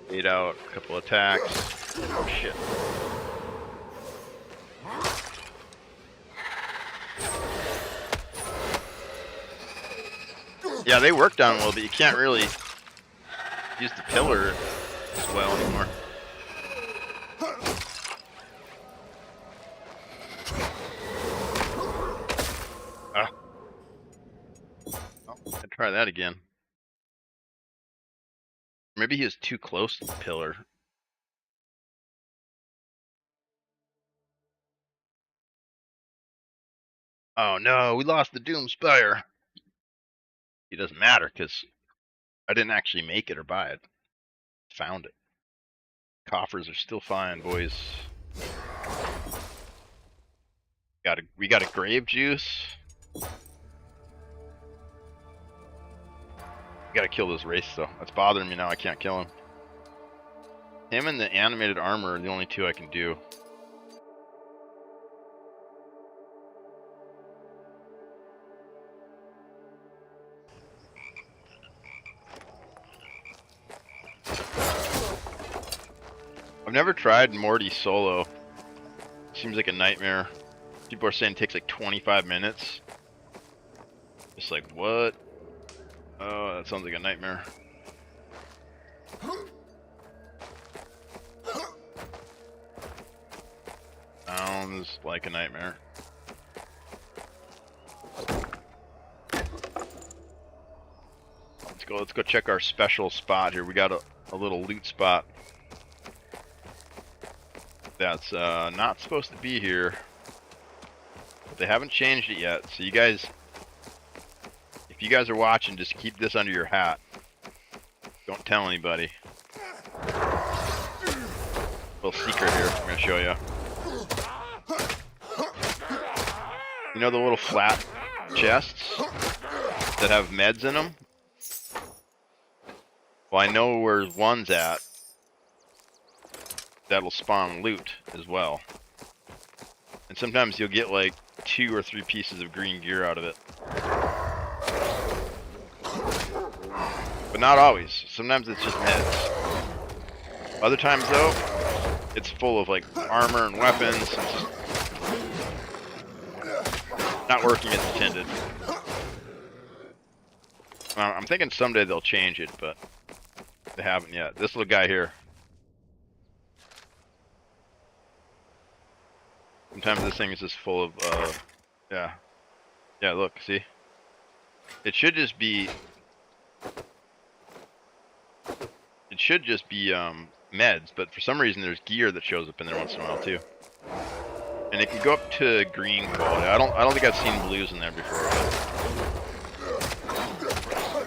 Bait out a couple attacks. Oh shit. Yeah, they worked on him a little bit. You can't really use the pillar as well anymore. Ah. Oh, I'll try that again. Maybe he was too close to the pillar. Oh no, we lost the Doom Spire. It doesn't matter because I didn't actually make it or buy it. Found it. Coffers are still fine, boys. We got a grave juice. Gotta kill this race though. That's bothering me now. I can't kill him. Him and the animated armor are the only two I can do. I've never tried Morty solo. Seems like a nightmare. People are saying it takes like 25 minutes. Just like, what? Oh, that sounds like a nightmare. Sounds like a nightmare. Let's go check our special spot here. We got a little loot spot that's not supposed to be here, but they haven't changed it yet. So you guys, if you guys are watching, just keep this under your hat. Don't tell anybody. Little secret here I'm gonna show you. You know the little flat chests that have meds in them? Well, I know where one's at. That'll spawn loot as well. And sometimes you'll get like 2 or 3 pieces of green gear out of it. But not always. Sometimes it's just meds. Other times though, it's full of like armor and weapons. It's just not working as intended. I'm thinking someday they'll change it, but they haven't yet. This little guy here. Sometimes this thing is just full of, yeah. Yeah, look, see? It should just be... It should just be, meds, but for some reason there's gear that shows up in there once in a while, too. And it can go up to green quality. I don't think I've seen blues in there before, but...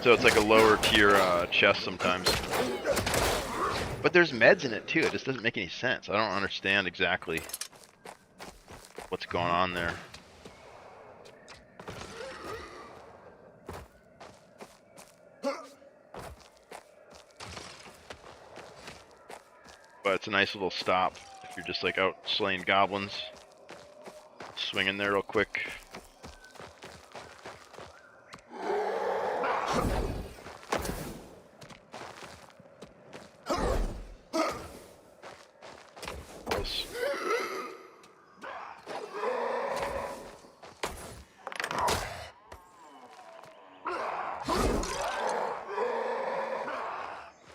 So it's like a lower tier, chest sometimes. But there's meds in it, too. It just doesn't make any sense. I don't understand exactly what's going on there. But it's a nice little stop if you're just like out slaying goblins. Swing in there real quick. Close.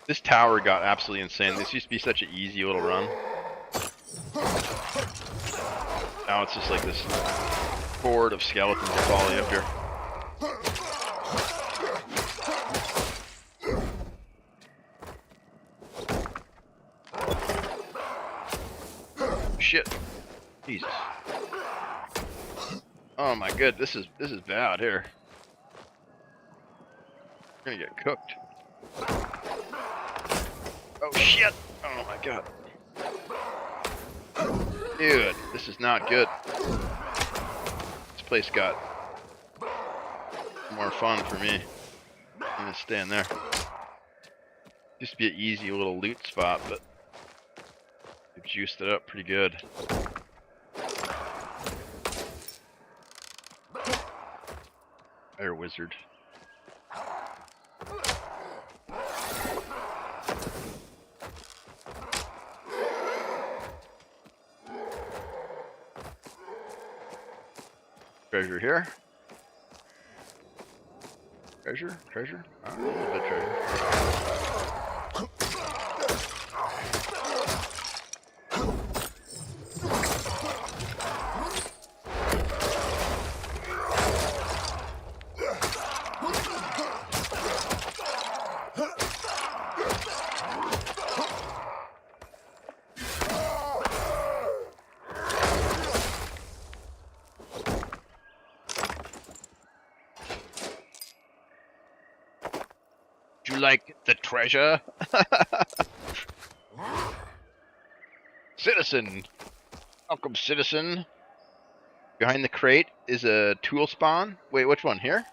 This tower got absolutely insane. This used to be such an easy little run. Now it's just like this horde of skeletons that follow you up here. Shit. Jesus. Oh my god, this is bad here. We're gonna get cooked. Oh shit! Oh my god. Dude, this is not good. This place got more fun for me. I'm gonna stay in there. Used to be an easy little loot spot, but they've juiced it up pretty good. Fire wizard. Treasure here. Treasure? Treasure? I don't know, a little bit of treasure. You like the treasure? Citizen! Welcome, citizen. Behind the crate is a tool spawn. Wait, which one? Here?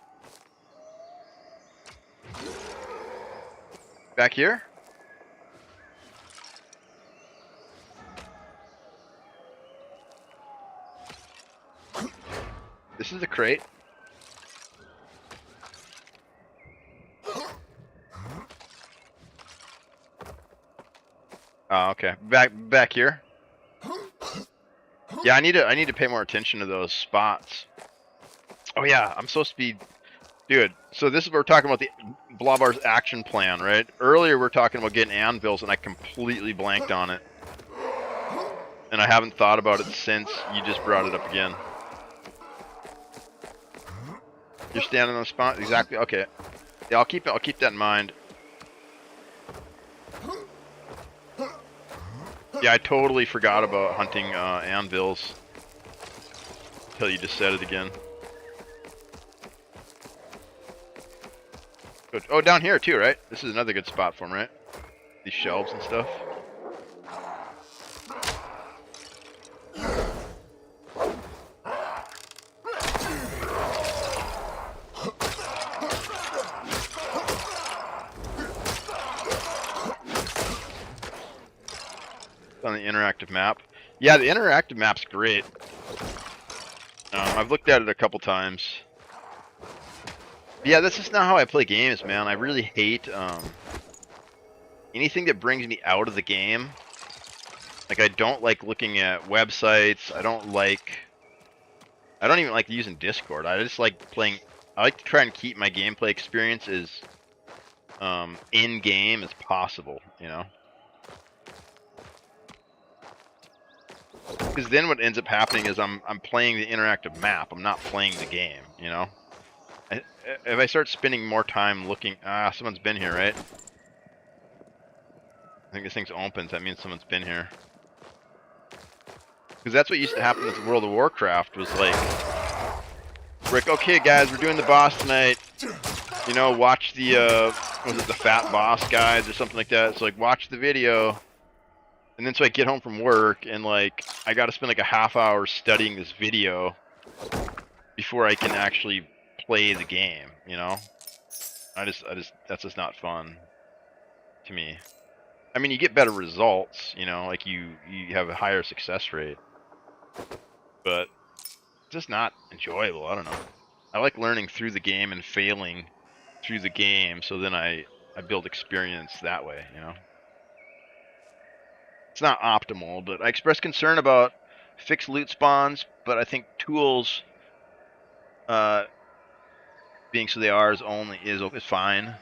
Back here? This is a crate. Oh, okay. Back here. Yeah, I need to pay more attention to those spots. Oh yeah, I'm supposed to be, dude. So this is what we're talking about, the Blobbar's action plan, right? Earlier we're talking about getting anvils, and I completely blanked on it, and I haven't thought about it since you just brought it up again. You're standing on the spot exactly. Okay. Yeah, I'll keep that in mind. Yeah, I totally forgot about hunting anvils until you just said it again. Good. Oh, down here too, right? This is another good spot for them, right? These shelves and stuff. On the interactive map. Yeah, the interactive map's great. I've looked at it a couple times. Yeah, that's just not how I play games, man. I really hate anything that brings me out of the game. Like, I don't like looking at websites. I don't even like using Discord. I just like playing. I like to try and keep my gameplay experience as in-game as possible, you know? Because then what ends up happening is I'm playing the interactive map. I'm not playing the game, you know? If I start spending more time looking... someone's been here, right? I think this thing's open, so that means someone's been here. Because that's what used to happen with World of Warcraft, was like... okay guys, we're doing the boss tonight. You know, watch the, was it the Fat Boss guides or something like that? So like, watch the video. And then so I get home from work and like, I gotta spend like a half hour studying this video before I can actually play the game, you know? That's just not fun to me. I mean, you get better results, you know, like you have a higher success rate, but it's just not enjoyable. I don't know. I like learning through the game and failing through the game, so then I build experience that way, you know? It's not optimal, but I express concern about fixed loot spawns, but I think tools being so they are is fine.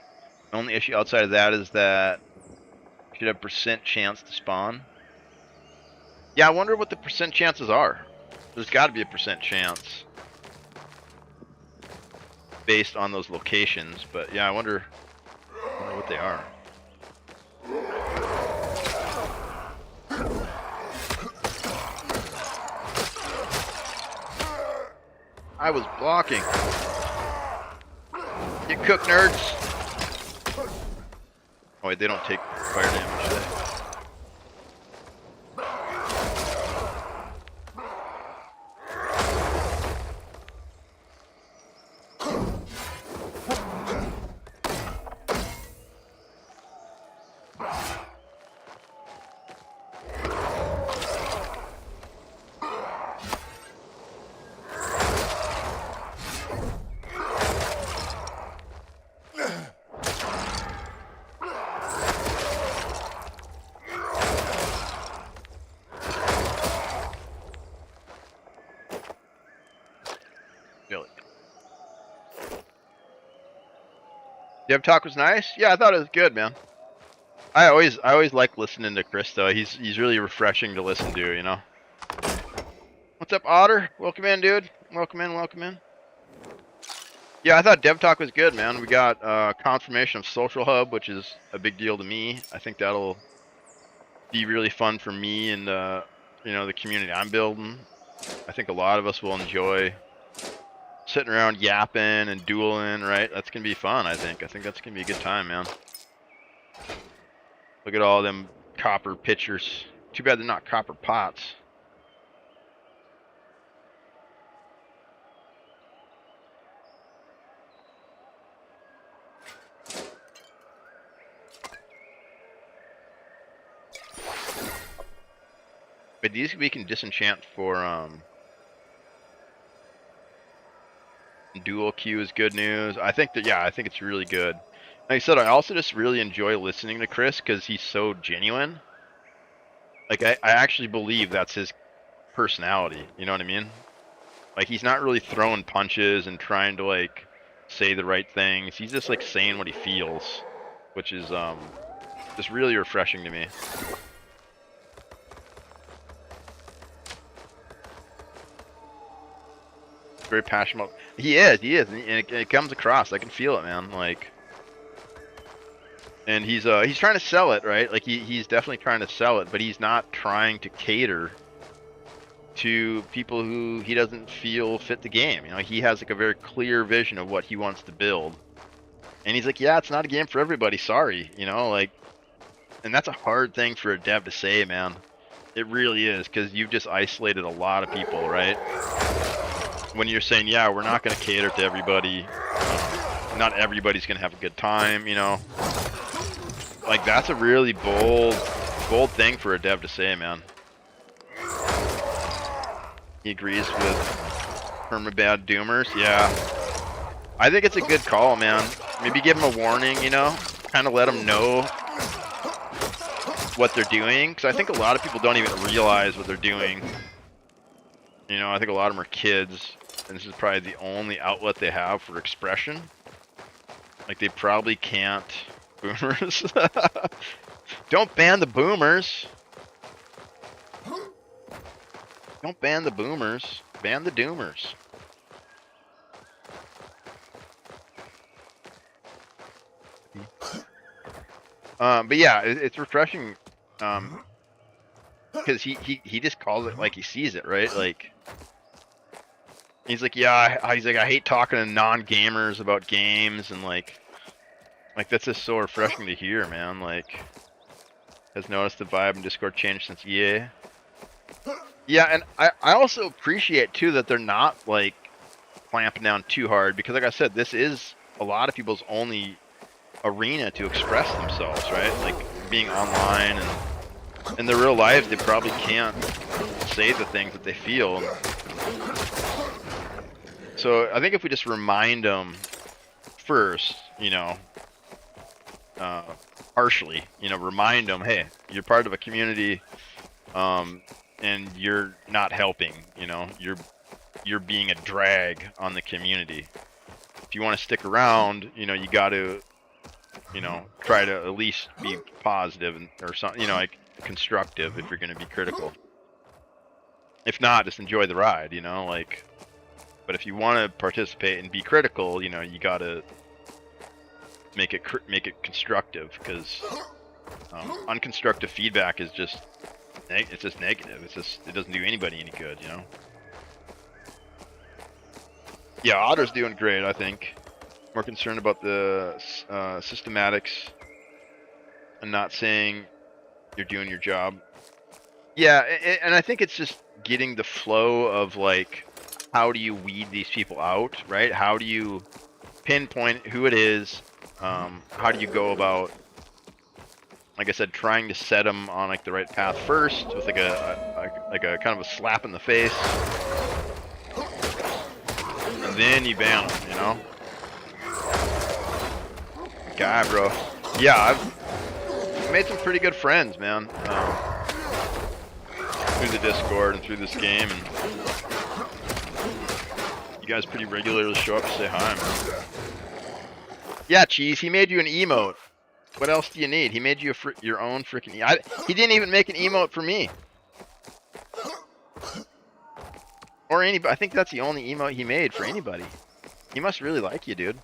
The only issue outside of that is that you should have percent chance to spawn. Yeah, I wonder what the percent chances are. There's got to be a percent chance based on those locations, but yeah, I wonder what they are. I was blocking. Get cooked, nerds. Oh wait, they don't take fire damage, do they? Dev Talk was nice. Yeah, I thought it was good, man. I always like listening to Chris though. He's really refreshing to listen to, you know. What's up, Otter? Welcome in, dude. Welcome in, welcome in. Yeah, I thought Dev Talk was good, man. We got confirmation of Social Hub, which is a big deal to me. I think that'll be really fun for me and you know, the community I'm building. I think a lot of us will enjoy sitting around yapping and dueling, right? That's gonna be fun, I think. I think that's gonna be a good time, man. Look at all them copper pitchers. Too bad they're not copper pots. But these we can disenchant for dual queue is good news. I think that, yeah, I think it's really good. Like I said, I also just really enjoy listening to Chris because he's so genuine. Like I actually believe that's his personality, you know what I mean? Like he's not really throwing punches and trying to like say the right things. He's just like saying what he feels, which is just really refreshing to me. Very passionate. He is, and it comes across. I can feel it, man. Like, and he's trying to sell it, right? Like he's definitely trying to sell it, but he's not trying to cater to people who he doesn't feel fit the game. You know, he has like a very clear vision of what he wants to build, and he's like, yeah, it's not a game for everybody. Sorry, you know, like, and that's a hard thing for a dev to say, man. It really is, because you've just isolated a lot of people, right? When you're saying, yeah, we're not going to cater to everybody, not everybody's going to have a good time, you know, like that's a really bold thing for a dev to say, man. He agrees with permabad doomers. Yeah, I think it's a good call, man. Maybe give them a warning, you know, kind of let them know what they're doing, because I think a lot of people don't even realize what they're doing. You know, I think a lot of them are kids, and this is probably the only outlet they have for expression. Like, they probably can't... Boomers? Don't ban the boomers! Don't ban the boomers. Ban the doomers. But yeah, it's refreshing. Because he just calls it like he sees it, right? Like, he's like, yeah, he's like, I hate talking to non-gamers about games, and like that's just so refreshing to hear, man. Like, has noticed the vibe in Discord changed since EA. Yeah, and I also appreciate too that they're not like clamping down too hard, because like I said, this is a lot of people's only arena to express themselves, right? Like, being online, and in their real life they probably can't say the things that they feel. So I think if we just remind them first, you know, harshly, you know, remind them, hey, you're part of a community, and you're not helping, you know, you're being a drag on the community. If you want to stick around, you know, you got to, you know, try to at least be positive, or something, you know, like constructive if you're going to be critical. If not, just enjoy the ride, you know, like. But if you want to participate and be critical, you know, you got to make it constructive, because unconstructive feedback is just it's just negative. It doesn't do anybody any good, you know. Yeah, Otter's doing great, I think. More concerned about the systematics and not saying you're doing your job. Yeah, and I think it's just getting the flow of like, how do you weed these people out, right? How do you pinpoint who it is? How do you go about, like I said, trying to set them on like the right path first, with like a kind of a slap in the face, and then you ban them, you know? Guy, bro. Yeah, I've made some pretty good friends, man, through the Discord and through this game, and you guys pretty regularly show up to say hi, man. Yeah, Cheese, he made you an emote. What else do you need? He made you your own freaking he didn't even make an emote for me. Or anybody. I think that's the only emote he made for anybody. He must really like you, dude.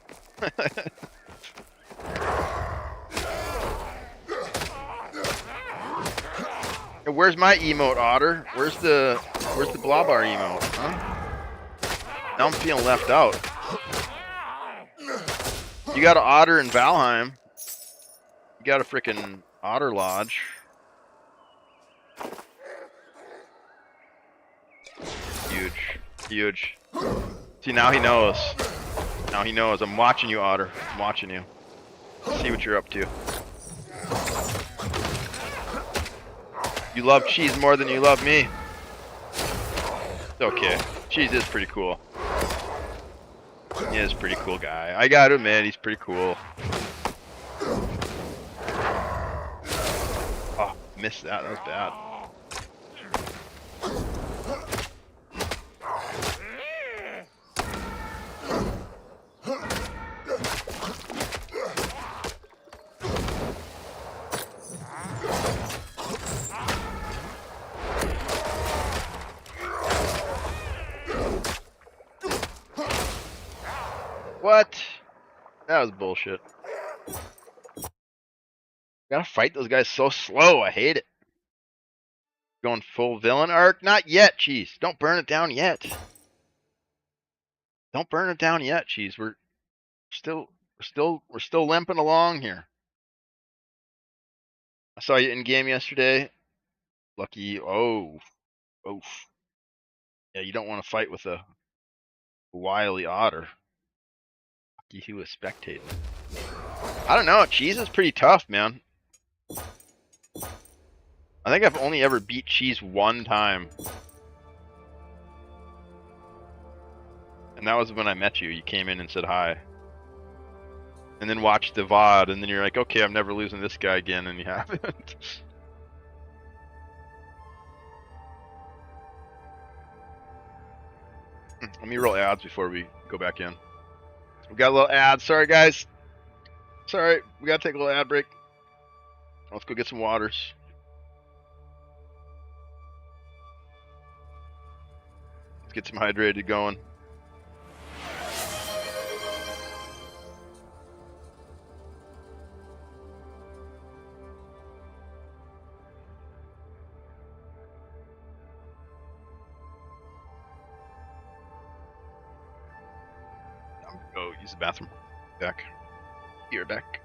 Where's my emote, Otter? Where's the Blobbar emote, huh? Now I'm feeling left out. You got an Otter in Valheim. You got a freaking Otter Lodge. Huge. See, now he knows. Now he knows. I'm watching you, Otter. I'm watching you. See what you're up to. You love Cheese more than you love me. It's okay. Cheese is pretty cool. He is a pretty cool guy. I gotta admit, he's pretty cool. Oh, missed that. That was bad. What? That was bullshit. Gotta fight those guys so slow. I hate it. Going full villain arc? Not yet, Cheese. Don't burn it down yet. Don't burn it down yet, Cheese. We're still limping along here. I saw you in game yesterday. Lucky. Oh. Oof. Yeah, you don't want to fight with a wily otter. He was spectating. I don't know. Cheese is pretty tough, man. I think I've only ever beat Cheese one time. And that was when I met you. You came in and said hi. And then watched the VOD, and then you're like, okay, I'm never losing this guy again, and you haven't. Let me roll ads before we go back in. We got a little ad. Sorry, guys. Sorry, we gotta take a little ad break. Let's go get some waters. get some hydrated going. I'm gonna go use the bathroom. Back. You're back.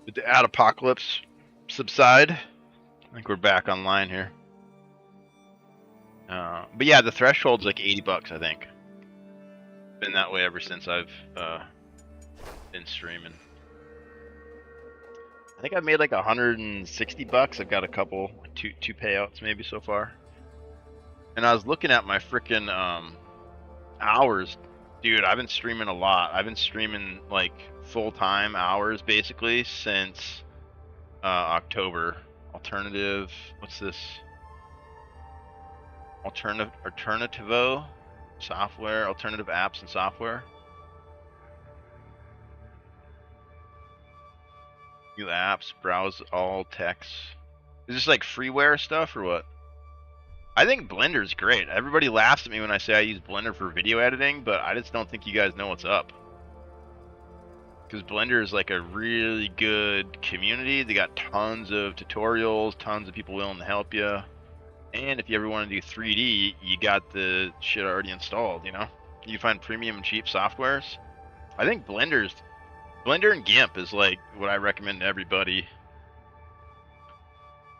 Did the ad apocalypse subside? I think we're back online here. But yeah, the threshold's like $80, I think. Been that way ever since I've been streaming. I think I've made like $160. I've got a couple, two payouts maybe so far. And I was looking at my freaking hours. Dude, I've been streaming a lot. I've been streaming like full-time hours basically since October. Alternative, what's this? Alternativo software, alternative apps and software. New apps, browse all texts. Is this like freeware stuff or what? I think Blender's great. Everybody laughs at me when I say I use Blender for video editing, but I just don't think you guys know what's up. Because Blender is like a really good community. They got tons of tutorials, tons of people willing to help you. And if you ever want to do 3D, you got the shit already installed, you know? You find premium and cheap softwares. I think Blender and GIMP is like what I recommend to everybody.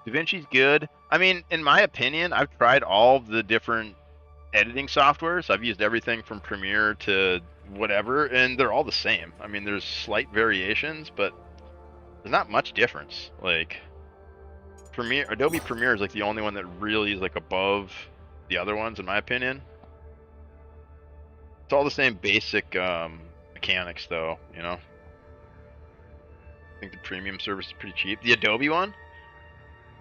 DaVinci's good. I mean, in my opinion, I've tried all the different editing softwares. I've used everything from Premiere to whatever, and they're all the same. I mean, there's slight variations, but there's not much difference. Like, Adobe Premiere is like the only one that really is like above the other ones, in my opinion. It's all the same basic mechanics, though. You know, I think the premium service is pretty cheap. The Adobe one,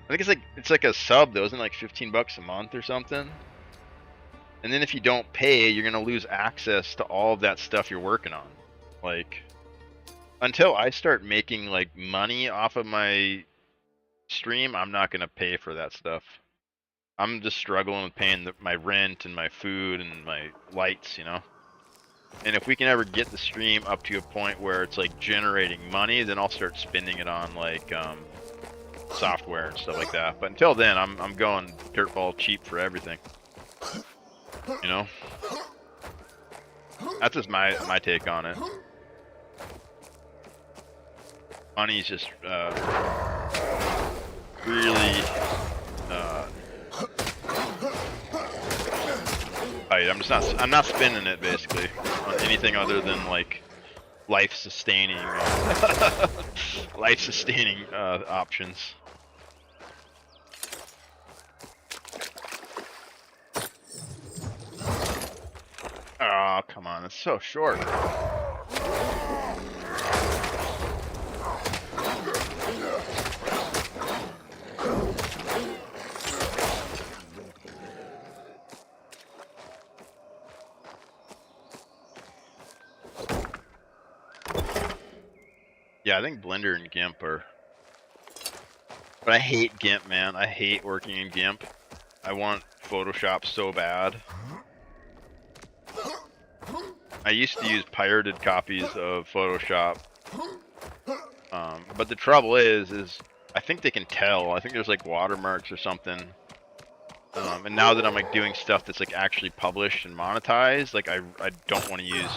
I think it's like a sub though, isn't it like $15 a month or something? And then if you don't pay, you're gonna lose access to all of that stuff you're working on. Like, until I start making like money off of my stream, I'm not gonna pay for that stuff. I'm just struggling with paying my rent and my food and my lights, you know. And if we can ever get the stream up to a point where it's like generating money, then I'll start spending it on like software and stuff like that. But until then, I'm going dirtball cheap for everything. You know, that's just my take on it. Money's just really tight. I'm not spending it basically on anything other than like life sustaining options. Oh, come on, it's so short. Yeah, I think Blender and GIMP are... But I hate GIMP, man. I hate working in GIMP. I want Photoshop so bad. I used to use pirated copies of Photoshop. But the trouble is I think they can tell. I think there's like watermarks or something. And now that I'm like doing stuff that's like actually published and monetized, like I don't want to use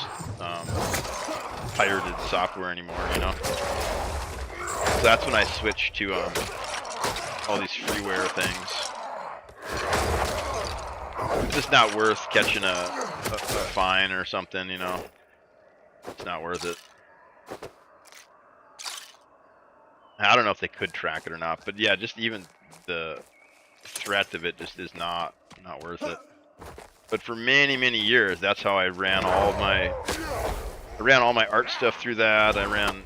pirated software anymore, you know? So that's when I switched to all these freeware things. It's just not worth catching a fine or something, you know? It's not worth it. I don't know if they could track it or not, but yeah, just even the threat of it just is not worth it. But for many years, that's how I ran all my art stuff through that. I ran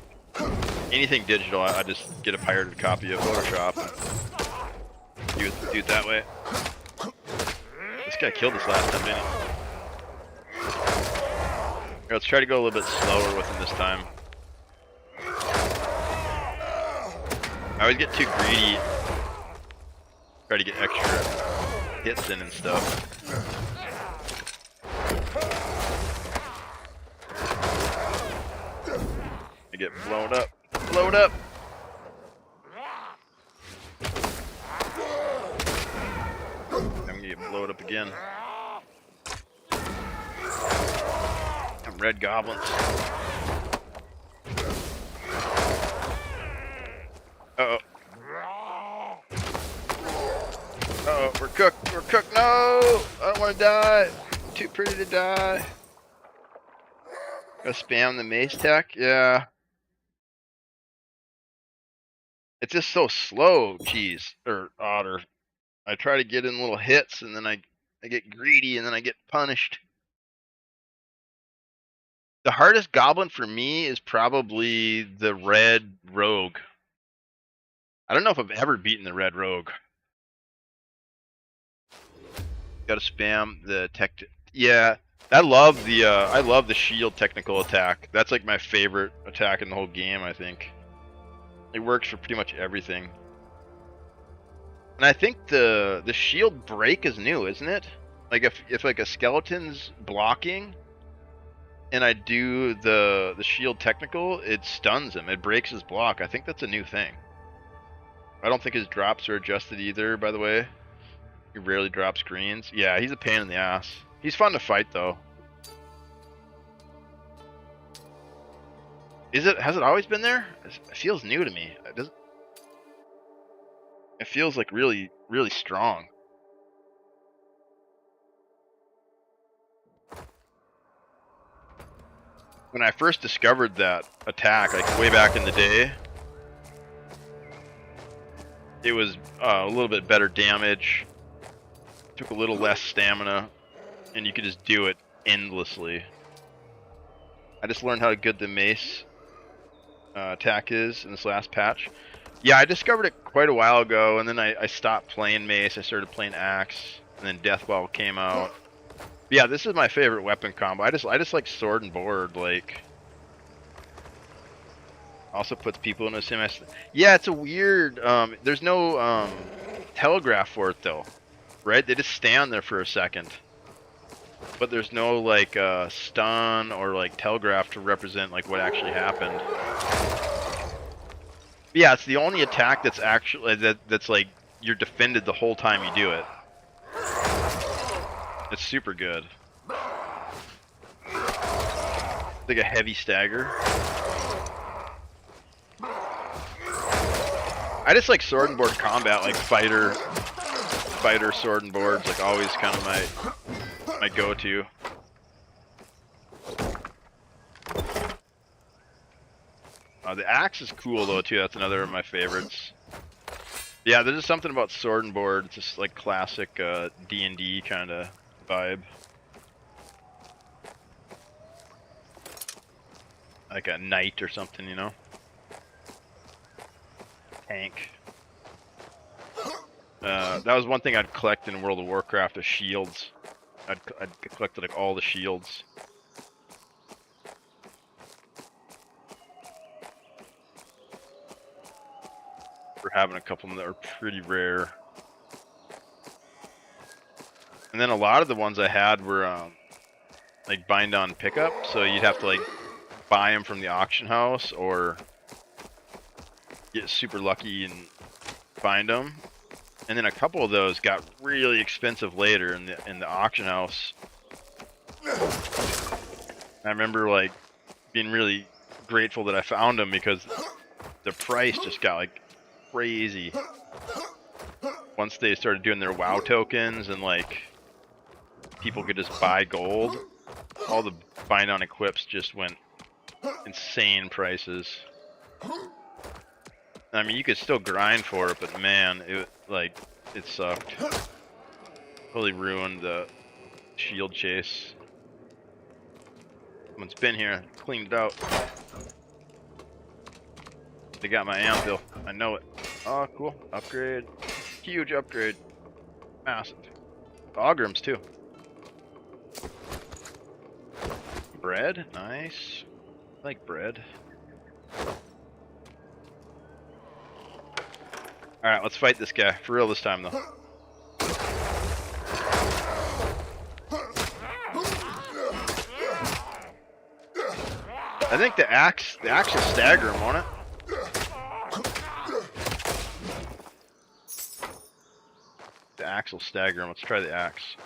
anything digital. I just get a pirated copy of Photoshop and do it that way. This guy killed us last time, didn't he? Here, let's try to go a little bit slower with him this time. I always get too greedy. Try to get extra hits in and stuff. I get blown up. Blown up! I'm gonna get blown up again. I'm red goblins. Uh-oh. Uh-oh, we're cooked. We're cooked. No! I don't want to die. I'm too pretty to die. Gotta spam the mace tech? Yeah. It's just so slow, cheese. Or otter. I try to get in little hits and then I get greedy and then I get punished. The hardest goblin for me is probably the red rogue. I don't know if I've ever beaten the red rogue. Gotta spam the tech. Yeah, I love the shield technical attack. That's like my favorite attack in the whole game, I think. It works for pretty much everything. And I think the shield break is new, isn't it? Like if like a skeleton's blocking, and I do the shield technical, it stuns him. It breaks his block. I think that's a new thing. I don't think his drops are adjusted either, by the way. He rarely drops greens. Yeah, he's a pain in the ass. He's fun to fight though. Has it always been there? It feels new to me. It feels like really, really strong. When I first discovered that attack, like way back in the day, it was a little bit better damage, took a little less stamina, and you could just do it endlessly. I just learned how good the mace attack is in this last patch. Yeah, I discovered it quite a while ago, and then I stopped playing mace. I started playing axe, and then deathball came out. But yeah, this is my favorite weapon combo. I just like sword and board. Like, also puts people in a semi. Yeah, it's a weird. There's no telegraph for it though, right? They just stand there for a second, but there's no like stun or like telegraph to represent like what actually happened. Yeah, it's the only attack that's actually that's like you're defended the whole time you do it. It's super good. It's like a heavy stagger. I just like sword and board combat, like fighter sword and boards, like always kind of my go-to. The axe is cool though too. That's another of my favorites. Yeah, there's just something about sword and board. It's just like classic D&D kind of vibe. Like a knight or something, you know? Tank. That was one thing I'd collect in World of Warcraft, is shields. I'd collect like all the shields. For having a couple that are pretty rare. And then a lot of the ones I had were like bind on pickup, so you'd have to like buy them from the auction house or get super lucky and find them. And then a couple of those got really expensive later in the auction house. I remember like being really grateful that I found them because the price just got like crazy once they started doing their WoW tokens and like people could just buy gold. All the bind on equips just went insane prices. I mean, you could still grind for it, but man, it sucked. Totally ruined the shield chase. Someone's been here, cleaned it out. They got my anvil. I know it. Oh, cool. Upgrade. Huge upgrade. Massive. Ograms, too. Bread? Nice. I like bread. Alright, let's fight this guy. For real this time, though. I think the axe will stagger him, won't it? The axe will stagger him. Let's try the axe.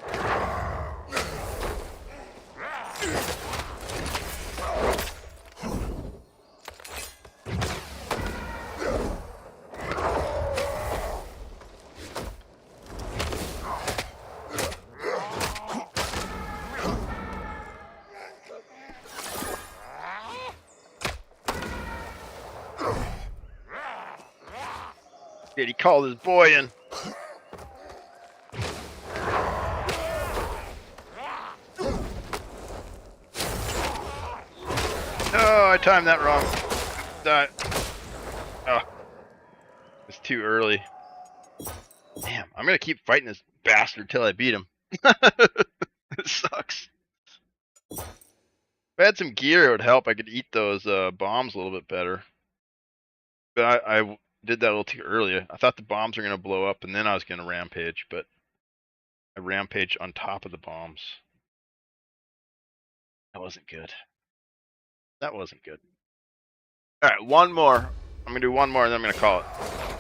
Did he call his boy in? Oh, I timed that wrong. Oh, it's too early. Damn, I'm gonna keep fighting this bastard till I beat him. It sucks. If I had some gear, it would help. I could eat those bombs a little bit better. But I did that a little too early. I thought the bombs were gonna blow up, and then I was gonna rampage, but I rampaged on top of the bombs. That wasn't good. That wasn't good. All right, one more. I'm gonna do one more, and then I'm gonna call it.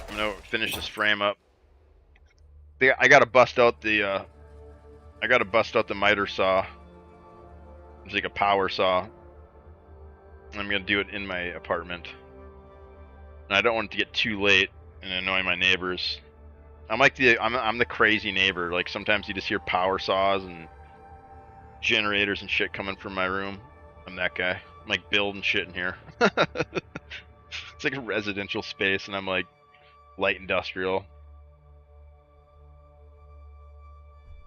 I'm gonna finish this frame up. I gotta bust out the. I gotta bust out the miter saw. It's like a power saw. I'm gonna do it in my apartment. And I don't want it to get too late and annoy my neighbors. I'm the crazy neighbor. Like sometimes you just hear power saws and generators and shit coming from my room. I'm that guy. I'm like building shit in here. It's like a residential space, and I'm like light industrial.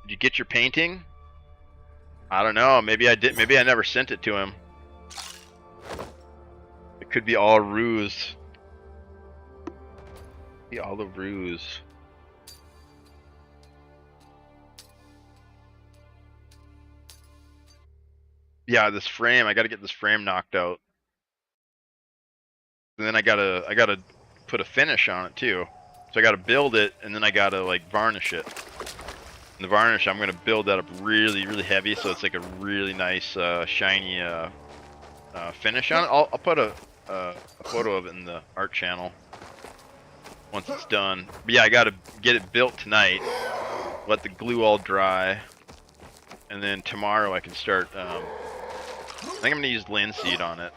Did you get your painting? I don't know. Maybe I did. Maybe I never sent it to him. It could be all a ruse. Be all a ruse. Yeah, this frame. I got to get this frame knocked out. And then I gotta put a finish on it too. So I gotta build it, and then I gotta like varnish it. And the varnish, I'm gonna build that up really, really heavy, so it's like a really nice, shiny finish on it. I'll put a photo of it in the art channel once it's done. But yeah, I gotta get it built tonight. Let the glue all dry, and then tomorrow I can start. I think I'm gonna use linseed on it,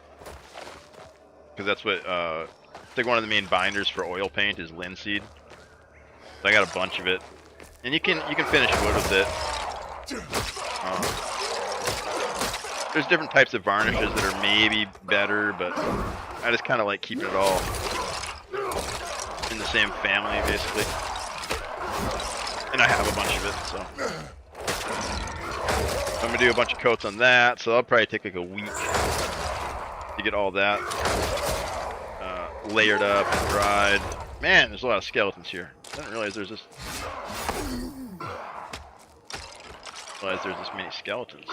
because that's what I think one of the main binders for oil paint is linseed. So I got a bunch of it, and you can finish wood with it. There's different types of varnishes that are maybe better, but I just kind of like keeping it all in the same family, basically. And I have a bunch of it, so I'm gonna do a bunch of coats on that. So that'll probably take like a week to get all that layered up and dried. Man, there's a lot of skeletons here. I didn't realize there's this. Realize there's this many skeletons.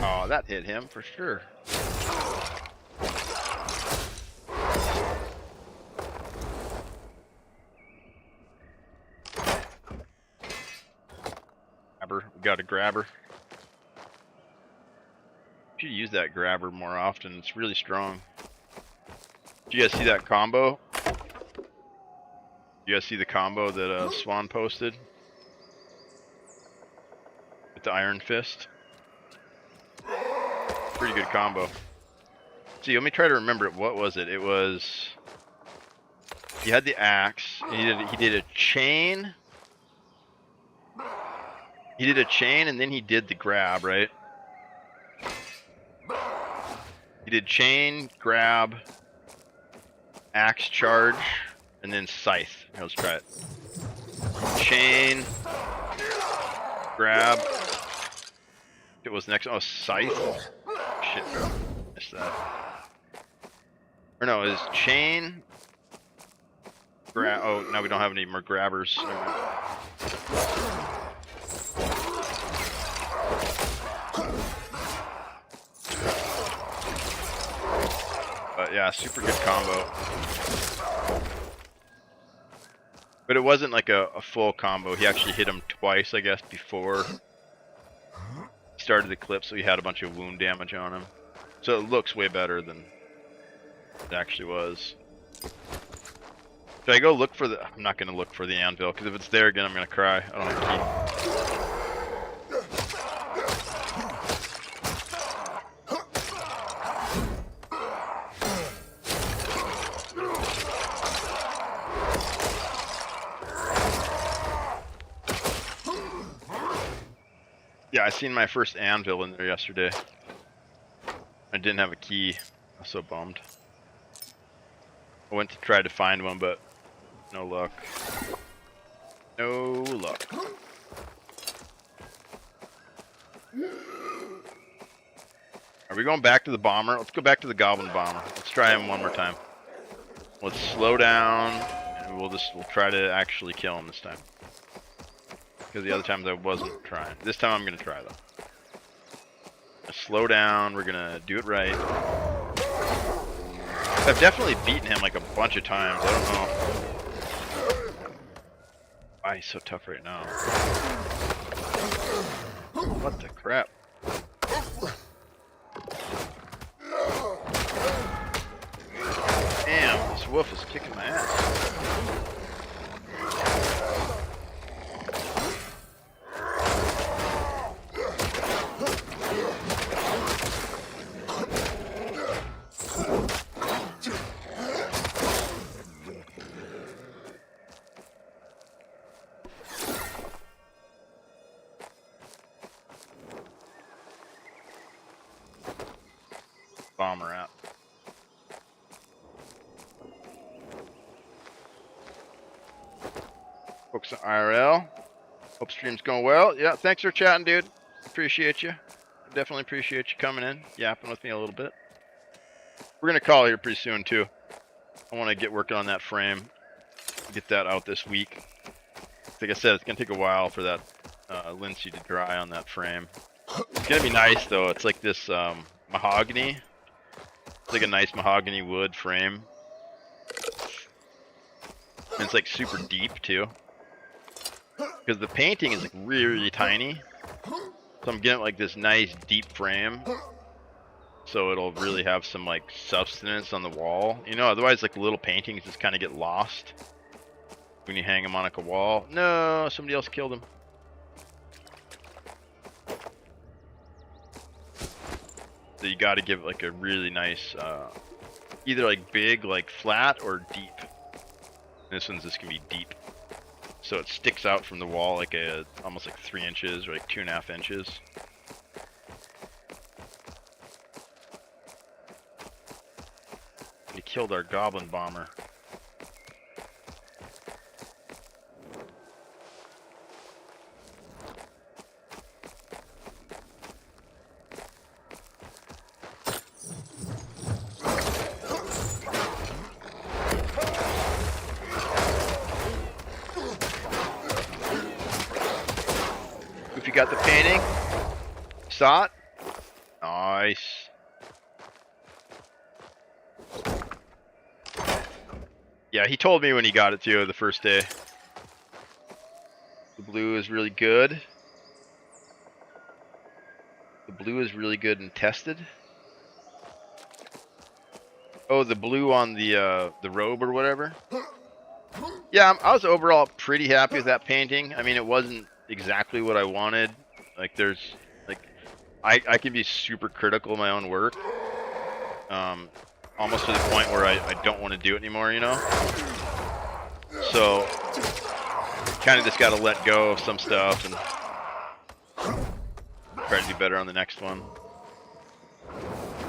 Oh, that hit him for sure. We got a grabber. Should use that grabber more often. It's really strong. Did you guys see that combo? You guys see the combo that Swan posted with the Iron Fist? Pretty good combo. See, let me try to remember it. What was it? It was he had the axe. He did a chain. He did a chain, and then he did the grab, right? He did chain, grab, axe charge, and then scythe. Here, let's try it. Chain, grab. It was next. Oh, scythe. Shit, missed that. Or no, it was chain, grab. Oh, now we don't have any more grabbers. Yeah, super good combo. But it wasn't like a full combo. He actually hit him twice, I guess, before he started the clip, so he had a bunch of wound damage on him. So it looks way better than it actually was. Should I go look for the... I'm not going to look for the anvil, because if it's there again, I'm going to cry. I don't have a key. Yeah, I seen my first anvil in there yesterday. I didn't have a key. I was so bummed. I went to try to find one, but no luck. No luck. Are we going back to the bomber? Let's go back to the goblin bomber. Let's try him one more time. Let's slow down, and we'll try to actually kill him this time. Because the other times I wasn't trying. This time I'm going to try, though. Slow down. We're going to do it right. I've definitely beaten him like a bunch of times. I don't know. he's so tough right now. What the crap? Damn, this wolf is kicking my ass. Bomber out. Folks on IRL. Hope stream's going well. Yeah, thanks for chatting, dude. Appreciate you. Definitely appreciate you coming in, yapping with me a little bit. We're gonna call here pretty soon too. I want to get working on that frame. Get that out this week. Like I said, it's gonna take a while for that linseed to dry on that frame. It's gonna be nice though. It's like this mahogany. It's like a nice mahogany wood frame. And it's like super deep too. Because the painting is like really, really tiny. So I'm getting like this nice deep frame. So it'll really have some like substance on the wall. You know, otherwise like little paintings just kind of get lost when you hang them on like a wall. No, somebody else killed him. So you got to give it like a really nice, either like big, like flat, or deep. This one's just gonna be deep, so it sticks out from the wall like almost like 3 inches or like 2.5 inches. He killed our goblin bomber. Got the painting. Saw it. Nice. Yeah, he told me when he got it too the first day. The blue is really good. The blue is really good and tested. Oh, the blue on the robe or whatever. Yeah, I was overall pretty happy with that painting. I mean, it wasn't exactly what I wanted. Like there's like I can be super critical of my own work, almost to the point where I don't want to do it anymore, you know. So kind of just got to let go of some stuff and try to do better on the next one.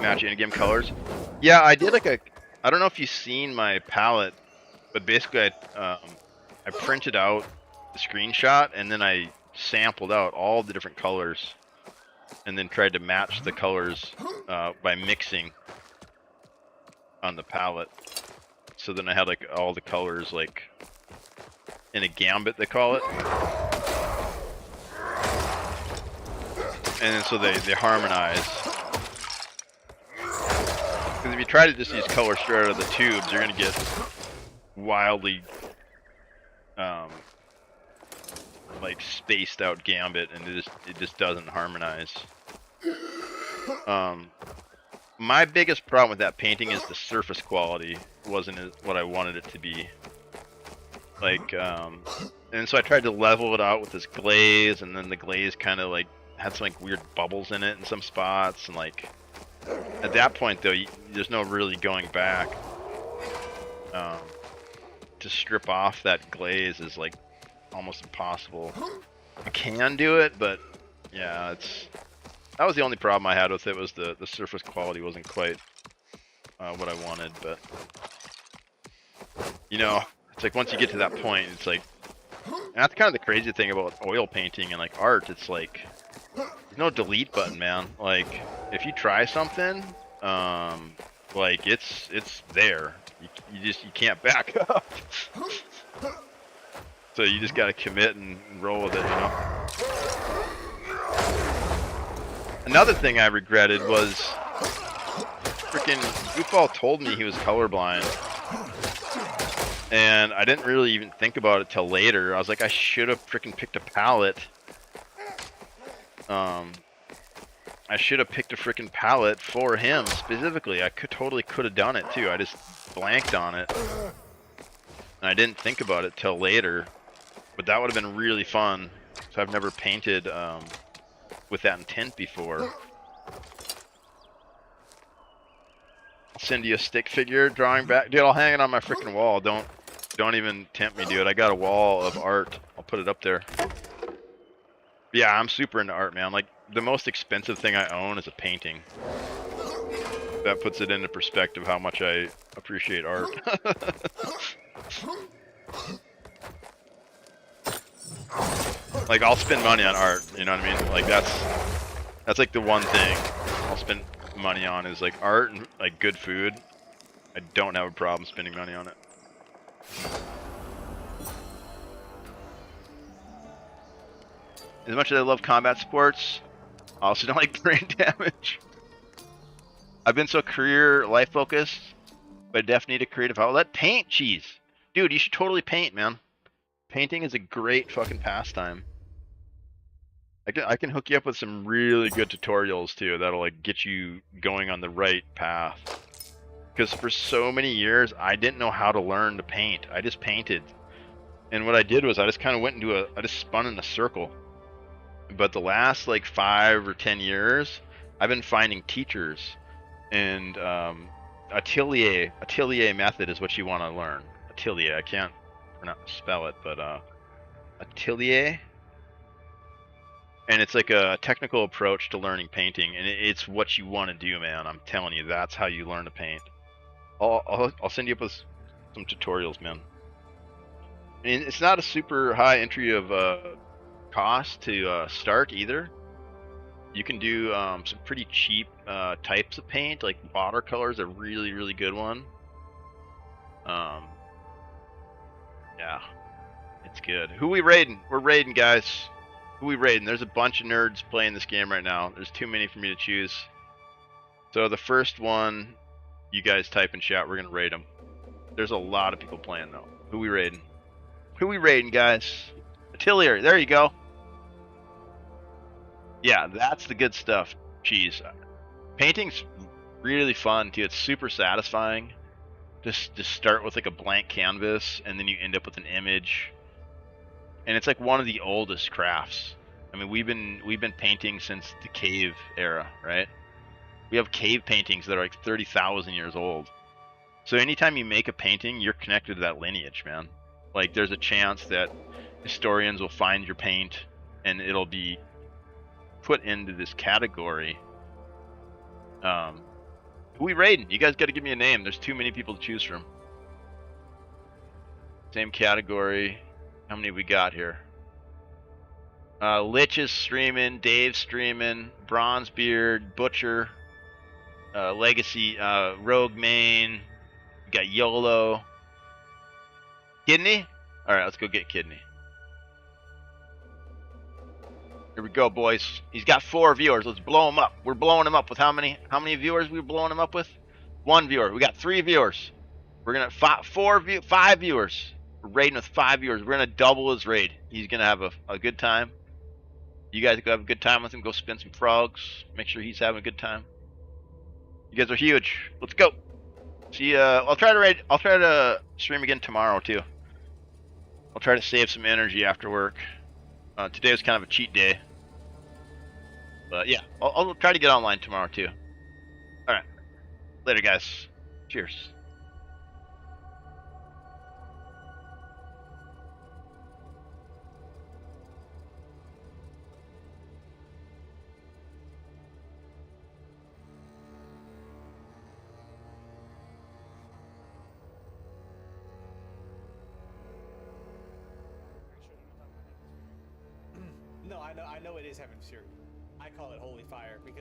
Match in-game colors. Yeah, I did like I don't know if you've seen my palette, but basically I printed out the screenshot and then I sampled out all the different colors and then tried to match the colors by mixing on the palette. So then I had like all the colors like in a gambit, they call it. And then so they harmonize. Because if you try to just use color straight out of the tubes, you're gonna get wildly like spaced out gambit, and it just doesn't harmonize. My biggest problem with that painting is the surface quality wasn't what I wanted it to be. Like, and so I tried to level it out with this glaze, and then the glaze kind of like had some like weird bubbles in it in some spots, and like at that point though, there's no really going back. To strip off that glaze is like almost impossible. I can do it, but yeah, that was the only problem I had with it, was the surface quality wasn't quite what I wanted. But you know, it's like once you get to that point, it's like, and that's kind of the crazy thing about oil painting and like art. It's like there's no delete button, man. Like if you try something, like it's there. You can't back up. So you just gotta commit and roll with it, you know. Another thing I regretted was freaking Goofball told me he was colorblind. And I didn't really even think about it till later. I was like, I should have freaking picked a pallet. I should have picked a freaking pallet for him specifically. I totally could have done it too. I just blanked on it. And I didn't think about it till later. But that would have been really fun. So I've never painted with that intent before. I'll send you a stick figure drawing back. Dude, I'll hang it on my freaking wall. Don't even tempt me, dude. I got a wall of art. I'll put it up there. Yeah, I'm super into art, man. Like, the most expensive thing I own is a painting. That puts it into perspective how much I appreciate art. Like, I'll spend money on art, you know what I mean? Like, that's like the one thing I'll spend money on is like art and like good food. I don't have a problem spending money on it. As much as I love combat sports, I also don't like brain damage. I've been so career life focused, but I definitely need a creative outlet. Paint, cheese. Dude, you should totally paint, man. Painting is a great fucking pastime. I can hook you up with some really good tutorials too that'll like get you going on the right path. Because for so many years I didn't know how to learn to paint. I just painted. And what I did was I just kind of went into I just spun in a circle. But the last like 5 or 10 years, I've been finding teachers, and atelier method is what you want to learn. Atelier, I can't spell it, but atelier, and it's like a technical approach to learning painting, and it's what you want to do, man. I'm telling you, that's how you learn to paint. I'll send you up with some tutorials, man. And it's not a super high entry of cost to start either. You can do some pretty cheap types of paint, like watercolor is a really, really good one. Yeah, it's good. Who we raiding? We're raiding, guys. Who we raiding? There's a bunch of nerds playing this game right now. There's too many for me to choose. So the first one, you guys type in chat, we're gonna raid them. There's a lot of people playing though. Who we raiding? Who we raiding, guys? Atelier, there you go. Yeah, that's the good stuff. Cheese. Painting's really fun too. It's super satisfying. Just start with like a blank canvas and then you end up with an image. And it's like one of the oldest crafts. I mean, we've been painting since the cave era, right? We have cave paintings that are like 30,000 years old. So anytime you make a painting, you're connected to that lineage, man. Like there's a chance that historians will find your paint and it'll be put into this category. Who we raiding? You guys got to give me a name. There's too many people to choose from. Same category. How many we got here? Lich is streaming, Dave's streaming, Bronzebeard, Butcher, Legacy, Rogue Main. We got YOLO. Kidney? Alright, let's go get Kidney. Here we go, boys. He's got 4 viewers. Let's blow him up. We're blowing him up with how many viewers we're blowing him up with? 1 viewer. We got 3 viewers. We're gonna 5 viewers. We're raiding with 5 viewers. We're gonna double his raid. He's gonna have a good time. You guys go have a good time with him. Go spin some frogs. Make sure he's having a good time. You guys are huge. Let's go. See, I'll try to stream again tomorrow too. I'll try to save some energy after work. Today was kind of a cheat day. But yeah, I'll try to get online tomorrow too. Alright. Later, guys. Cheers. No, I know it is heaven, sure. I call it holy fire because